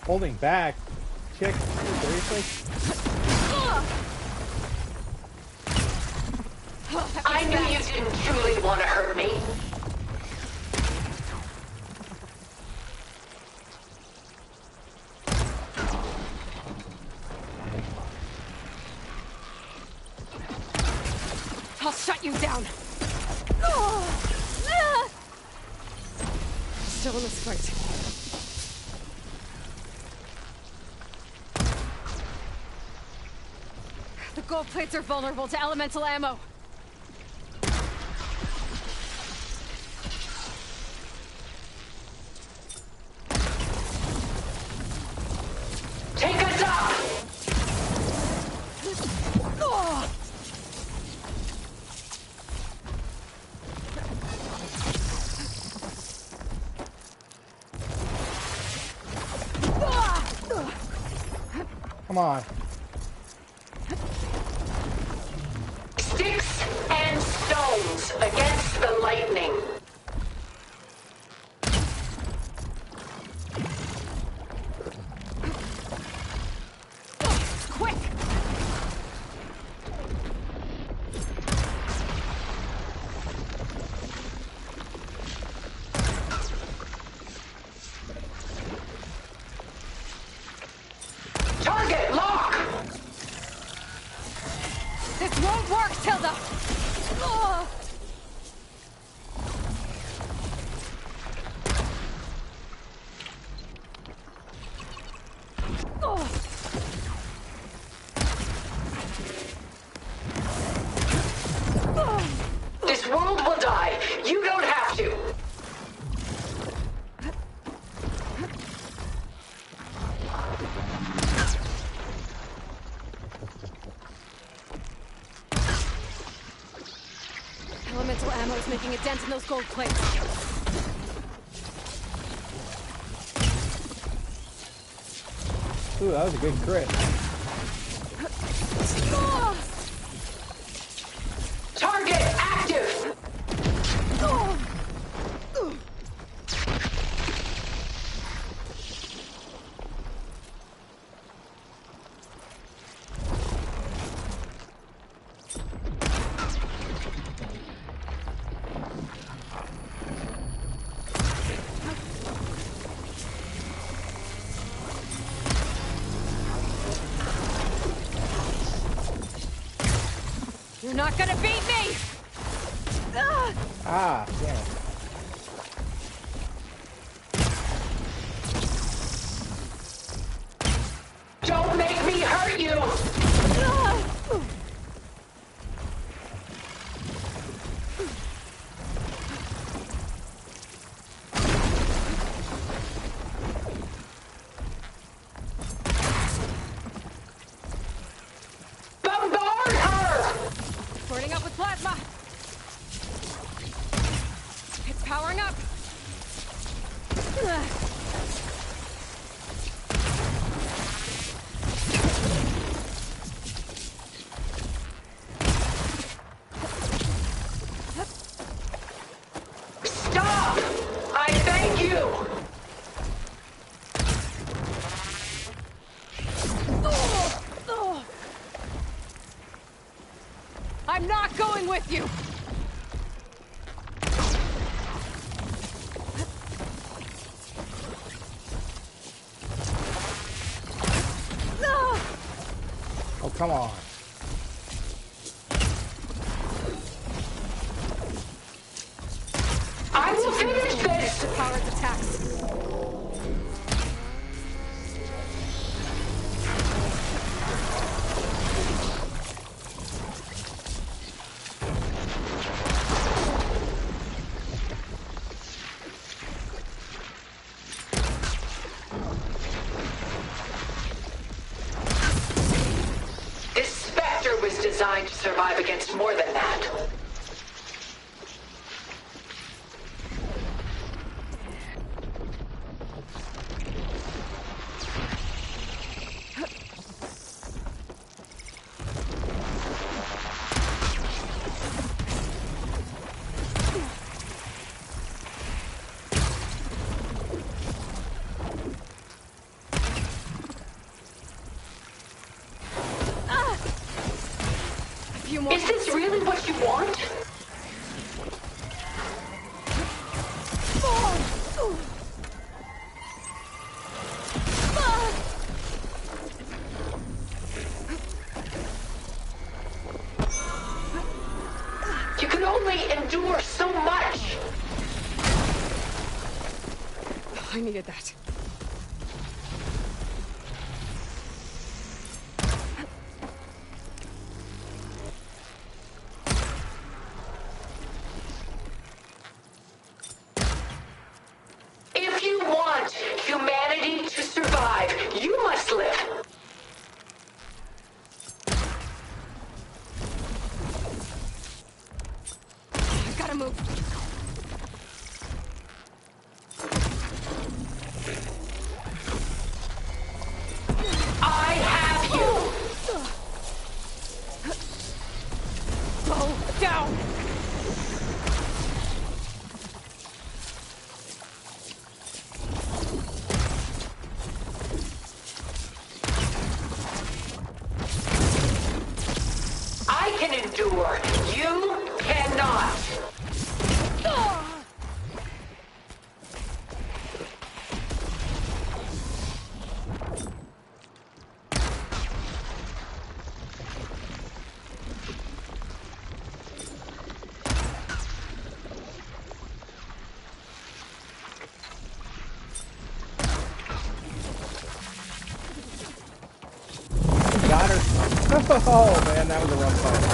Holding back? Chick, seriously? I knew you didn't truly want to hurt me. I'll shut you down. Still in this fight. The gold plates are vulnerable to elemental ammo. Take us up! Come on. Sticks and stones against the lightning. Quick! Target lock! This won't work, Tilda! Ugh. This world will die. You don't have to. Elemental ammo is making a dent in those gold plates. Ooh, that was a good crit. Target active! You're not gonna beat me! Ugh. Ah, damn it. Don't make me hurt you! Bombard her! Burning up with plasma! It's powering up! Ugh. Stop! I beg you! I'm not going with you! Oh, come on. I will finish this! To power its attacks. This Spectre was designed to survive against more than that. Is this really what you want? You can only endure so much. I needed that. survive. You must live. I gotta move. I have you. Bow down. I can endure. You cannot. Got her. Oh man, that was a rough fight.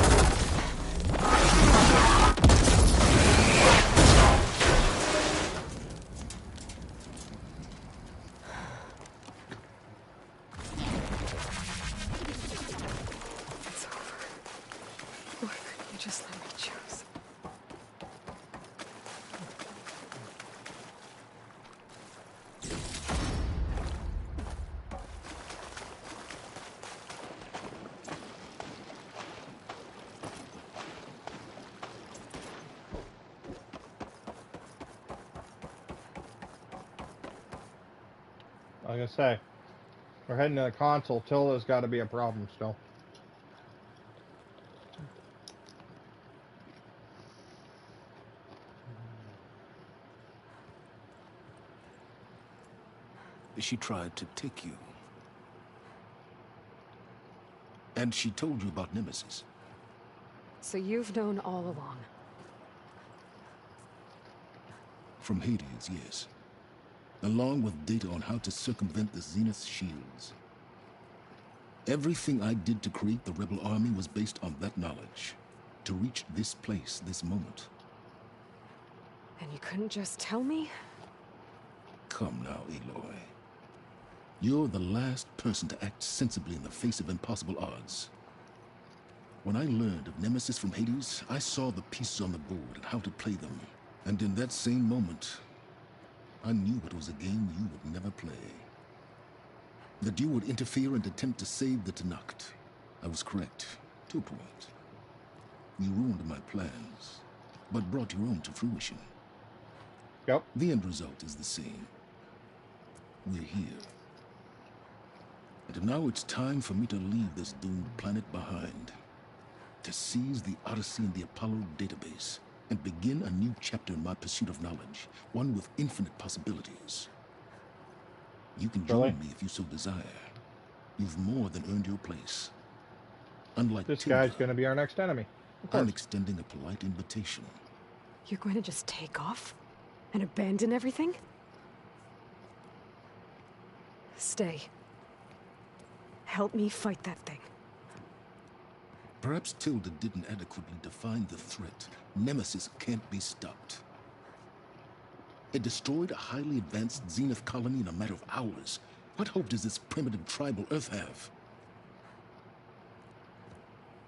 It's over. Why couldn't you just let me choose? Like I say, we're heading to the console. Tilda's got to be a problem still. She tried to take you. And she told you about Nemesis. So you've known all along. From Hades, yes. Along with data on how to circumvent the Zenith shields. Everything I did to create the rebel army was based on that knowledge. To reach this place, this moment. And you couldn't just tell me? Come now, Aloy. You're the last person to act sensibly in the face of impossible odds. When I learned of Nemesis from Hades, I saw the pieces on the board and how to play them. And in that same moment, I knew it was a game you would never play. That you would interfere and attempt to save the Tenakth. I was correct, to a point. You ruined my plans, but brought your own to fruition. Yep. The end result is the same. We're here. And now it's time for me to leave this doomed planet behind. To seize the Odyssey and the Apollo database, and begin a new chapter in my pursuit of knowledge, one with infinite possibilities. You can join me if you so desire. You've more than earned your place. Unlike This Tilda, guy's going to be our next enemy. I'm extending a polite invitation. You're going to just take off? And abandon everything? Stay. Help me fight that thing. Perhaps Tilda didn't adequately define the threat. Nemesis can't be stopped. It destroyed a highly advanced Zenith colony in a matter of hours. What hope does this primitive tribal Earth have?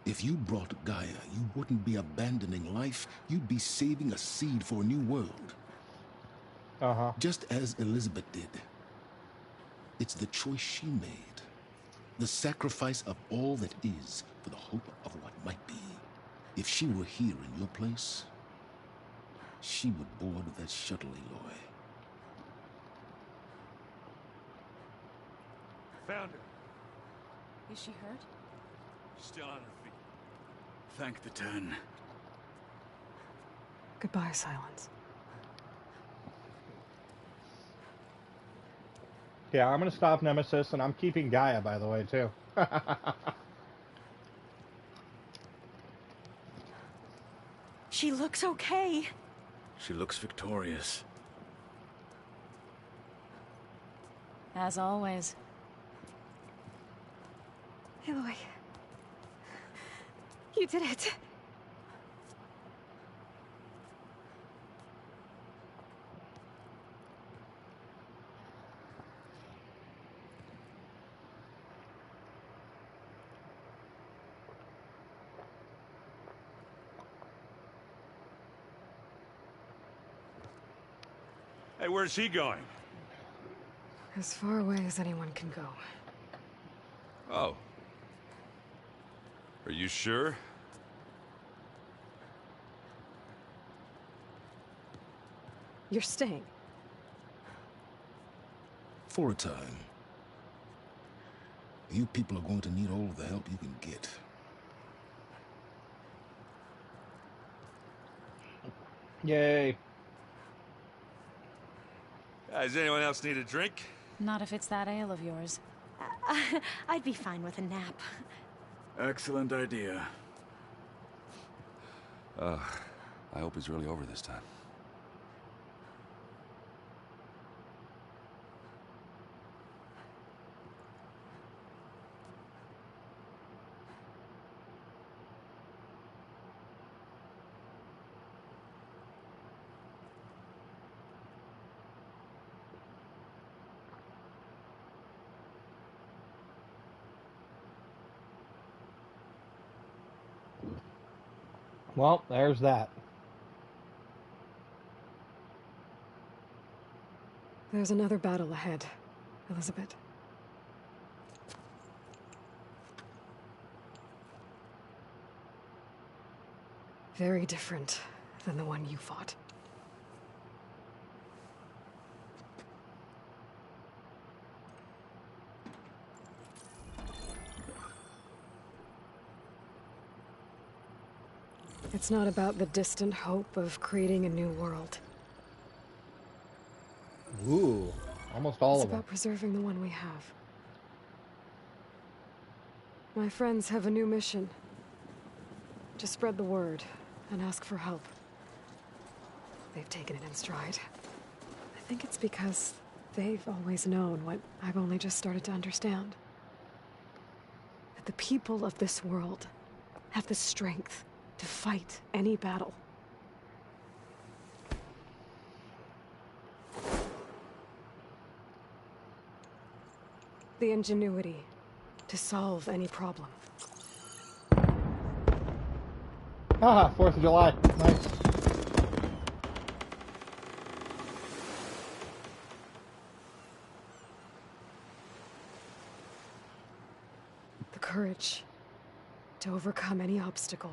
If you brought Gaia, you wouldn't be abandoning life. You'd be saving a seed for a new world. Uh-huh. Just as Elizabeth did. It's the choice she made. The sacrifice of all that is for the hope of what might be. If she were here in your place, she would board that shuttle, Aloy. Found her. Is she hurt? Still on her feet. Thank the Ten. Goodbye, Silence. Yeah, I'm going to stop Nemesis, and I'm keeping Gaia, by the way, too. She looks okay. She looks victorious. As always. Aloy. You did it. Hey, where's he going? As far away as anyone can go. Oh. Are you sure? You're staying. For a time. You people are going to need all of the help you can get. Yay. Does anyone else need a drink? Not if it's that ale of yours. I'd be fine with a nap. Excellent idea. I hope it's really over this time. Well, there's that. There's another battle ahead, Elizabeth. Very different than the one you fought. It's not about the distant hope of creating a new world. Ooh, almost all It's of them. about preserving the one we have. My friends have a new mission. To spread the word and ask for help. They've taken it in stride. I think it's because they've always known what I've only just started to understand. That the people of this world have the strength to fight any battle. The ingenuity to solve any problem. Haha, 4th of July. Nice. The courage to overcome any obstacle.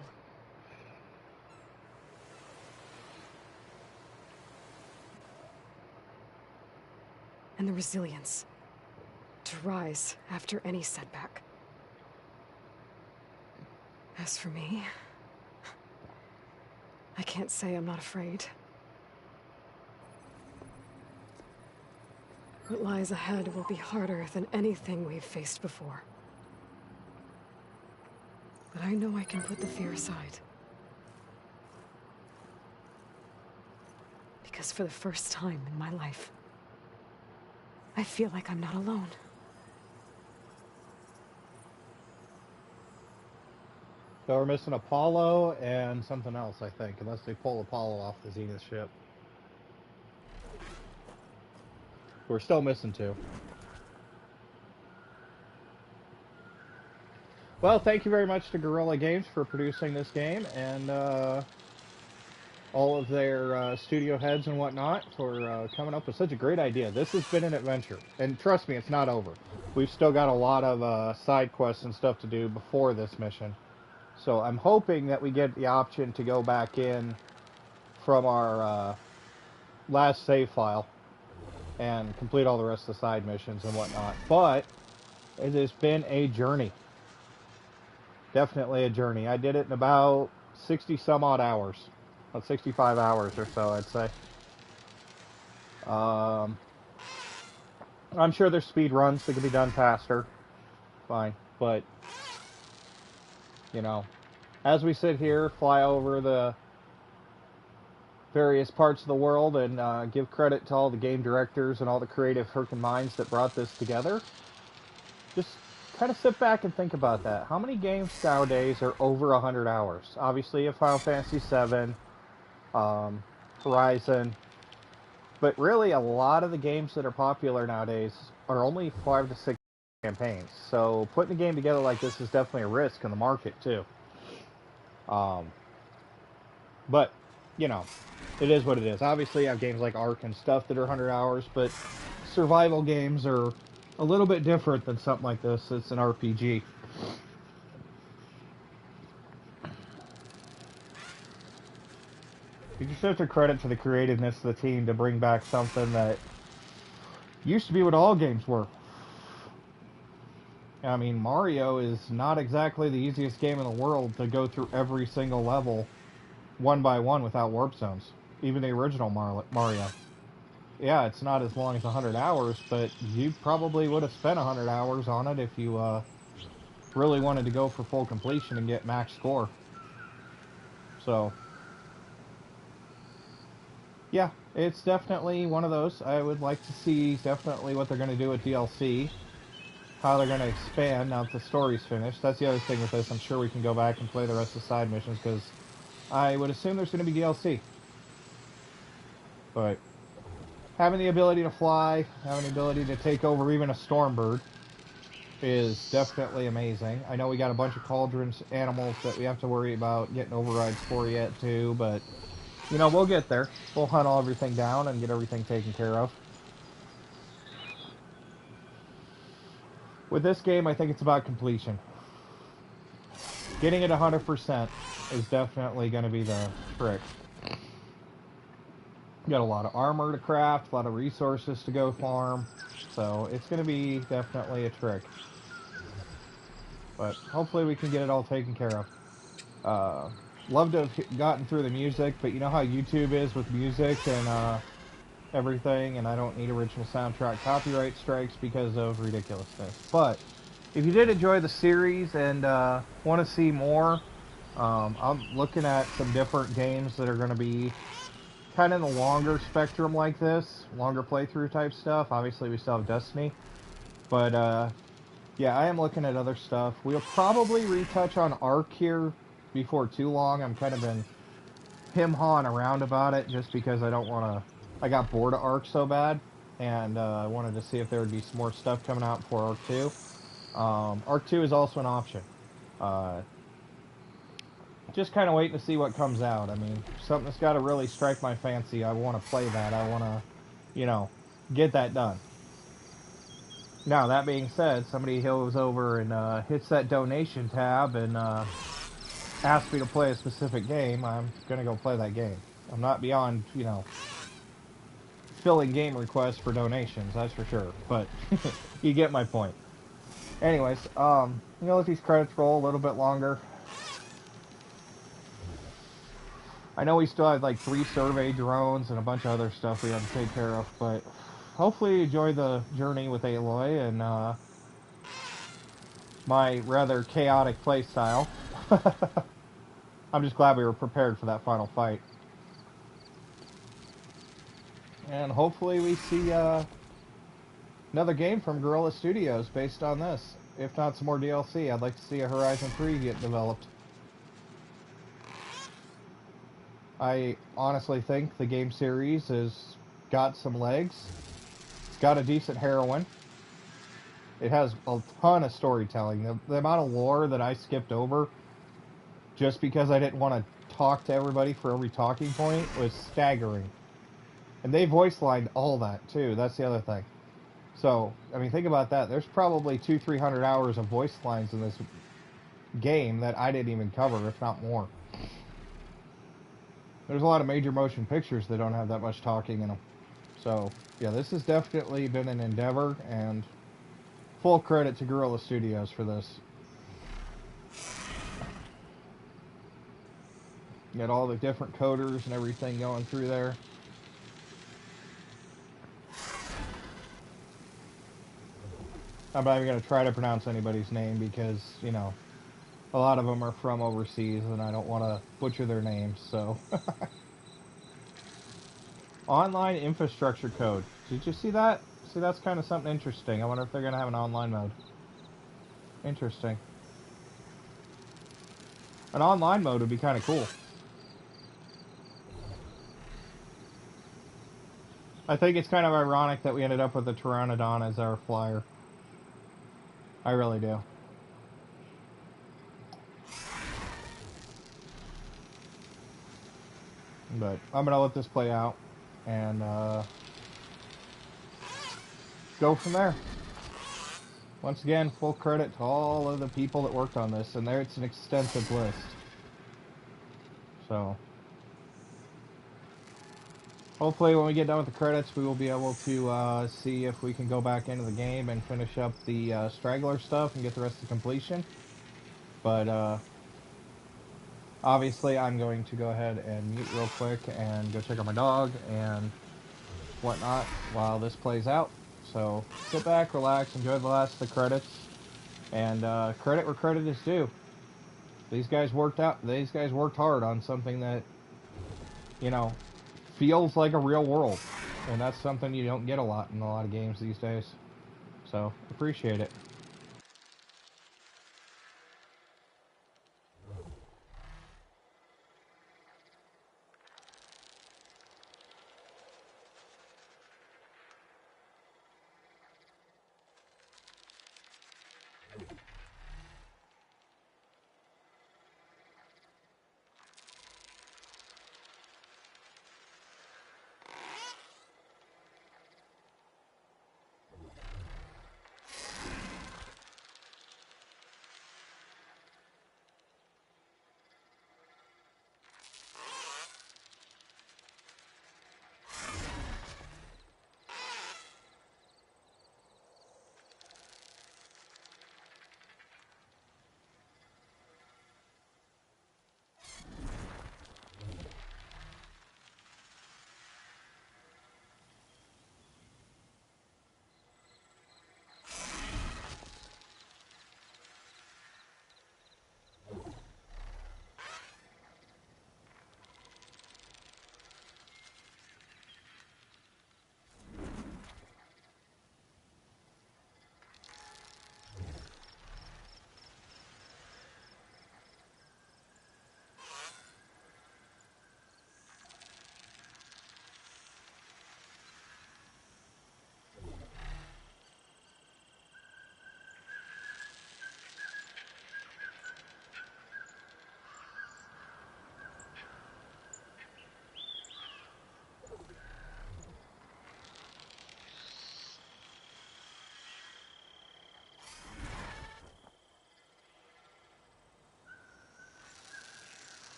And the resilience to rise after any setback. As for me, I can't say I'm not afraid. What lies ahead will be harder than anything we've faced before. But I know I can put the fear aside. Because for the first time in my life, I feel like I'm not alone. So we're missing Apollo and something else, I think, unless they pull Apollo off the Zenith ship. We're still missing 2. Well, thank you very much to Guerrilla Games for producing this game, and all of their studio heads and whatnot for coming up with such a great idea. This has been an adventure, and trust me, it's not over. We've still got a lot of side quests and stuff to do before this mission. So I'm hoping that we get the option to go back in from our last save file and complete all the rest of the side missions and whatnot. But it has been a journey. Definitely a journey. I did it in about 60 some odd hours. About 65 hours or so, I'd say. I'm sure there's speed runs that can be done faster. Fine. But, you know, as we sit here, fly over the various parts of the world and give credit to all the game directors and all the creative freaking minds that brought this together, just kind of sit back and think about that. How many games nowadays are over 100 hours? Obviously, you have Final Fantasy VII, Horizon, but really a lot of the games that are popular nowadays are only 5 to 6 campaigns. So putting a game together like this is definitely a risk in the market too. But you know, it is what it is. Obviously, you have games like Ark and stuff that are 100 hours, but survival games are a little bit different than something like this. It's an RPG. You just have to credit to the creativeness of the team to bring back something that used to be what all games were. I mean, Mario is not exactly the easiest game in the world to go through every single level one by one without warp zones. Even the original Mario. Yeah, it's not as long as 100 hours, but you probably would have spent 100 hours on it if you really wanted to go for full completion and get max score. So, yeah, it's definitely one of those. I would like to see definitely what they're going to do with DLC. How they're going to expand now that the story's finished. That's the other thing with this. I'm sure we can go back and play the rest of the side missions, because I would assume there's going to be DLC. But having the ability to fly, having the ability to take over even a Stormbird is definitely amazing. I know we got a bunch of Cauldrons animals that we have to worry about getting overrides for yet too, but you know, we'll get there. We'll hunt all everything down and get everything taken care of. With this game, I think it's about completion. Getting it 100% is definitely going to be the trick. You got a lot of armor to craft, a lot of resources to go farm, so it's going to be definitely a trick. But hopefully we can get it all taken care of. Love to have gotten through the music, but you know how YouTube is with music and everything, and I don't need original soundtrack copyright strikes because of ridiculousness. But if you did enjoy the series and want to see more, I'm looking at some different games that are going to be kind of in the longer spectrum like this, longer playthrough type stuff. Obviously, we still have Destiny, but yeah, I am looking at other stuff. We'll probably retouch on Ark here before too long. I'm kind of been him-hawing around about it just because I don't want to. I got bored of Ark so bad, and I wanted to see if there would be some more stuff coming out for Ark 2. Ark 2 is also an option. Just kind of waiting to see what comes out. I mean, something that's got to really strike my fancy. I want to play that. I want to, you know, get that done. Now, that being said, somebody goes over and hits that donation tab and asks me to play a specific game, I'm going to go play that game. I'm not beyond, you know, filling game requests for donations, that's for sure. But you get my point. Anyways, you know, let these credits roll a little bit longer. I know we still have like 3 survey drones and a bunch of other stuff we have to take care of, but hopefully you enjoy the journey with Aloy and my rather chaotic playstyle. I'm just glad we were prepared for that final fight. And hopefully we see another game from Guerrilla Studios based on this. If not some more DLC, I'd like to see a Horizon 3 get developed. I honestly think the game series has got some legs. It's got a decent heroine. It has a ton of storytelling. The amount of lore that I skipped over just because I didn't want to talk to everybody for every talking point was staggering. And they voice lined all that too. That's the other thing. So, I mean, think about that. There's probably 200-300 hours of voice lines in this game that I didn't even cover, if not more. There's a lot of major motion pictures that don't have that much talking in them. So, yeah, this has definitely been an endeavor, and full credit to Guerrilla Studios for this. You got all the different coders and everything going through there. I'm not even going to try to pronounce anybody's name because, you know, a lot of them are from overseas and I don't want to butcher their names, so. Online infrastructure code. Did you see that? See, that's kind of something interesting. I wonder if they're going to have an online mode. Interesting. An online mode would be kind of cool. I think it's kind of ironic that we ended up with the Pteranodon as our flyer. I really do. But I'm gonna let this play out and go from there. Once again, full credit to all of the people that worked on this, and there it's an extensive list. So, hopefully when we get done with the credits, we will be able to see if we can go back into the game and finish up the straggler stuff and get the rest of completion. But, obviously, I'm going to go ahead and mute real quick and go check on my dog and whatnot while this plays out. So, sit back, relax, enjoy the last of the credits, and credit where credit is due. These guys worked hard on something that, you know, feels like a real world. And that's something you don't get a lot in a lot of games these days. So, appreciate it.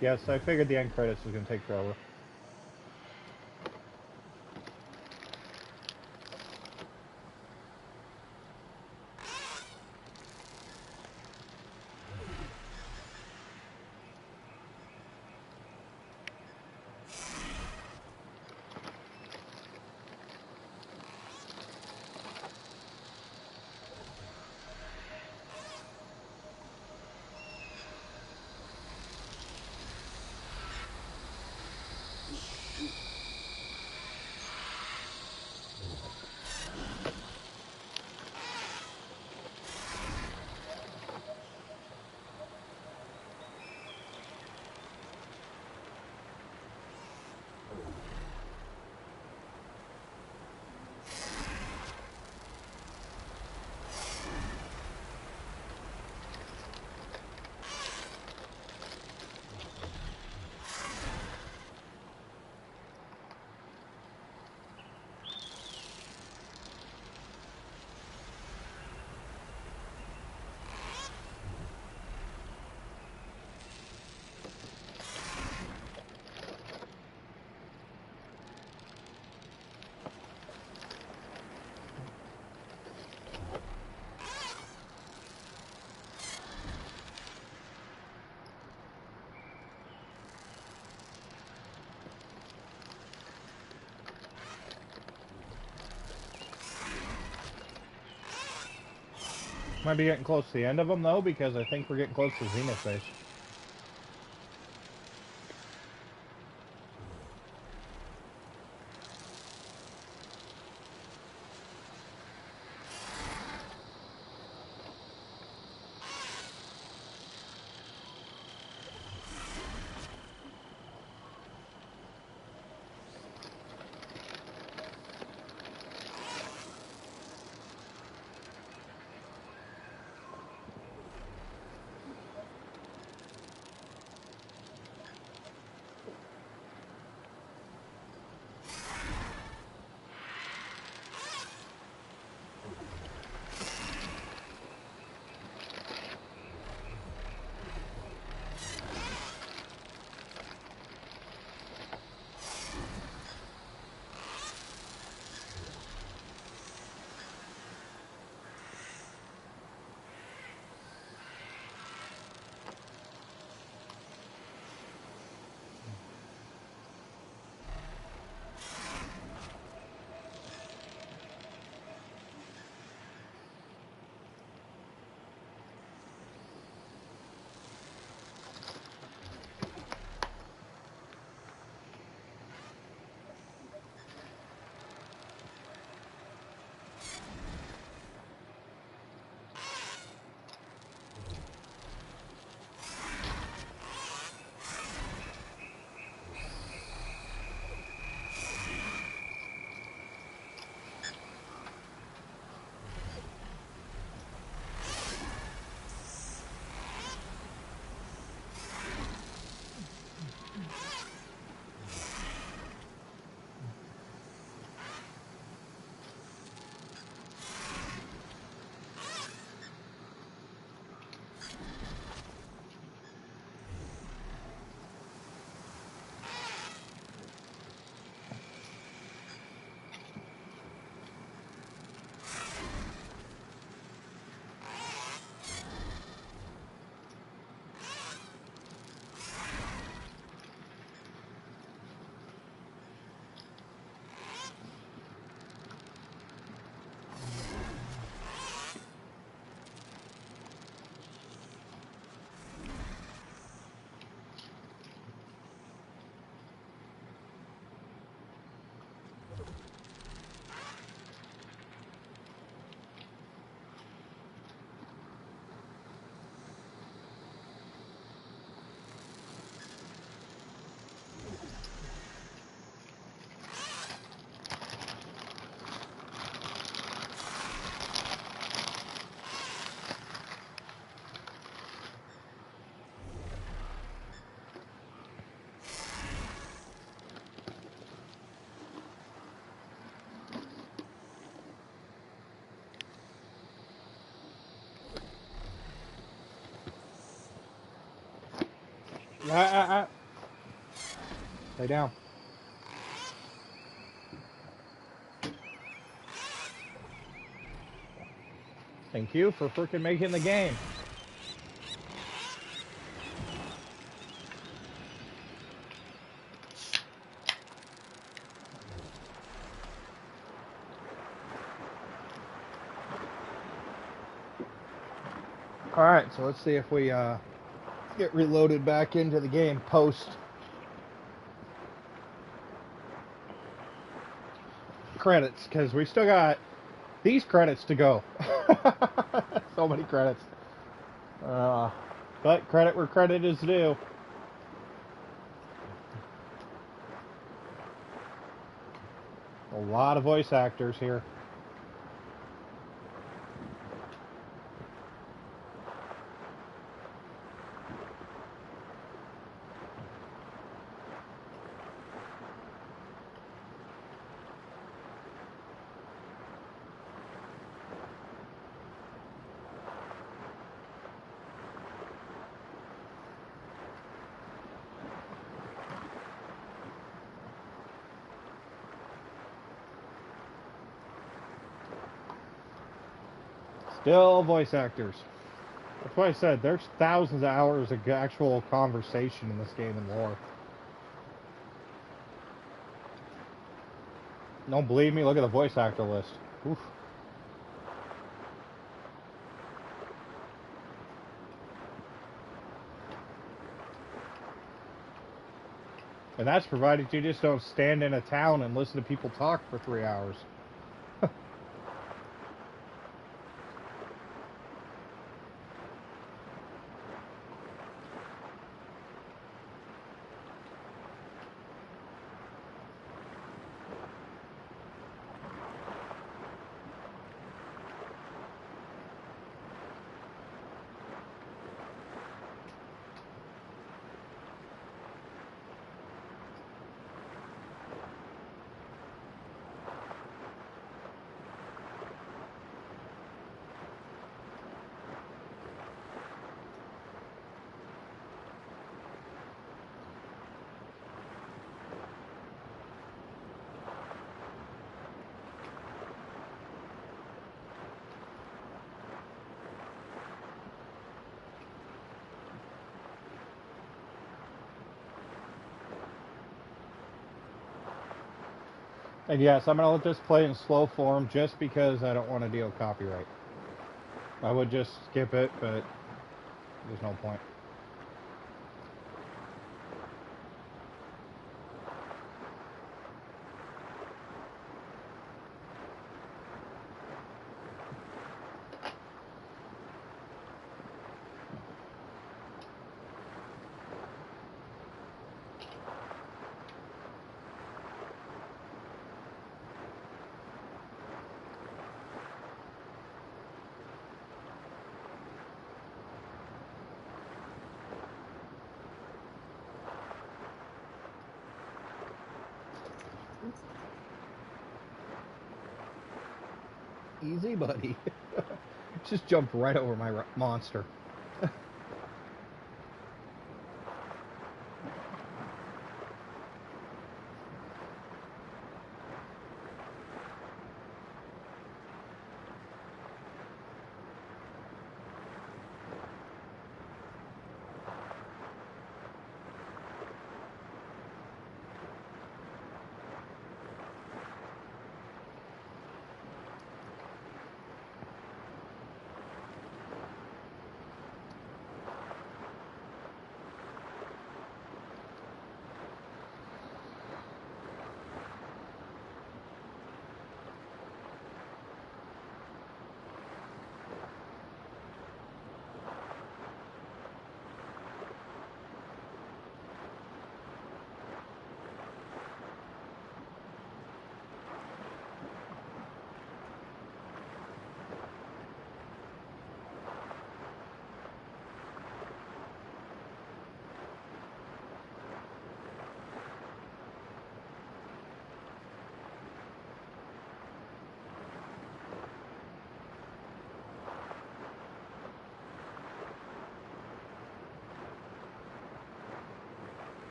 Yes, I figured the end credits was going to take forever. Might be getting close to the end of them, though, because I think we're getting close to Zenith Base. Lay down. Thank you for freaking making the game. Alright, so let's see if we get reloaded back into the game post credits, because we still got these credits to go. So many credits. But credit where credit is due. A lot of voice actors here. Still voice actors. That's why I said there's thousands of hours of actual conversation in this game and lore. Don't believe me? Look at the voice actor list. Oof. And that's provided you just don't stand in a town and listen to people talk for 3 hours. And yes, I'm going to let this play in slow form just because I don't want to deal with copyright. I would just skip it, but there's no point. Easy, buddy. Just jumped right over my monster.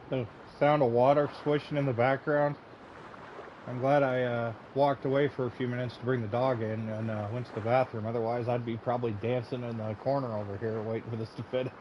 The sound of water swishing in the background. I'm glad I walked away for a few minutes to bring the dog in and went to the bathroom. Otherwise, I'd be probably dancing in the corner over here waiting for this to finish.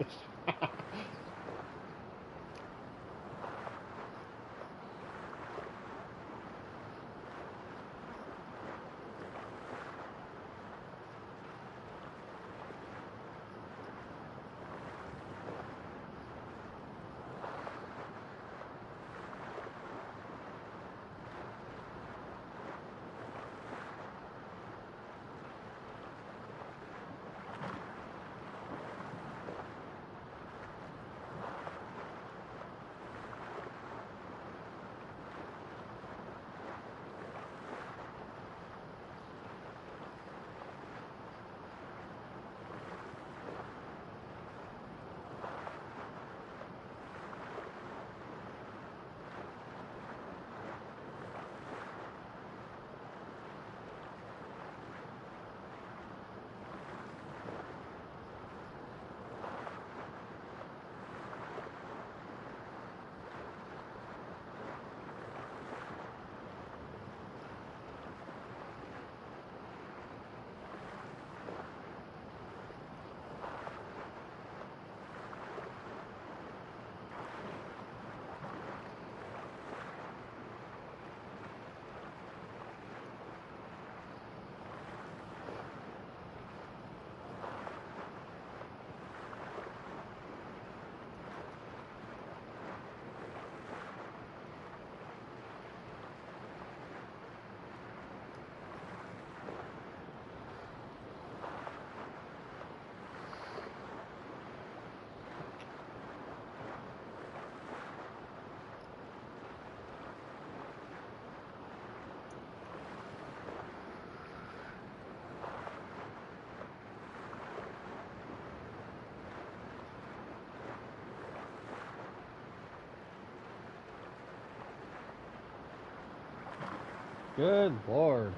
Good Lord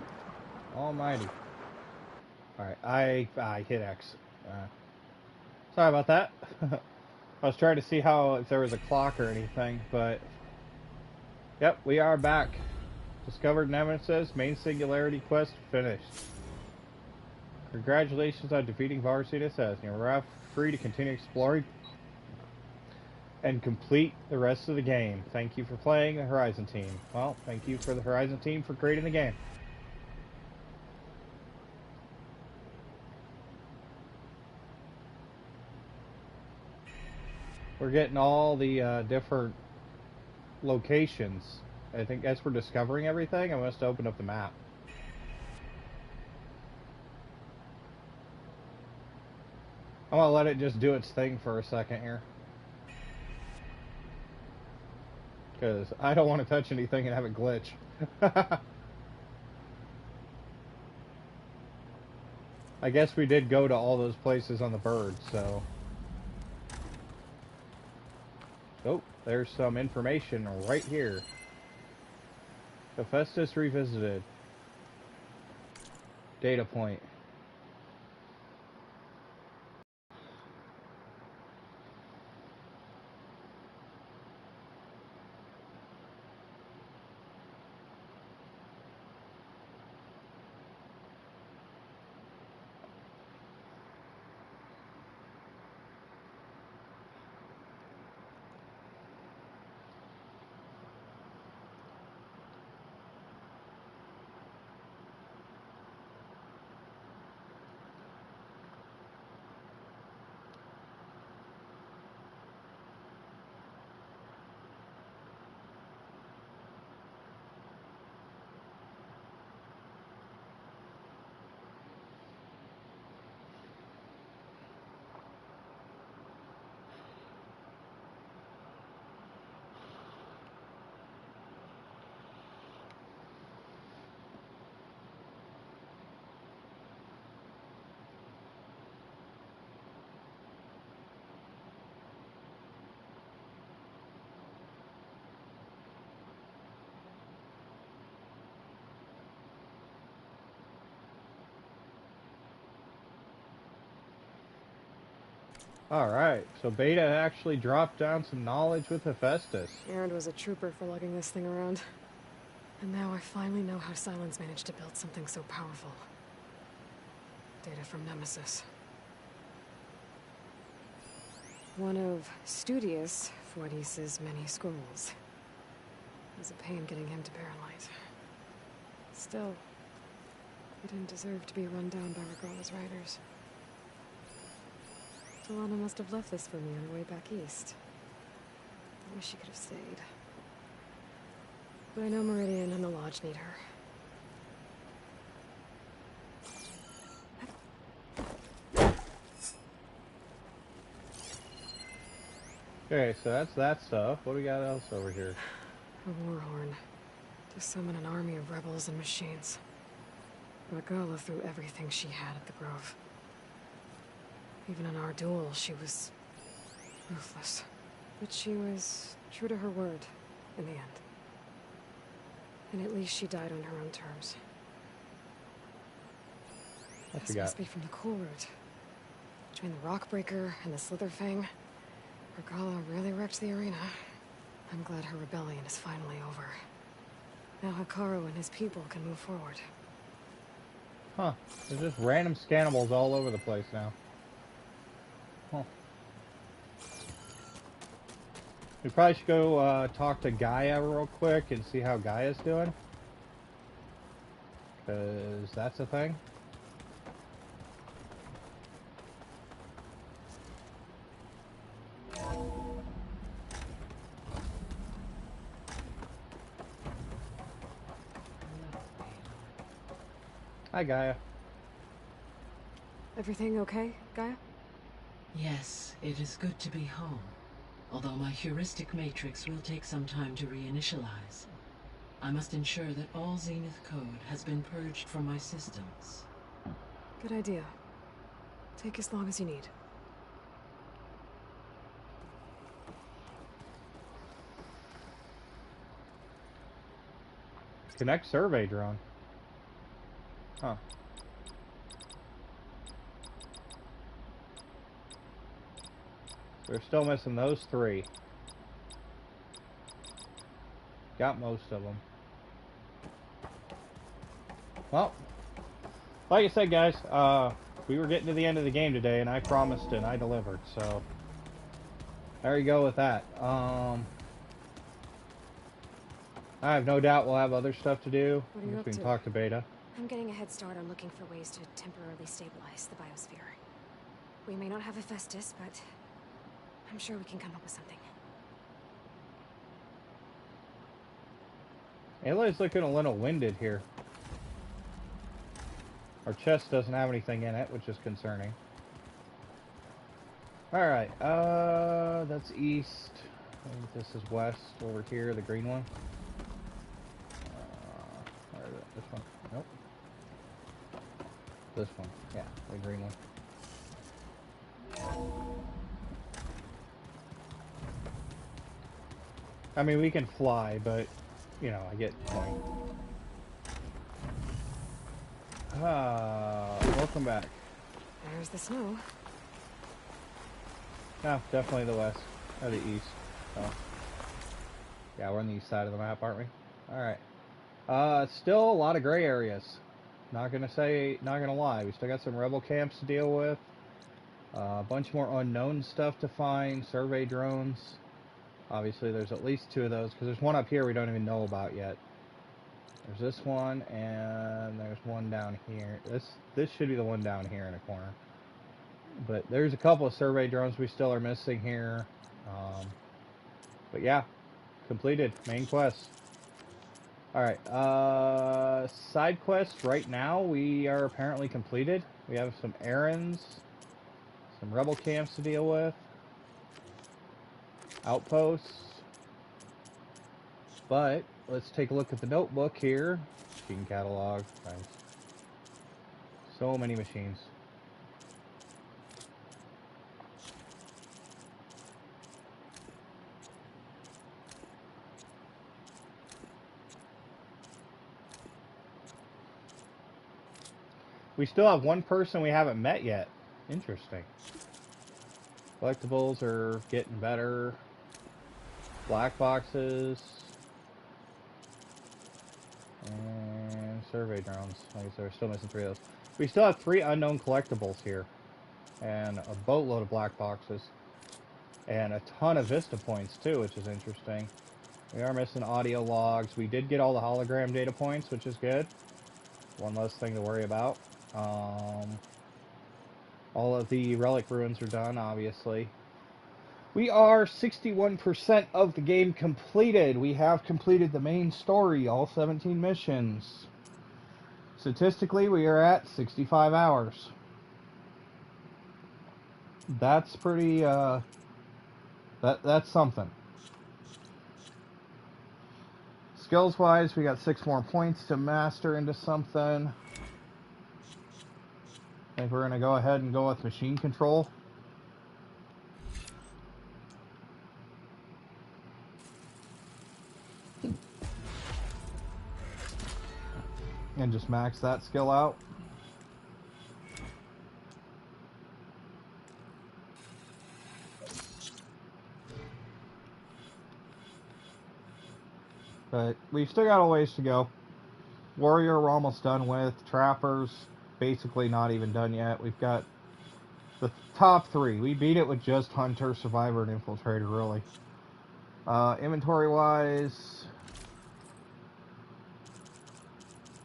Almighty. Alright, I hit X. Sorry about that. I was trying to see if there was a clock or anything, but... Yep, we are back. Discovered Nemesis, main singularity quest finished. Congratulations on defeating Varsity SS. You're free to continue exploring and complete the rest of the game. Thank you for playing the Horizon team. Well, thank you for the Horizon team for creating the game. We're getting all the different locations. I think as we're discovering everything, I must open up the map. I'm gonna let it just do its thing for a second here. Because I don't want to touch anything and have it glitch. I guess we did go to all those places on the bird, so... Oh, there's some information right here. Hephaestus revisited. Data point. Alright, so Beta actually dropped down some knowledge with Hephaestus. Aaron was a trooper for lugging this thing around. And now I finally know how Silence managed to build something so powerful. Data from Nemesis. One of Studious Fortis's many scrolls. It was a pain getting him to Barrenlight. Still, he didn't deserve to be run down by Regalla's riders. Delana must have left this for me on her way back east. I wish she could have stayed. But I know Meridian and the Lodge need her. Okay, so that's that stuff. What do we got else over here? A war horn. To summon an army of rebels and machines. Regalla threw everything she had at the Grove. Even in our duel, she was ruthless. But she was true to her word in the end. And at least she died on her own terms. This must be from the Cool Route. Between the Rockbreaker and the Slitherfang, Regalla really wrecked the arena. I'm glad her rebellion is finally over. Now Hikaru and his people can move forward. Huh. There's just random scannables all over the place now. Huh. We probably should go talk to Gaia real quick and see how Gaia's doing. Because that's a thing. Hi, Gaia. Everything okay, Gaia? Yes, it is good to be home. Although my heuristic matrix will take some time to reinitialize. I must ensure that all Zenith code has been purged from my systems. Good idea. Take as long as you need. Connect survey drone. Huh. We're still missing those 3. Got most of them. Well, like I said, guys, we were getting to the end of the game today, and I promised and I delivered, so there you go with that. I have no doubt we'll have other stuff to do. What are you We up can to? talk to Beta. I'm getting a head start on looking for ways to temporarily stabilize the biosphere. We may not have Hephaestus, but I'm sure we can come up with something. Aloy's looking a little winded here. Our chest doesn't have anything in it, which is concerning. Alright, that's east. I think this is west over here, the green one. Or this one. Nope. This one. Yeah, the green one. I mean, we can fly, but, you know, I get the point. Welcome back. There's the snow. No, definitely the west. Or the east. Oh. Yeah, we're on the east side of the map, aren't we? Alright. Still a lot of gray areas. Not gonna lie. We still got some rebel camps to deal with. A bunch more unknown stuff to find. Survey drones. Obviously, there's at least 2 of those, because there's one up here we don't even know about yet. There's this one, and there's one down here. This should be the one down here in the corner. But there's a couple of survey drones we still are missing here. But yeah, completed main quest. Alright, side quests right now we are apparently completed. We have some errands, some rebel camps to deal with, outposts. But let's take a look at the notebook here. Machine catalog. Nice. So many machines. We still have one person we haven't met yet. Interesting. Collectibles are getting better. Black boxes. And survey drones. Like I said, we're still missing 3 of those. We still have 3 unknown collectibles here. And a boatload of black boxes. And a ton of Vista points too, which is interesting. We are missing audio logs. We did get all the hologram data points, which is good. One less thing to worry about. All of the relic ruins are done, obviously. We are 61% of the game completed. We have completed the main story, all 17 missions. Statistically, we are at 65 hours. That's pretty, that's something. Skills-wise, we got 6 more points to master into something. I think we're going to go ahead and go with machine control. And just max that skill out. But we've still got a ways to go. Warrior we're almost done with. Trappers, basically not even done yet. We've got the top 3. We beat it with just Hunter, Survivor, and Infiltrator, really. Inventory-wise,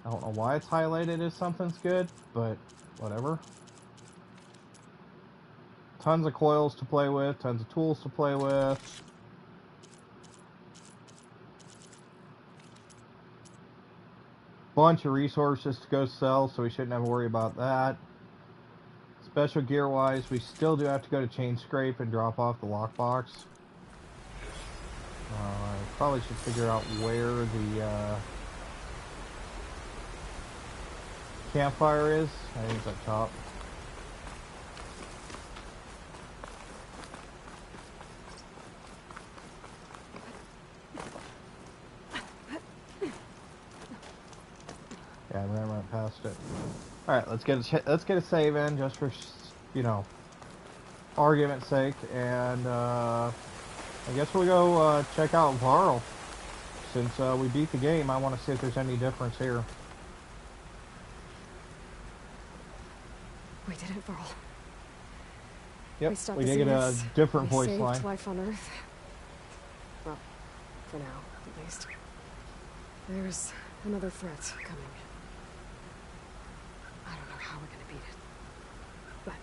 I don't know why it's highlighted as something's good, but whatever. Tons of coils to play with, tons of tools to play with. Bunch of resources to go sell, so we shouldn't have to worry about that. Special gear wise, we still do have to go to Chain Scrape and drop off the lockbox. I probably should figure out where the campfire is. I think it's up top. Yeah, we ran right past it. All right, let's get a save in just for, you know, argument's sake, and I guess we'll go check out Varl. Since we beat the game, I want to see if there's any difference here. We did it, Varl. Yep, we did get a different voice saved line. Life on Earth. Well, for now, at least. There's another threat coming. I don't know how we're gonna beat it, but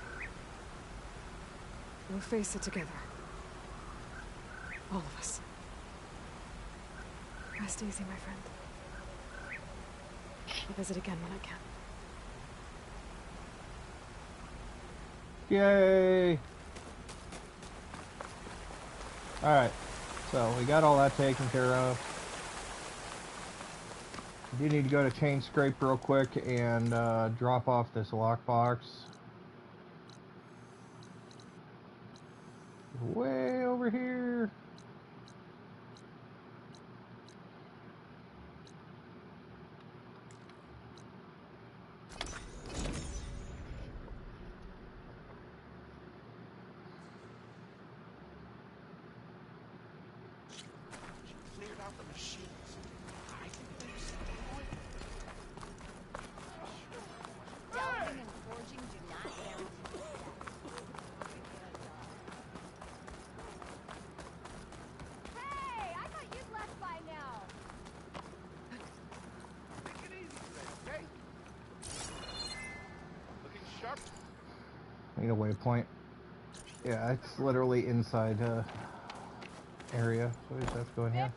we'll face it together. All of us. Rest easy, my friend. I'll visit again when I can. Yay! Alright, so we got all that taken care of. We do need to go to Chain Scrape real quick and drop off this lockbox. Way over here. Need a waypoint. Yeah, it's literally inside area, so we just have to go in here.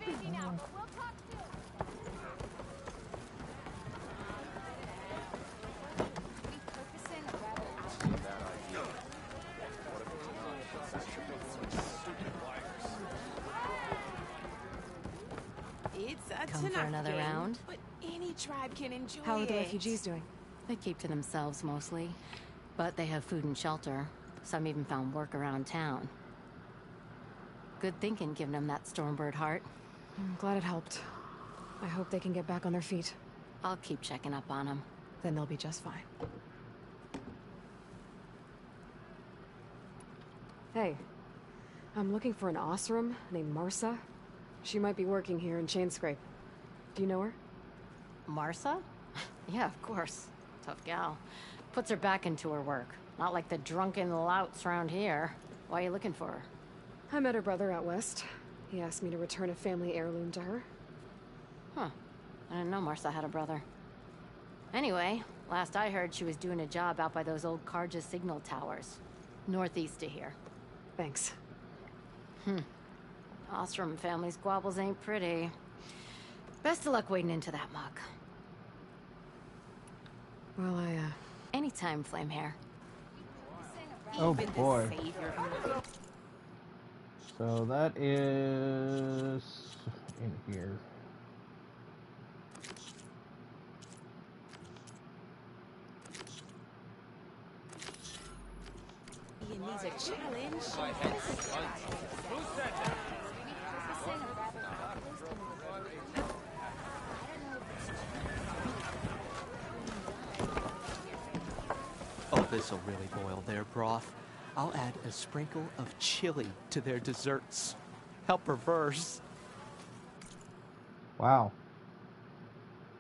It's a Come for another game, round? But any tribe can enjoy How are the it. refugees doing? They keep to themselves mostly, but they have food and shelter. Some even found work around town. Good thinking, giving them that Stormbird heart. I'm glad it helped. I hope they can get back on their feet. I'll keep checking up on them. Then they'll be just fine. Hey, I'm looking for an Osram named Marsa. She might be working here in Chainscrape. Do you know her? Marsa? Yeah, of course. Tough gal. Puts her back into her work. Not like the drunken louts around here. Why are you looking for her? I met her brother out west. He asked me to return a family heirloom to her. Huh. I didn't know Marsa had a brother. Anyway, last I heard she was doing a job out by those old Karja signal towers. Northeast of here. Thanks. Ostrom family squabbles ain't pretty. Best of luck wading into that muck. Well, Anytime, Flamehair. Oh boy. So that is in here. Ian needs a challenge. Oh, this'll really boil their broth. I'll add a sprinkle of chili to their desserts. How perverse. Wow.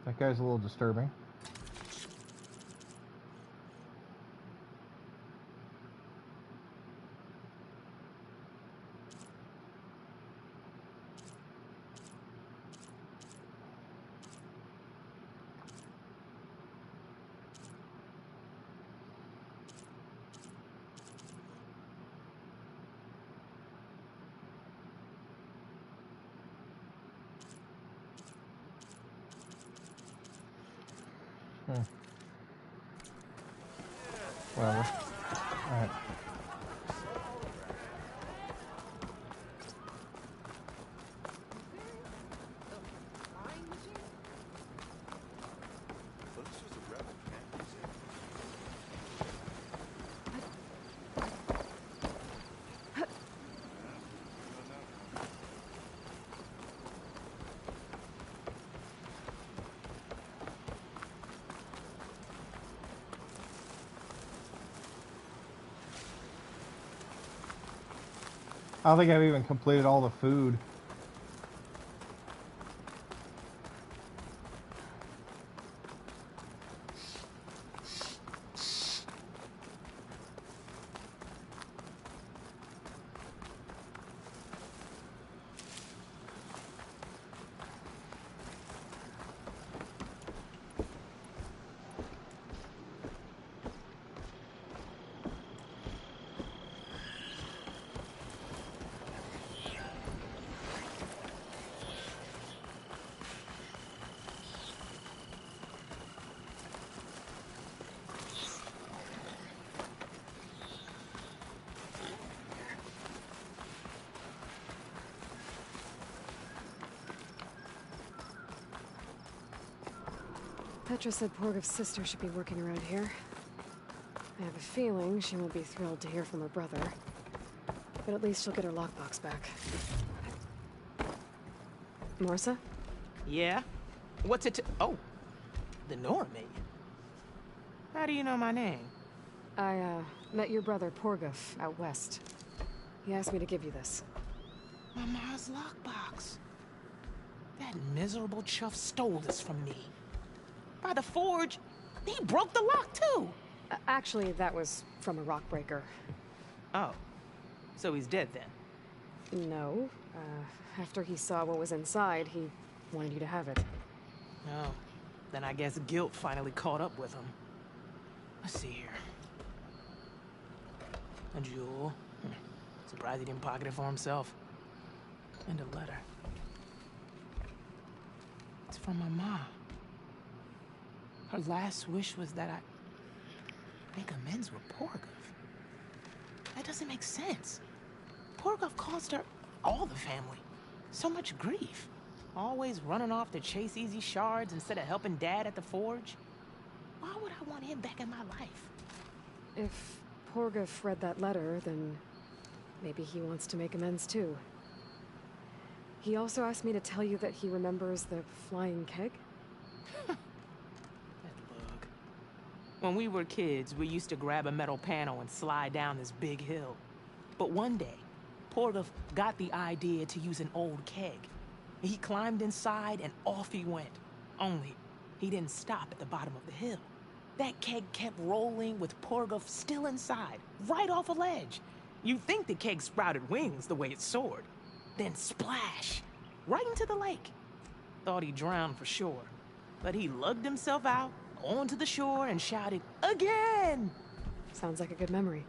That guy's a little disturbing. Whatever. Alright. I don't think I've even completed all the food. Petra said Porgov's sister should be working around here. I have a feeling she won't be thrilled to hear from her brother. But at least she'll get her lockbox back. Marsa? Yeah? What's it to— Oh, the Nora maid. How do you know my name? I, met your brother Porgov out west. He asked me to give you this. My Ma's lockbox. That miserable chuff stole this from me. By the forge, he broke the lock too. Actually, that was from a rock breaker. Oh, so he's dead then? No. After he saw what was inside, he wanted you to have it. Oh, then I guess guilt finally caught up with him. Let's see here. A jewel. Surprised he didn't pocket it for himself. And a letter. It's from my mom. Her last wish was that I make amends with Porgov. That doesn't make sense. Porgov caused her, all the family, so much grief. Always running off to chase easy shards instead of helping Dad at the forge. Why would I want him back in my life? If Porgov read that letter, then maybe he wants to make amends too. He also asked me to tell you that he remembers the flying keg. When we were kids, we used to grab a metal panel and slide down this big hill. But one day, Porgov got the idea to use an old keg. He climbed inside and off he went. Only, he didn't stop at the bottom of the hill. That keg kept rolling with Porgov still inside, right off a ledge. You'd think the keg sprouted wings the way it soared. Then splash, right into the lake. Thought he drowned for sure, but he lugged himself out onto the shore and shouted, "Again!" Sounds like a good memory.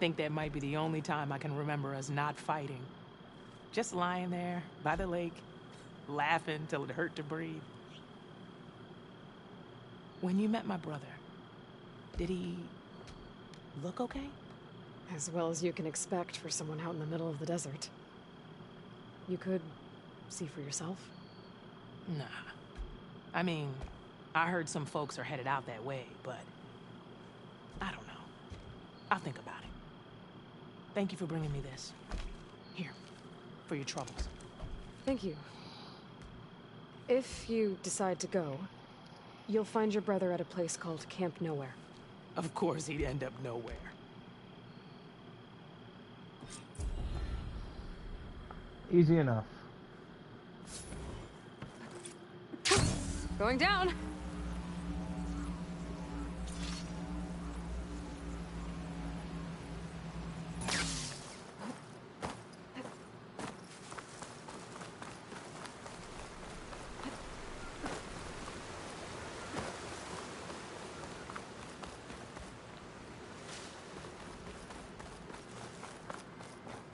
Think that might be the only time I can remember us not fighting. Just lying there by the lake, laughing till it hurt to breathe. When you met my brother, did he look okay? As well as you can expect for someone out in the middle of the desert. You could see for yourself. Nah. I mean, I heard some folks are headed out that way, but I don't know. I'll think about it. Thank you for bringing me this. Here, for your troubles. Thank you. If you decide to go, you'll find your brother at a place called Camp Nowhere. Of course he'd end up nowhere. Easy enough. Going down!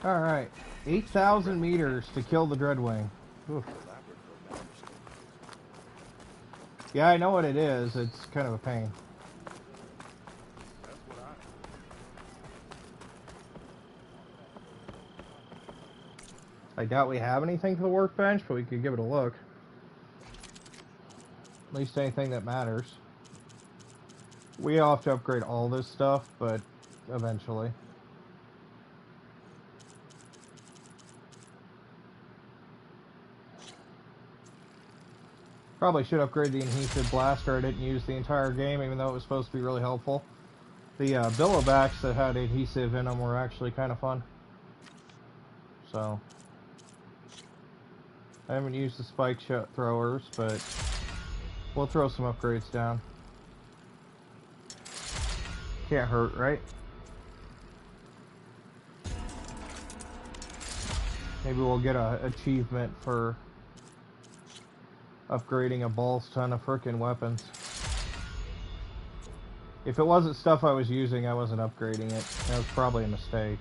Alright, 8,000 meters to kill the Dreadwing. Oof. Yeah, I know what it is. It's kind of a pain. I doubt we have anything for the workbench, but we could give it a look. At least anything that matters. We all have to upgrade all this stuff, but eventually. Probably should upgrade the adhesive blaster I didn't use the entire game, even though it was supposed to be really helpful. The billowbacks that had adhesive in them were actually kind of fun. so I haven't used the spike shot throwers, but we'll throw some upgrades down. Can't hurt, right? Maybe we'll get a achievement for upgrading a balls ton of frickin' weapons. If it wasn't stuff I was using, I wasn't upgrading it. That was probably a mistake.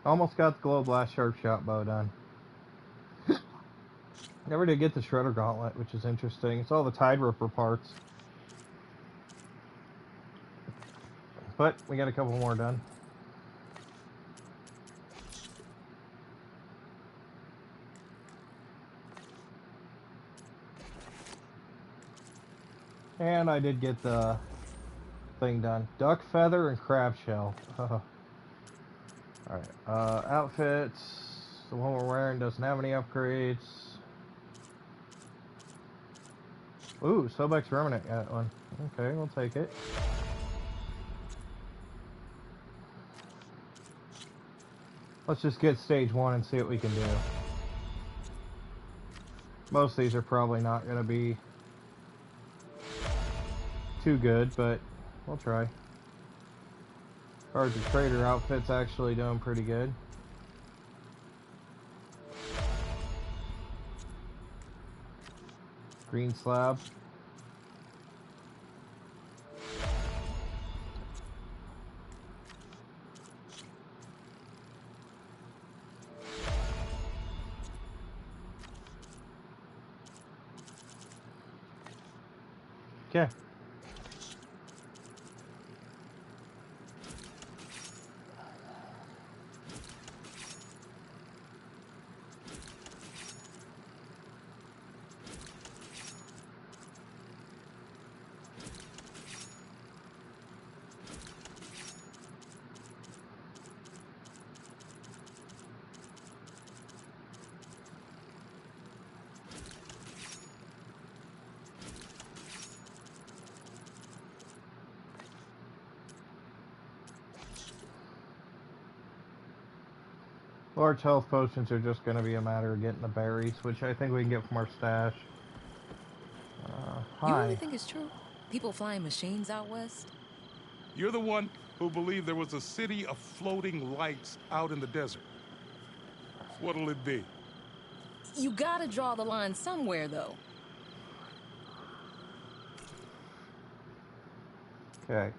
Almost got the glow blast sharp shot bow done. Never did get the shredder gauntlet, which is interesting. It's all the Tide Ripper parts. But we got a couple more done. And I did get the thing done. Duck feather and crab shell. Alright, outfits. The one we're wearing doesn't have any upgrades. Ooh, Sobeck's Remnant got one. Okay, we'll take it. Let's just get stage 1 and see what we can do. Most of these are probably not going to be too good, but we'll try. Cards of Trader outfit's actually doing pretty good. Green slab. Okay. Large health potions are just going to be a matter of getting the berries, which I think we can get from our stash. You really Hi. think it's true? People flying machines out west? You're the one who believed there was a city of floating lights out in the desert. What'll it be? You gotta draw the line somewhere, though. Okay.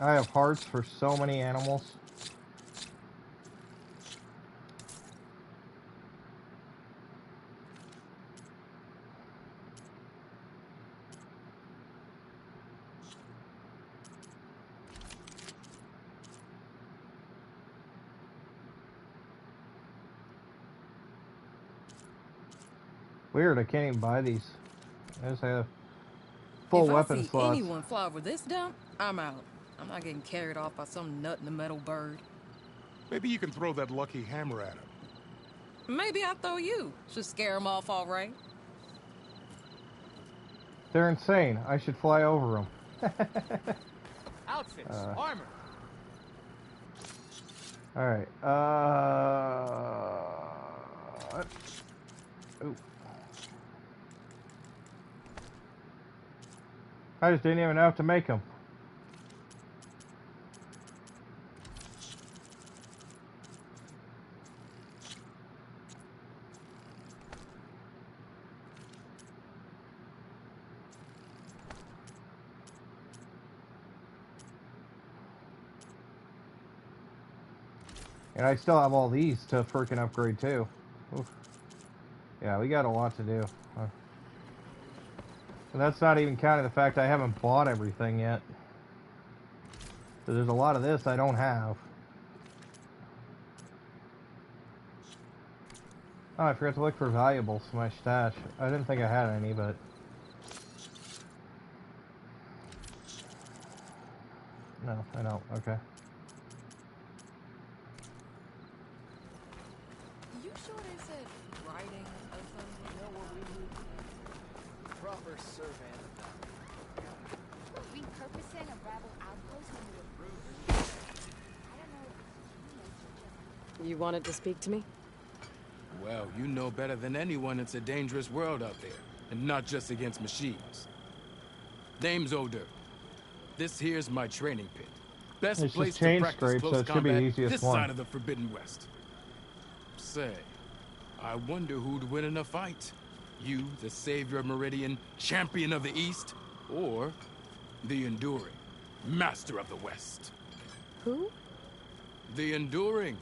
I have hearts for so many animals. Weird, I can't even buy these. I just have full If weapon I see slots. anyone fly over this dump, I'm out. I'm not getting carried off by some nut in the metal bird. Maybe you can throw that lucky hammer at him. Maybe I'll throw you. Should scare them off all right. They're insane. I should fly over them. Outfits, armor. Alright, ooh. I just didn't even have to make them. And I still have all these to freaking upgrade too. Oof. Yeah, we got a lot to do. And that's not even counting the fact I haven't bought everything yet. So there's a lot of this I don't have. Oh, I forgot to look for valuables for my stash. I didn't think I had any, but... No, I don't. Okay. You sure they said writing or something? You know what we need? Proper survey of that. Repurposing a rebel outpost when we were I don't know if You wanted to speak to me? Well, you know better than anyone it's a dangerous world out there, and not just against machines. Name's Oder. This here's my training pit. Best It's place just to chain practice scrape, close so it should be the combat easiest this one. side of the Forbidden West. Say, I wonder who'd win in a fight. You, the savior of Meridian, champion of the East, or the Enduring, master of the West. Who? The Enduring,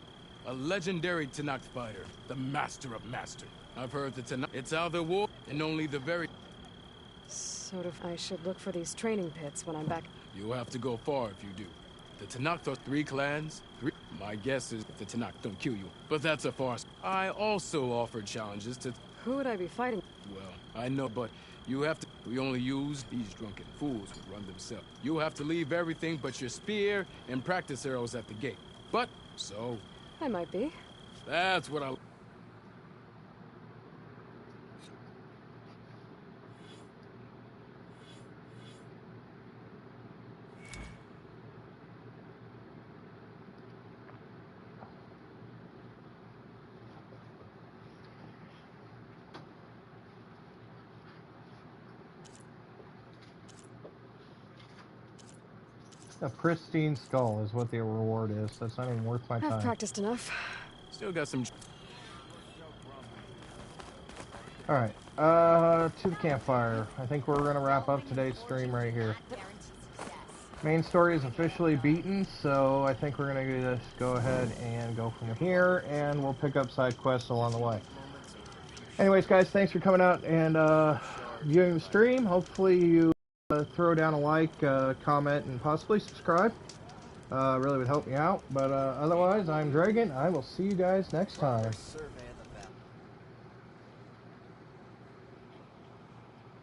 a legendary Tenakth fighter, the master of master. I've heard that Tenakth, it's either war and only the very... Sort of. I should look for these training pits when I'm back. You'll have to go far if you do. The Tenakth are 3 clans. My guess is the Tenakth don't kill you, but that's a farce. I also offered challenges to... Who would I be fighting? Well, I know, but you have to... We only use these drunken fools who run themselves. You have to leave everything but your spear and practice arrows at the gate. But, so... I might be. That's what I... A pristine skull is what the reward is. That's not even worth my time. I've practiced enough. Still got some... Alright, to the campfire. I think we're gonna wrap up today's stream right here. Main story is officially beaten, so I think we're gonna just go ahead and go from here, and we'll pick up side quests along the way. Anyways, guys, thanks for coming out and viewing the stream. Hopefully you throw down a like, comment, and possibly subscribe. Really would help me out. But otherwise, I'm Dragon. I will see you guys next time.